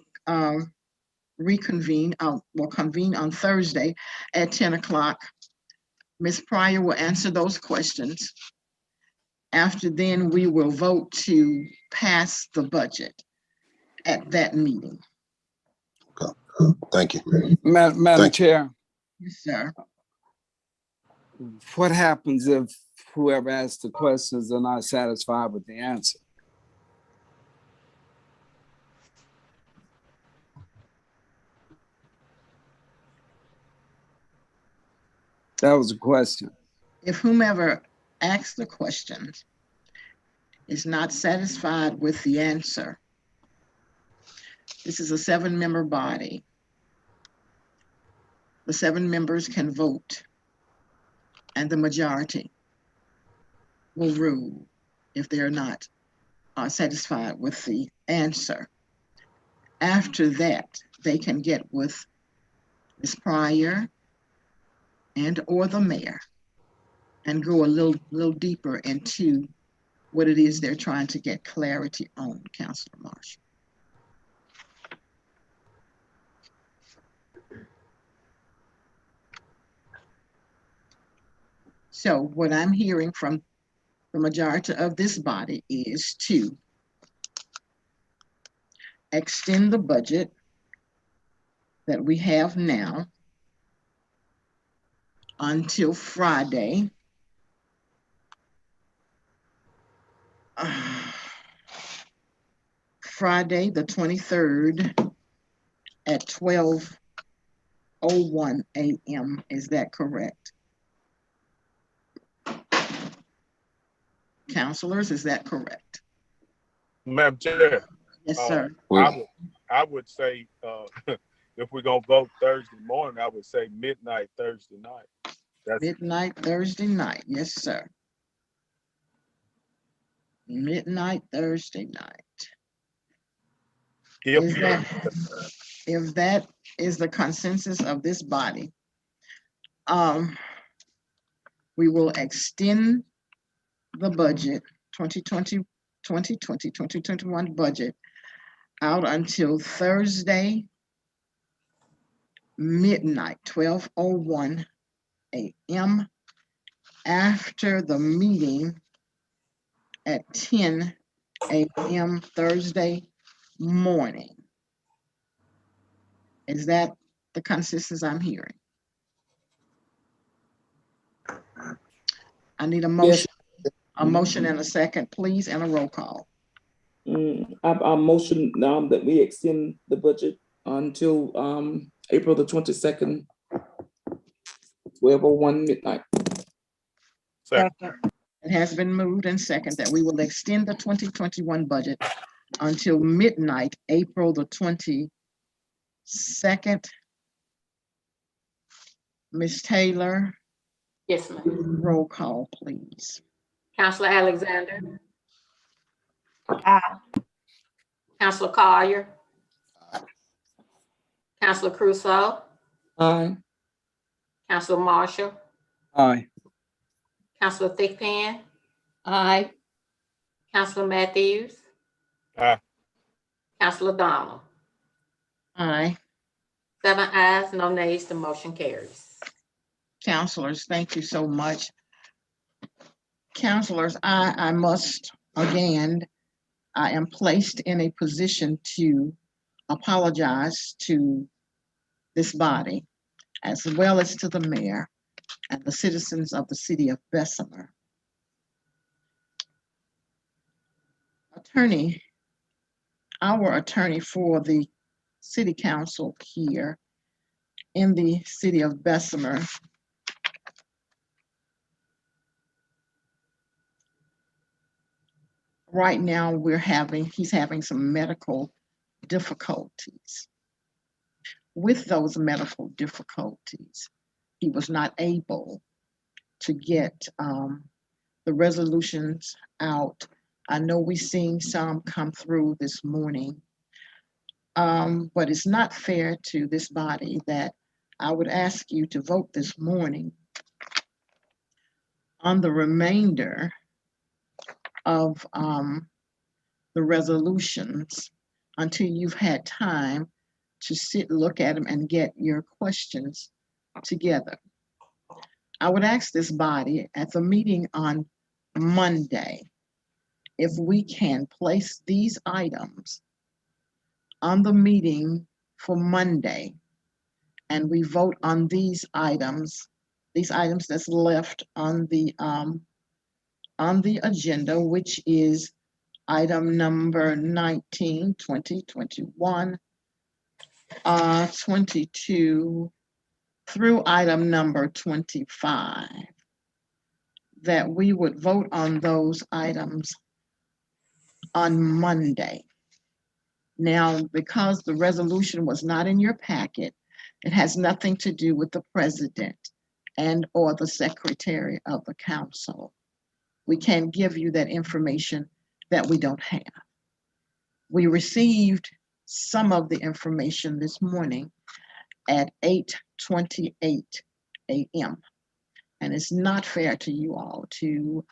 convene on Thursday at 10 o'clock. Ms. Pryor will answer those questions. After then, we will vote to pass the budget at that meeting. Thank you. Madam Chair, Yes, sir. what happens if whoever asks the questions are not satisfied with the answer? That was a question. If whomever asks the questions is not satisfied with the answer, this is a 7-member body. The 7 members can vote, and the majority will rule if they're not satisfied with the answer. After that, they can get with Ms. Pryor and or the mayor and go a little deeper into what it is they're trying to get clarity on, Councilor Marshall. So what I'm hearing from the majority of this body is to extend the budget that we have now until Friday, Friday the 23rd at 12:01 a.m. Is that correct? Councilors, is that correct? Madam Chair. Yes, sir. I would say if we're gonna vote Thursday morning, I would say midnight Thursday night. That's midnight Thursday night. Yes, sir. Midnight Thursday night. If that is the consensus of this body, we will extend the budget 2021 budget out until Thursday midnight, 12:01 a.m. after the meeting at 10 a.m. Thursday morning. Is that the consensus I'm hearing? I need a motion. Yes. A motion and a second, please, and a roll call. I motion that we extend the budget until April the 22nd, 12:01 midnight. Second. It has been moved and second that we will extend the 2021 budget until midnight, April the 22nd. Ms. Taylor. Yes, ma'am. Roll call, please. Councilor Alexander. Aye. Councilor Collier. Councilor Crusoe. Aye. Councilor Marshall. Aye. Councilor Thickpan. Aye. Councilor Matthews. Aye. Councilor Donna. Aye. 7 ayes, no nays, the motion carries. Councilors, thank you so much. Councilors, I must, again, I am placed in a position to apologize to this body, as well as to the mayor and the citizens of the city of Bessemer. Our attorney for the city council here in the city of Bessemer right now he's having some medical difficulties. With those medical difficulties, he was not able to get the resolutions out. I know we've seen some come through this morning, but it's not fair to this body that I would ask you to vote this morning on the remainder of the resolutions until you've had time to sit, look at them, and get your questions together. I would ask this body at the meeting on Monday if we can place these items on the meeting for Monday, and we vote on these items that's left on the agenda, which is item number 19, 2021, 22 through item number 25, that we would vote on those items on Monday. Now, because the resolution was not in your packet, it has nothing to do with the president and or the secretary of the council. We can't give you that information that we don't have. We received some of the information this morning at 8:28 a.m. And it's not fair to you all to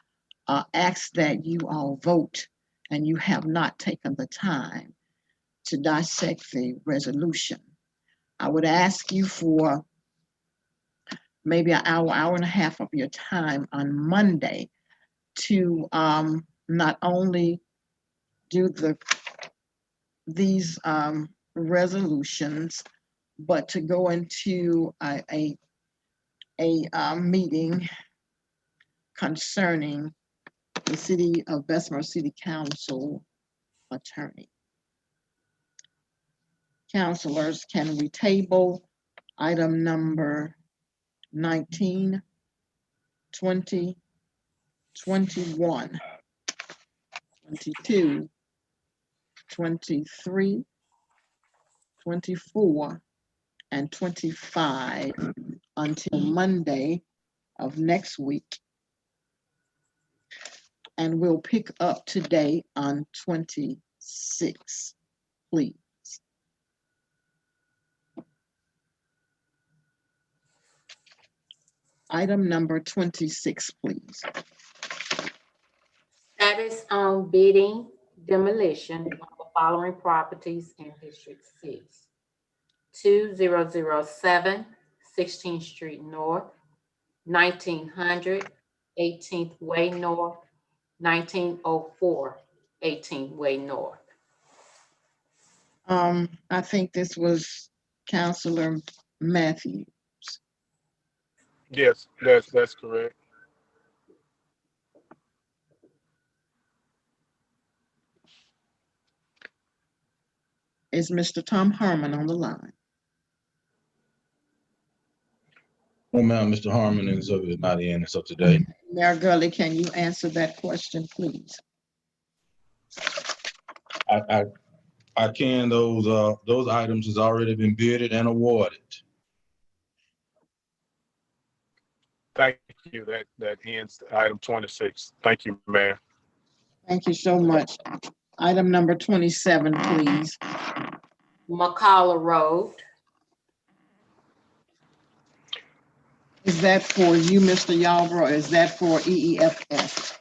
ask that you all vote and you have not taken the time to dissect the resolution. I would ask you for maybe an hour and a half of your time on Monday to not only do these resolutions, but to go into a meeting concerning the City of Bessemer City Council attorney. Councilors, can we table item number 19, 20, 21, 22, 23, 24, and 25 until Monday of next week? And we'll pick up today on 26, please. Item number 26, please. Status on bidding demolition of the following properties in District 6. 2007 16th Street North, 1900 18th Way North, 1904 18th Way North. I think this was Councilor Matthews. Yes, that's correct. Is Mr. Tom Harmon on the line? Oh, ma'am, Mr. Harmon is not in, it's up today. Mayor Gulle, can you answer that question, please? I can, those items has already been bidded and awarded. Thank you. That ends item 26. Thank you, Mayor. Thank you so much. Item number 27, please. McCullough Road. Is that for you, Mr. Yarborough, or is that for EEFS?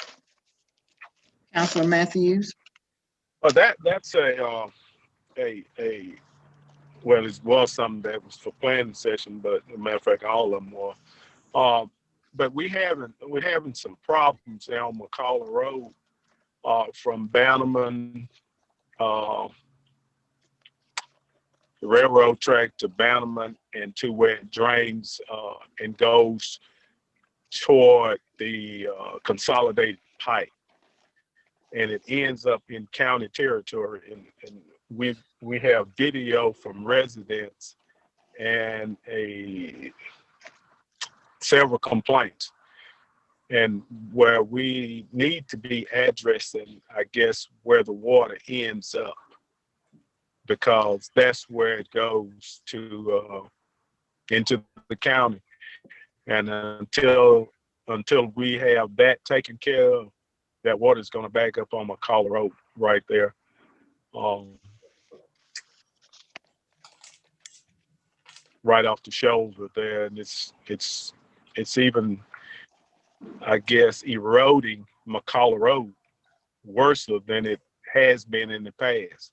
Councilor Matthews? Well, that's well, it was something that was for planning session, but as a matter of fact, all of them were. But we're having some problems there on McCullough Road from Bannerman, the railroad track to Bannerman, and to where it drains and goes toward the consolidated pipe, and it ends up in county territory. And we have video from residents and several complaints, and where we need to be addressing, I guess, where the water ends up, because that's where it goes to into the county. And until we have that taken care of, that water is going to back up on McCullough Road right there. Right off the shoulder there, and it's even I guess, eroding McCullough Road worse than it has been in the past.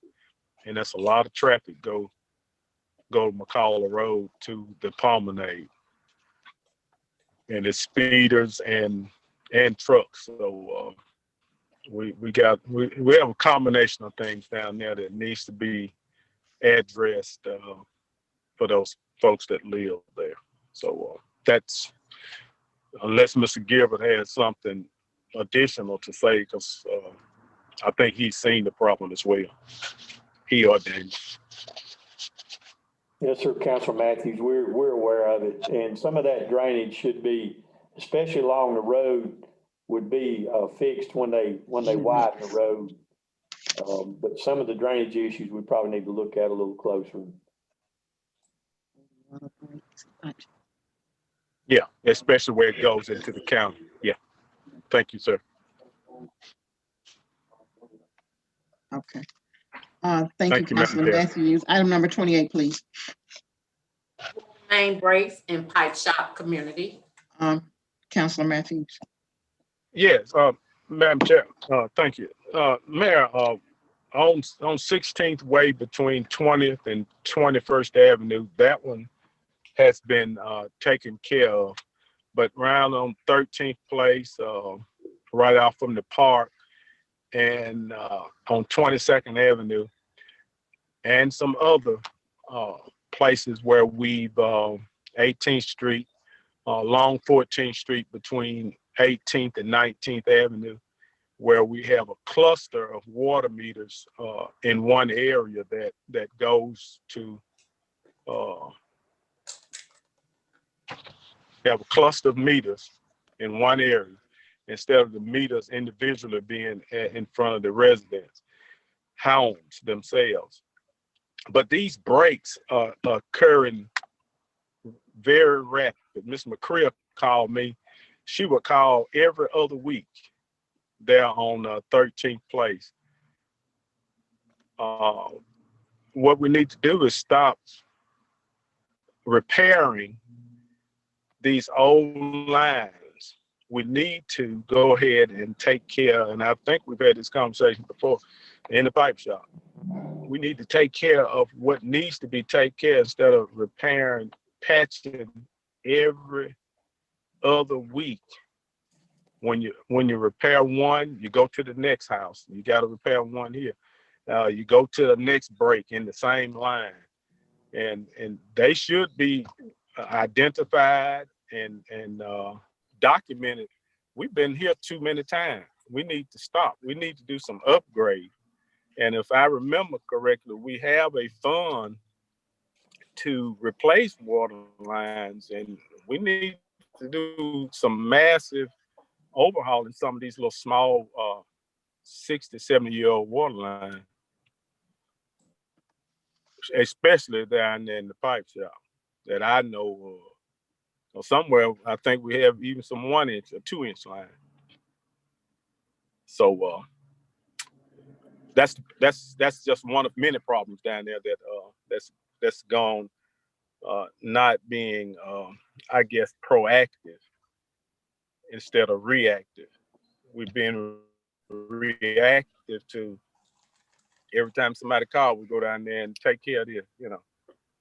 And that's a lot of traffic go to McCullough Road to the promenade. And it's speeders and trucks. So we have a combination of things down there that needs to be addressed for those folks that live there. So that's, unless Mr. Gilbert has something additional to say, because I think he's seen the problem as well. He or Daniel. Yes, sir, Councilor Matthews, we're aware of it, and some of that drainage should be, especially along the road, would be fixed when they widen the road. But some of the drainage issues we probably need to look at a little closer. Yeah, especially where it goes into the county. Yeah. Thank you, sir. Okay. Thank you, Councilor Matthews. Item number 28, please. Main breaks in Pipe Shop community. Councilor Matthews. Yes, Madam Chair, thank you. Mayor, on 16th Way between 20th and 21st Avenue, that one has been taken care of. But round on 13th Place, right out from the park, and on 22nd Avenue, and some other places where we've 18th Street, along 14th Street between 18th and 19th Avenue, where we have a cluster of water meters in one area that goes to have a cluster of meters in one area instead of the meters individually being in front of the residents' homes themselves. But these breaks are occurring very rapid. Ms. McCrea called me. She would call every other week there on 13th Place. What we need to do is stop repairing these old lines. We need to go ahead and take care, and I think we've had this conversation before in the pipe shop. We need to take care of what needs to be taken care of instead of repairing, patching every other week. When you repair one, you go to the next house. You got to repair one here. You go to the next break in the same line, and they should be identified and documented. We've been here too many times. We need to stop. We need to do some upgrade. And if I remember correctly, we have a fund to replace water lines, and we need to do some massive overhaul in some of these little small 60, 70-year-old water lines, especially down there in the pipe shop that I know of. Or somewhere, I think we have even some 1-inch or 2-inch line. So that's just one of many problems down there that's gone not being I guess proactive instead of reactive. We've been reactive to every time somebody calls, we go down there and take care of this,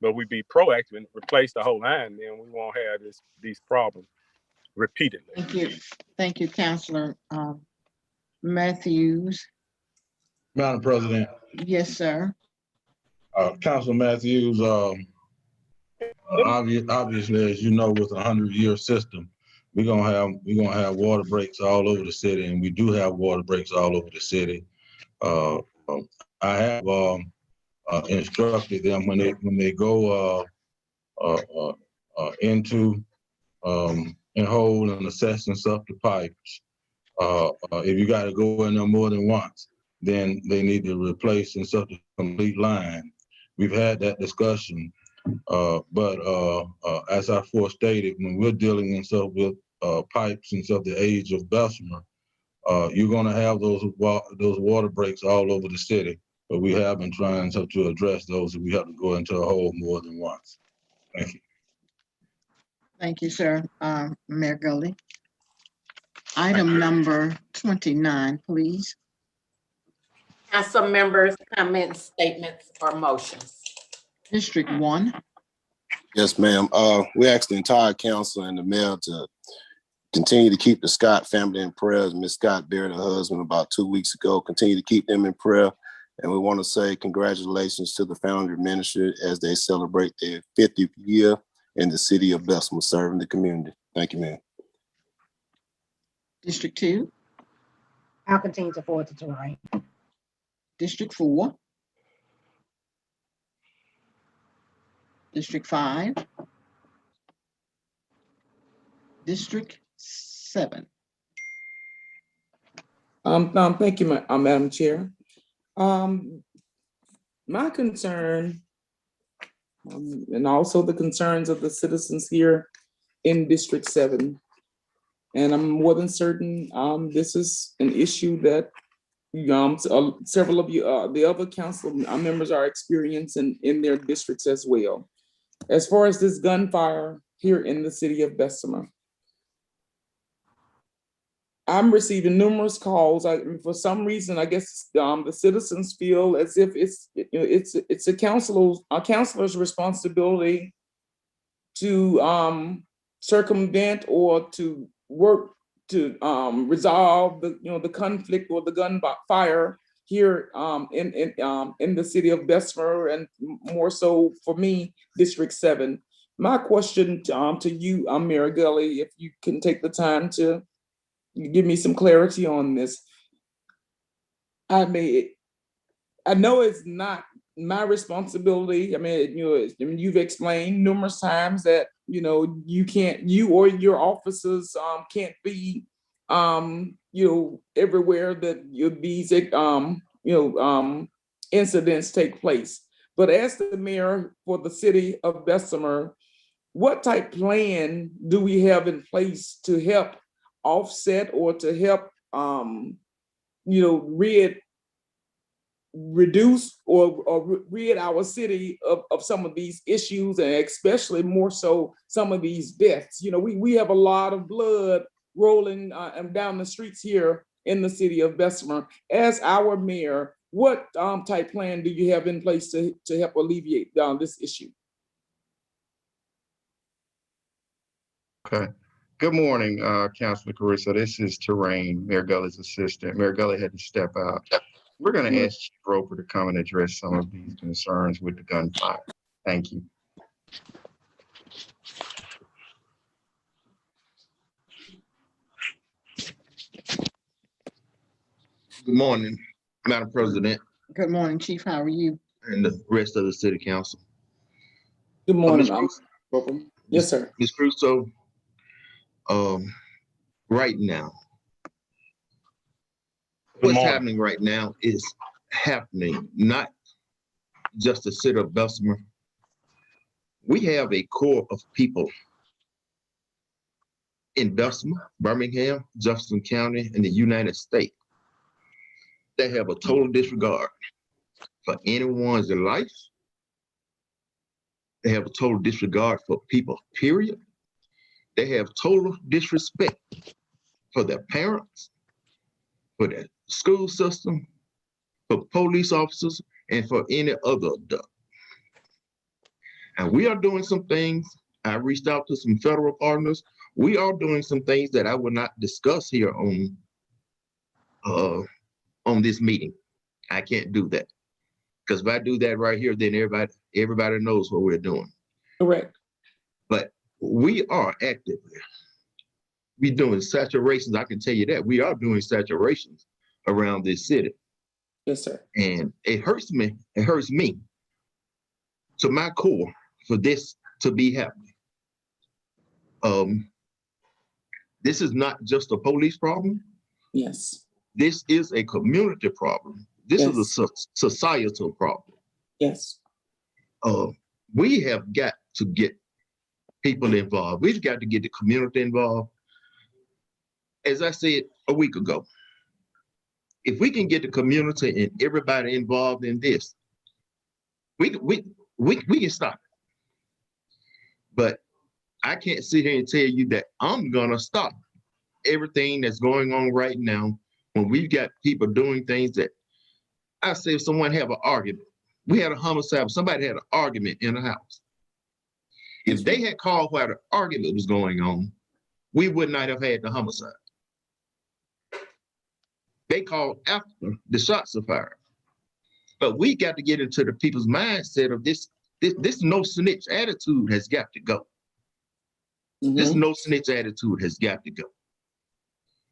But we be proactive and replace the whole line, then we won't have these problems repeatedly. Thank you, Councilor Matthews. Madam President. Yes, sir. Councilor Matthews, obviously, as you know, with a 100-year system, we're gonna have water breaks all over the city, and we do have water breaks all over the city. I have instructed them when they go into and hold and assess and stuff the pipes. If you got to go in there more than once, then they need to replace and stuff the complete line. We've had that discussion, but as I forestated, when we're dealing and stuff with pipes and stuff the age of Bessemer, you're going to have those water breaks all over the city. But we have been trying to address those, and we have to go into a hole more than once. Thank you. Thank you, sir. Mayor Gulle. Item number 29, please. Council members, comments, statements, or motions. District 1. Yes, ma'am. We asked the entire council and the mayor to continue to keep the Scott family in prayer. Miss Scott buried her husband about 2 weeks ago. Continue to keep them in prayer. And we want to say congratulations to the Foundry Ministry as they celebrate their 50th year in the city of Bessemer, serving the community. Thank you, ma'am. District 2. I'll continue to forward to Terrain. District 4. District 5. District 7. Thank you, Madam Chair. My concern, and also the concerns of the citizens here in District 7, and I'm more than certain this is an issue that several of you, the other council members are experiencing in their districts as well. As far as this gunfire here in the city of Bessemer, I'm receiving numerous calls. For some reason, I guess the citizens feel as if it's a counselor's responsibility to circumvent or to work to resolve the conflict or the gunfire here in the city of Bessemer, and more so for me, District 7. My question to you, Mayor Gulle, if you can take the time to give me some clarity on this. I know it's not my responsibility. You've explained numerous times that you or your officers can't be everywhere that these incidents take place. But as the mayor for the city of Bessemer, what type plan do we have in place to help offset or to help reduce or rid our city of some of these issues, and especially more so some of these deaths? We have a lot of blood rolling down the streets here in the city of Bessemer. As our mayor, what type plan do you have in place to help alleviate this issue? Okay. Good morning, Councilor Carissa. This is Terrain, Mayor Gulle's assistant. Mayor Gulle had to step out. We're going to ask Chief Roper to come and address some of these concerns with the gunfire. Thank you. Good morning, Madam President. Good morning, Chief. How are you? And the rest of the City Council. Good morning, Roper. Yes, sir. Ms. Crusoe, right now, what's happening right now is happening not just the city of Bessemer. We have a core of people in Bessemer, Birmingham, Jefferson County, and the United States that have a total disregard for anyone's life. They have a total disregard for people, period. They have total disrespect for their parents, for their school system, for police officers, and for any other adult. And we are doing some things. I reached out to some federal partners. We are doing some things that I will not discuss here on this meeting. I can't do that. Because if I do that right here, then everybody knows what we're doing. Correct. But we are actively, we're doing saturations. I can tell you that. We are doing saturations around this city. Yes, sir. And it hurts me. It hurts me to my core for this to be happening. This is not just a police problem. Yes. This is a community problem. This is a societal problem. Yes. We have got to get people involved. We've got to get the community involved. As I said a week ago, if we can get the community and everybody involved in this, we can stop it. But I can't sit here and tell you that I'm gonna stop everything that's going on right now, when we've got people doing things that, I say if someone have an argument, we had a homicide, somebody had an argument in the house. If they had called while the argument was going on, we would not have had the homicide. They called after the shots were fired. But we got to get into the people's mindset of this no snitch attitude has got to go. This no snitch attitude has got to go.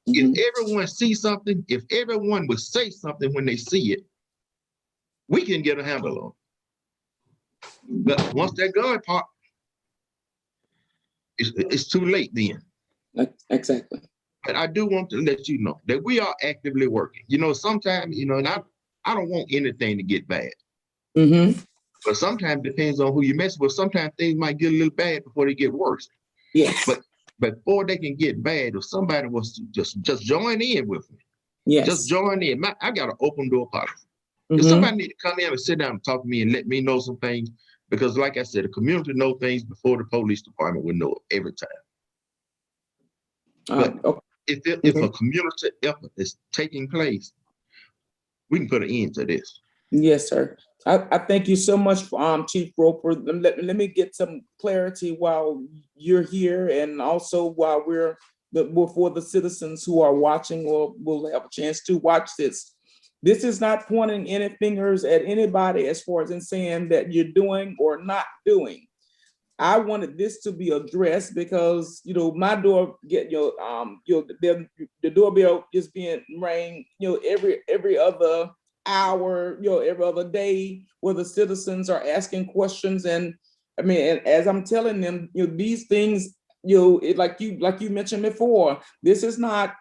If everyone sees something, if everyone would say something when they see it, we can get a handle on it. But once that gun pop, it's too late then. Exactly. But I do want to let you know that we are actively working. You know, sometimes, you know, and I don't want anything to get bad. But sometimes it depends on who you mess with. Sometimes things might get a little bad before they get worse. Yes. But before they can get bad, if somebody was to just join in with me, just join in. I got an open door policy. If somebody need to come in and sit down and talk to me and let me know some things, because like I said, the community know things before the police department would know it every time. But if a community effort is taking place, we can put an end to this. Yes, sir. I thank you so much, Chief Roper. Let me get some clarity while you're here, and also while for the citizens who are watching or will have a chance to watch this. This is not pointing any fingers at anybody as far as in saying that you're doing or not doing. I wanted this to be addressed because, you know, my door the doorbell is being rang, you know, every other hour, you know, every other day, where the citizens are asking questions. And I mean, and as I'm telling them, you know, these things, you know, like you mentioned before, this is not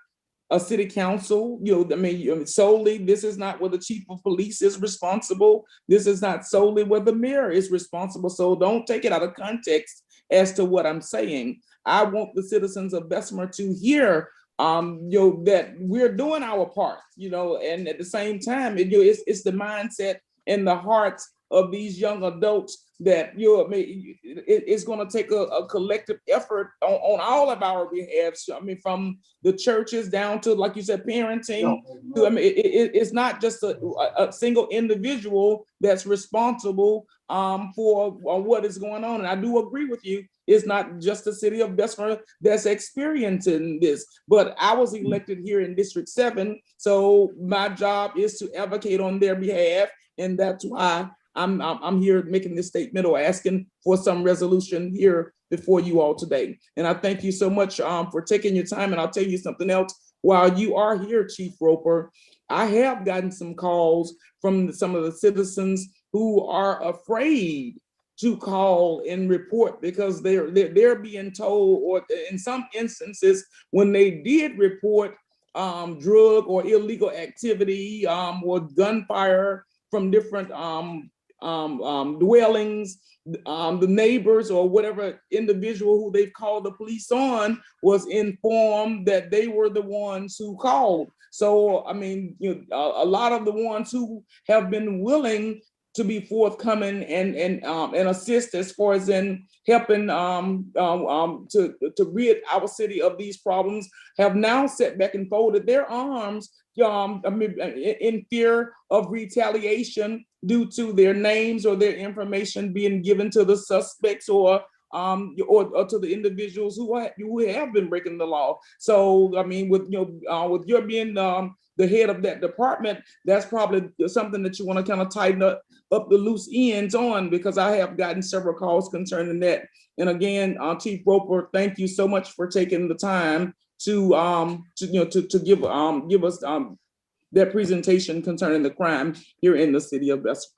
a city council, you know, I mean, solely, this is not where the chief of police is responsible. This is not solely where the mayor is responsible. So don't take it out of context as to what I'm saying. I want the citizens of Bessemer to hear, you know, that we're doing our part, you know, and at the same time, you know, it's the mindset and the hearts of these young adults that, you know, I mean, it's going to take a collective effort on all of our behalves. I mean, from the churches down to, like you said, parenting. I mean, it's not just a single individual that's responsible for what is going on. And I do agree with you. It's not just the city of Bessemer that's experiencing this, but I was elected here in District 7. So my job is to advocate on their behalf. And that's why I'm here making this statement or asking for some resolution here before you all today. And I thank you so much for taking your time. And I'll tell you something else. While you are here, Chief Roper, I have gotten some calls from some of the citizens who are afraid to call and report because they're being told, or in some instances, when they did report drug or illegal activity or gunfire from different dwellings, the neighbors or whatever individual who they've called the police on was informed that they were the ones who called. So, I mean, you know, a lot of the ones who have been willing to be forthcoming and assist as far as in helping to rid our city of these problems have now set back and folded their arms in fear of retaliation due to their names or their information being given to the suspects or to the individuals who have been breaking the law. So, I mean, with your being the head of that department, that's probably something that you want to kind of tighten up the loose ends on, because I have gotten several calls concerning that. And again, Chief Roper, thank you so much for taking the time to give us that presentation concerning the crime here in the city of Bessemer.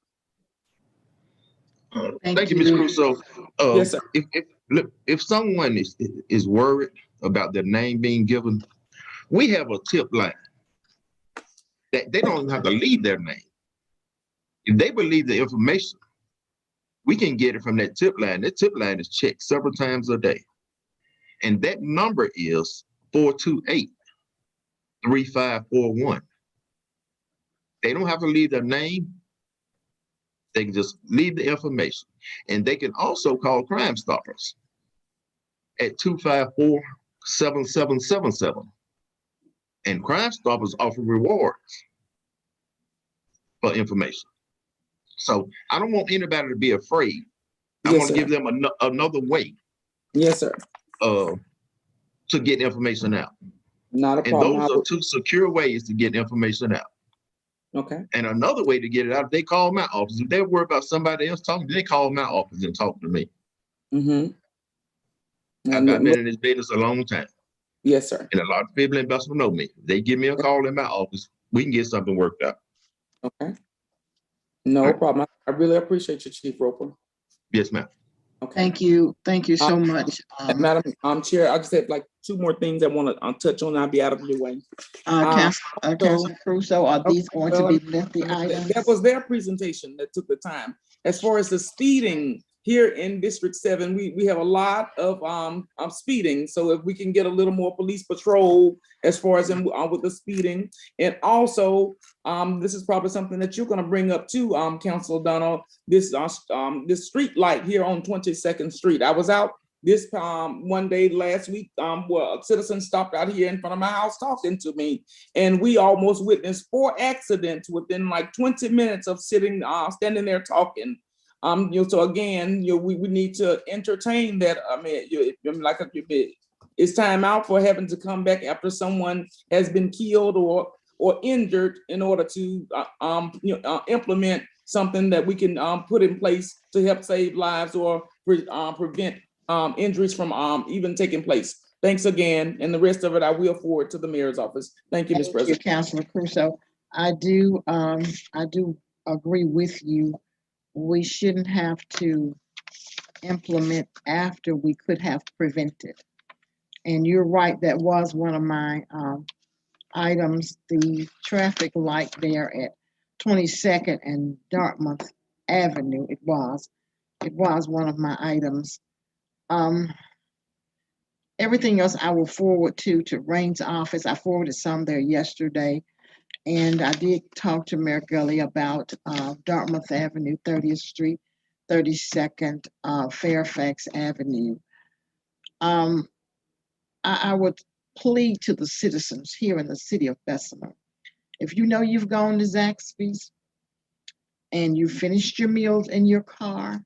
Thank you, Ms. Crusoe. Yes, sir. If someone is worried about their name being given, we have a tip line that they don't have to leave their name. If they believe the information, we can get it from that tip line. That tip line is checked several times a day. And that number is 428-3541. They don't have to leave their name. They can just leave the information. And they can also call Crime Stoppers at 254-7777. And Crime Stoppers offer rewards for information. So I don't want anybody to be afraid. I Yes, want to sir. give them another way Yes, sir. to get information out. Not a And problem. those are two secure ways to get information out. Okay. And another way to get it out, they call my office. If they worry about somebody else talking, they call my office and talk to me. Mm-hmm. I've been in this business a long time. Yes, sir. And a lot of people in Bessemer know me. If they give me a call in my office, we can get something worked out. Okay. No problem. I really appreciate you, Chief Roper. Yes, ma'am. Okay. Thank you. Thank you so much. Madam Chair, I just have like two more things I want to touch on. I'll be out of your way. Councilor Crusoe, are these going to be lengthy items? That was their presentation that took the time. As far as the speeding here in District 7, we have a lot of speeding. So if we can get a little more police patrol as far as with the speeding. And also, this is probably something that you're going to bring up too, Councilor Donna, this street light here on 22nd Street. I was out this one day last week, a citizen stopped out here in front of my house talking to me, and we almost witnessed 4 accidents within like 20 minutes of standing there talking. So again, we need to entertain that. I mean, it's time out for having to come back after someone has been killed or injured in order to implement something that we can put in place to help save lives or prevent injuries from even taking place. Thanks again, and the rest of it I will forward to the mayor's office. Thank you, Mr. President. Thank you, Councilor Crusoe. I do agree with you. We shouldn't have to implement after we could have prevented. And you're right, that was one of my items, the traffic light there at 22nd and Dartmouth Avenue. It was one of my items. Everything else I will forward to Rain's office. I forwarded some there yesterday. And I did talk to Mayor Gulle about Dartmouth Avenue, 30th Street, 32nd, Fairfax Avenue. I would plead to the citizens here in the city of Bessemer. If you know you've gone to Zaxby's and you finished your meals in your car,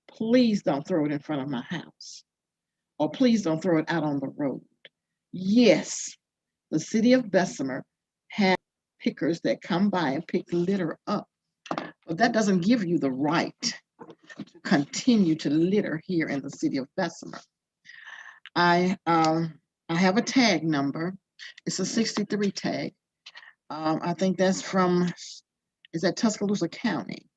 please don't throw it in front of my house. Or please don't throw it out on the road. Yes, the city of Bessemer has pickers that come by and pick litter up, but that doesn't give you the right to continue to litter here in the city of Bessemer. I have a tag number. It's a 63 tag. I think that's is that Tuscaloosa County.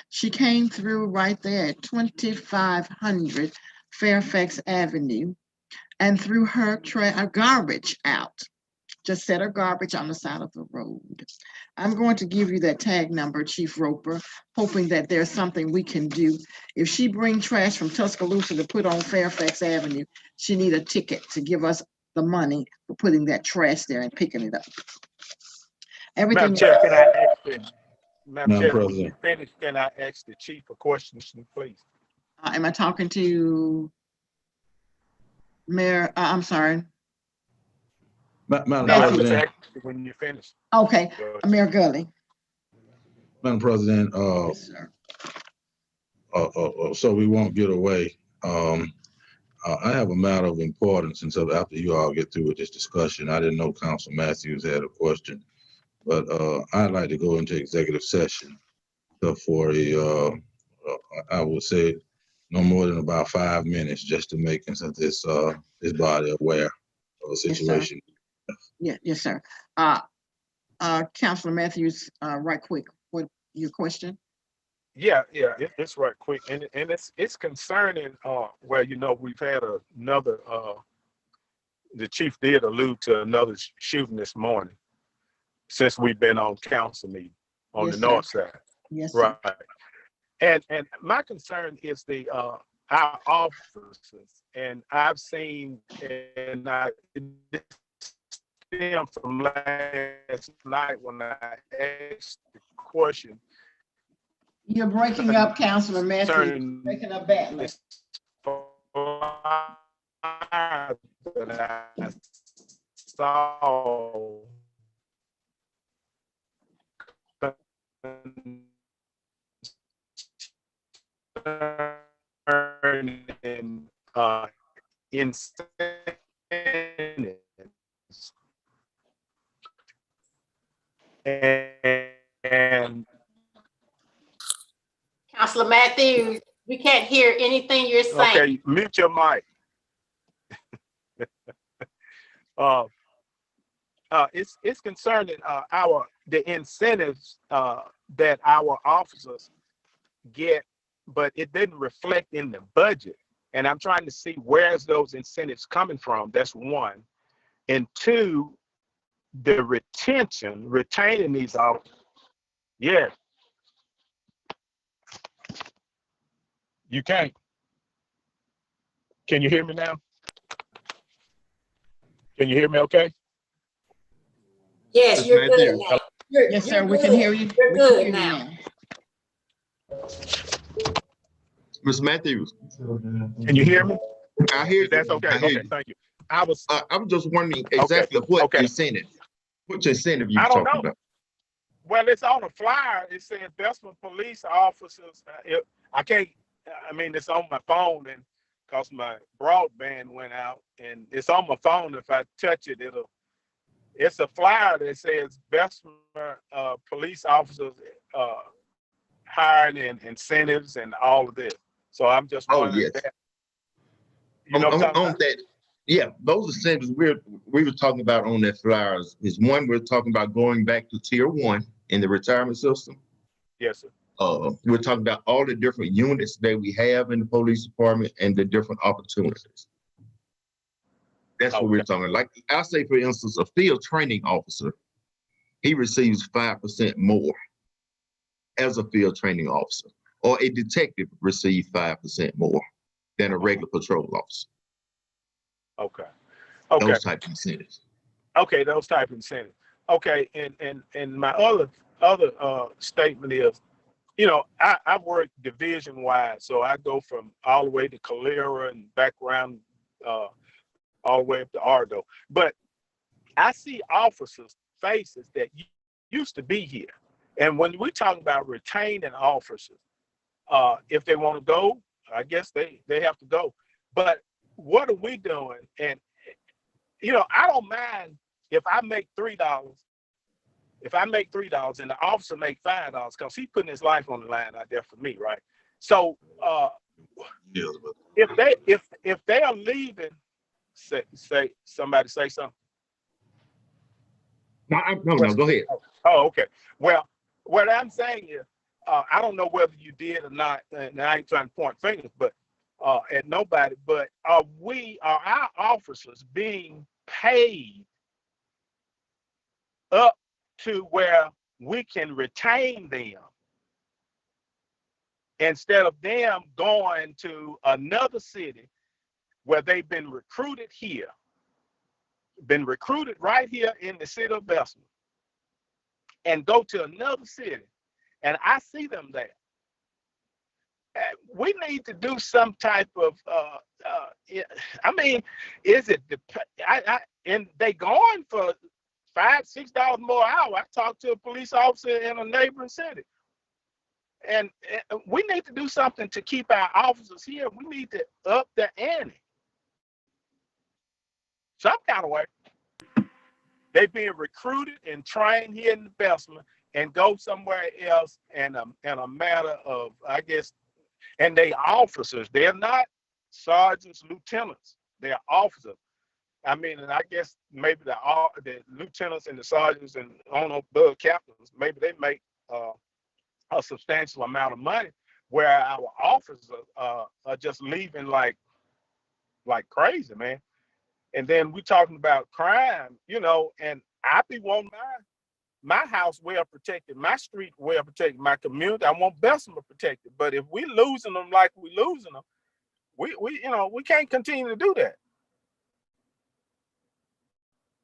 She came through right there at 2500 Fairfax Avenue and threw her garbage out. Just set her garbage on the side of the road. I'm going to give you that tag number, Chief Roper, hoping that there's something we can do. If she brings trash from Tuscaloosa to put on Fairfax Avenue, she need a ticket to give us the money for putting that trash there and picking it up. Everything. Madam Chair, can I ask Madam Chair, President. when you finish, can I ask the chief a question, please? Am I talking to Mayor? I'm sorry. Madam No, I was President. asking when you finish. Okay, Mayor Gulle. Madam President, Yes, sir. So we won't get away. I have a matter of importance, and so after you all get through with this discussion, I didn't know Council Matthews had a question, but I'd like to go into executive session for I would say no more than about 5 minutes, just to make this body aware of the situation. Yes, sir. Councilor Matthews, right quick, what your question? Yeah, it's right quick, and it's concerning. Where we've had another. The chief did allude to another shooting this morning, since we've been on council meeting on the north side. Yes, right. And my concern is our officers, and I've seen, and I stemmed from last night when I asked the question. You're breaking up, Councilor Matthews. You're breaking up badly. saw concerning incentives. And Councilor Matthews, we can't hear anything you're saying. okay, mute your mic. It's concerning the incentives that our officers get, but it didn't reflect in the budget. And I'm trying to see where's those incentives coming from. That's one. And two, the retaining these officers. Yes. You can't. Can you hear me now? Can you hear me okay? Yes, you're good now. Yes, sir, we can hear you. You're We can good hear you now. Ms. Matthews. Can you hear me? I hear you. That's okay. I hear Okay, you. thank you. I was just wondering exactly what incentive you I don't talking know. about. Well, it's on a flyer. It says Bessemer police officers. I can't. I mean, it's on my phone, and because my broadband went out, and it's on my phone. If I touch it, it's a flyer that says Bessemer police officers hiring and incentives and all of this. So I'm just wondering that. You know what I'm talking about? That, yeah, those incentives we were talking about on that flyers is one, we're talking about going back to tier 1 in the retirement system. Yes, sir. We're talking about all the different units that we have in the police department and the different opportunities. That's what we're talking. Like I'll say, for instance, a field training officer, he receives 5% more as a field training officer, or a detective receives 5% more than a regular patrol officer. Okay. Those type of incentives. Okay, those type of incentives. Okay, and my other statement is, you know, I work division wide, so I go from all the way to Calera and back around all the way up to Argo. But I see officers' faces that used to be here, and when we talk about retaining officers, if they want to go, I guess they have to go. But what are we doing? And you know, I don't mind if I make $3. If I make $3 and the officer make $5, because he's putting his life on the line out there for me, right? So if they are leaving, say somebody say something. No, go ahead. Oh, okay. Well, what I'm saying is, I don't know whether you did or not, and I ain't trying to point fingers, but at nobody. But are our officers being paid up to where we can retain them instead of them going to another city where they've been recruited here, been recruited right here in the city of Bessemer, and go to another city, and I see them there. We need to do some type of, I mean, is it, and they going for $5-6 more an hour. I talked to a police officer in a neighboring city. And we need to do something to keep our officers here. We need to up the ante. Some kind of way. They being recruited and trained here in Bessemer and go somewhere else in a matter of, I guess, and they officers. They're not sergeants, lieutenants. They're officers. I mean, and I guess maybe the lieutenants and the sergeants and on above captains, maybe they make a substantial amount of money, where our officers are just leaving like crazy, man. And then we talking about crime, you know, and I be wanting my house well protected, my street well protected, my community. I want Bessemer protected. But if we losing them like we losing them, we you know, we can't continue to do that.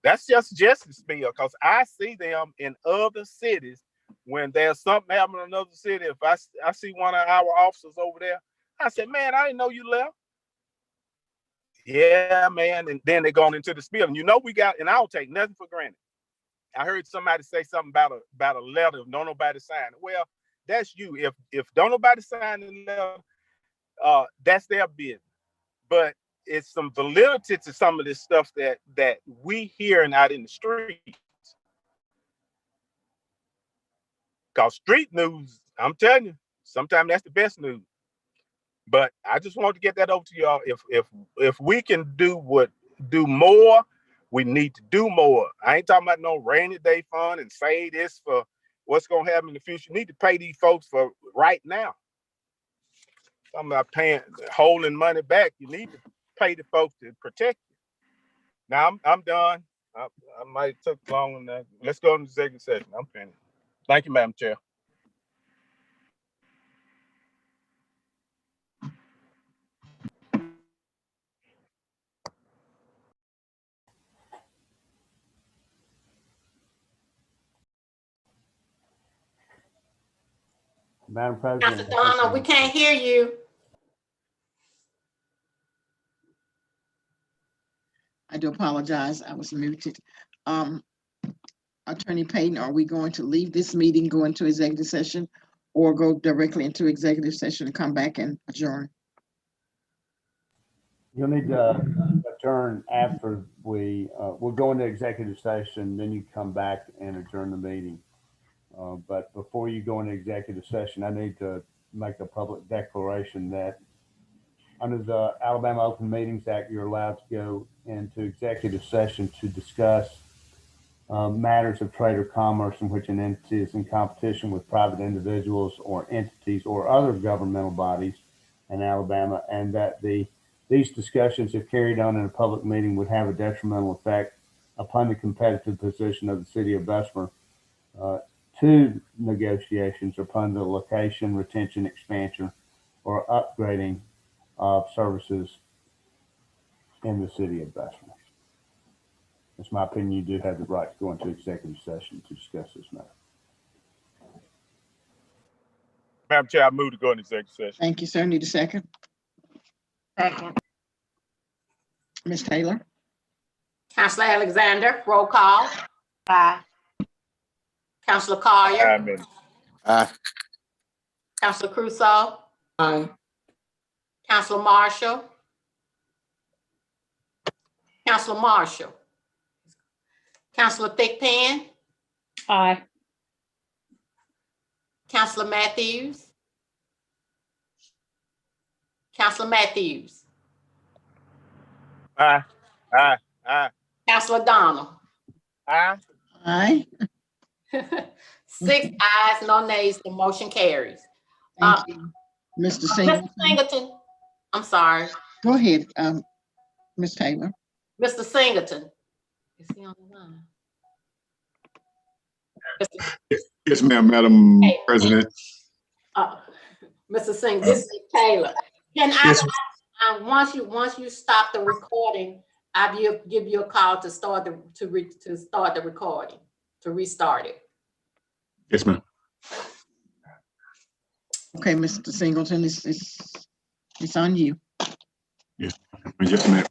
That's just justice bill, because I see them in other cities. When there's something happening in another city, if I see one of our officers over there, I said, man, I didn't know you left. Yeah, man. And then they going into the spiel. And we got, and I don't take nothing for granted. I heard somebody say something about a letter. Don't nobody sign it. Well, that's you. If don't nobody sign the letter, that's their business. But it's some validity to some of this stuff that we hearing out in the streets. Because street news, I'm telling you, sometimes that's the best news. But I just want to get that over to y'all. If we can do more, we need to do more. I ain't talking about no rainy day fund and say this for what's gonna happen in the future. You need to pay these folks for right now. I'm not holding money back. You need to pay the folks to protect you. Now I'm done. I might took long on that. Let's go into the executive session. I'm finished. Thank you, Madam Chair. Madam President. Dr. Donna, we can't hear you. I do apologize. I was muted. Attorney Payton, are we going to leave this meeting, go into executive session, or go directly into executive session and come back and adjourn? You'll need to adjourn after we'll go into executive session, then you come back and adjourn the meeting. But before you go into executive session, I need to make a public declaration that under the Alabama Open Meetings Act, you're allowed to go into executive session to discuss matters of trade or commerce in which an entity is in competition with private individuals or entities or other governmental bodies in Alabama, and that these discussions, if carried on in a public meeting, would have a detrimental effect upon the competitive position of the city of Bessemer to negotiations upon the location, retention, expansion, or upgrading of services in the city of Bessemer. It's my opinion, you do have the right to go into executive session to discuss this matter. Madam Chair, I move to go into executive session. Thank you, sir. Need a second? Second. Ms. Taylor? Councilor Alexander, roll call. Aye. Councilor Collier. Aye. Councilor Crusoe. Aye. Councilor Marshall. Councilor Marshall. Councilor Thigpen. Aye. Councilor Matthews. Councilor Matthews. Aye. Aye. Aye. Councilor Donna. Aye. Aye. 6 ayes, no nays, the motion carries. Thank you. Mr. Singleton. Mr. Singleton, I'm sorry. Go ahead, Ms. Taylor. Mr. Singleton. Is he on the line? Yes, ma'am, Madam President. Mr. Singleton, this is Taylor. Can once you stop the recording, I'll give you a call to start the recording, to restart it. Yes, ma'am. Okay, Mr. Singleton, it's on you. Yes, yes, ma'am.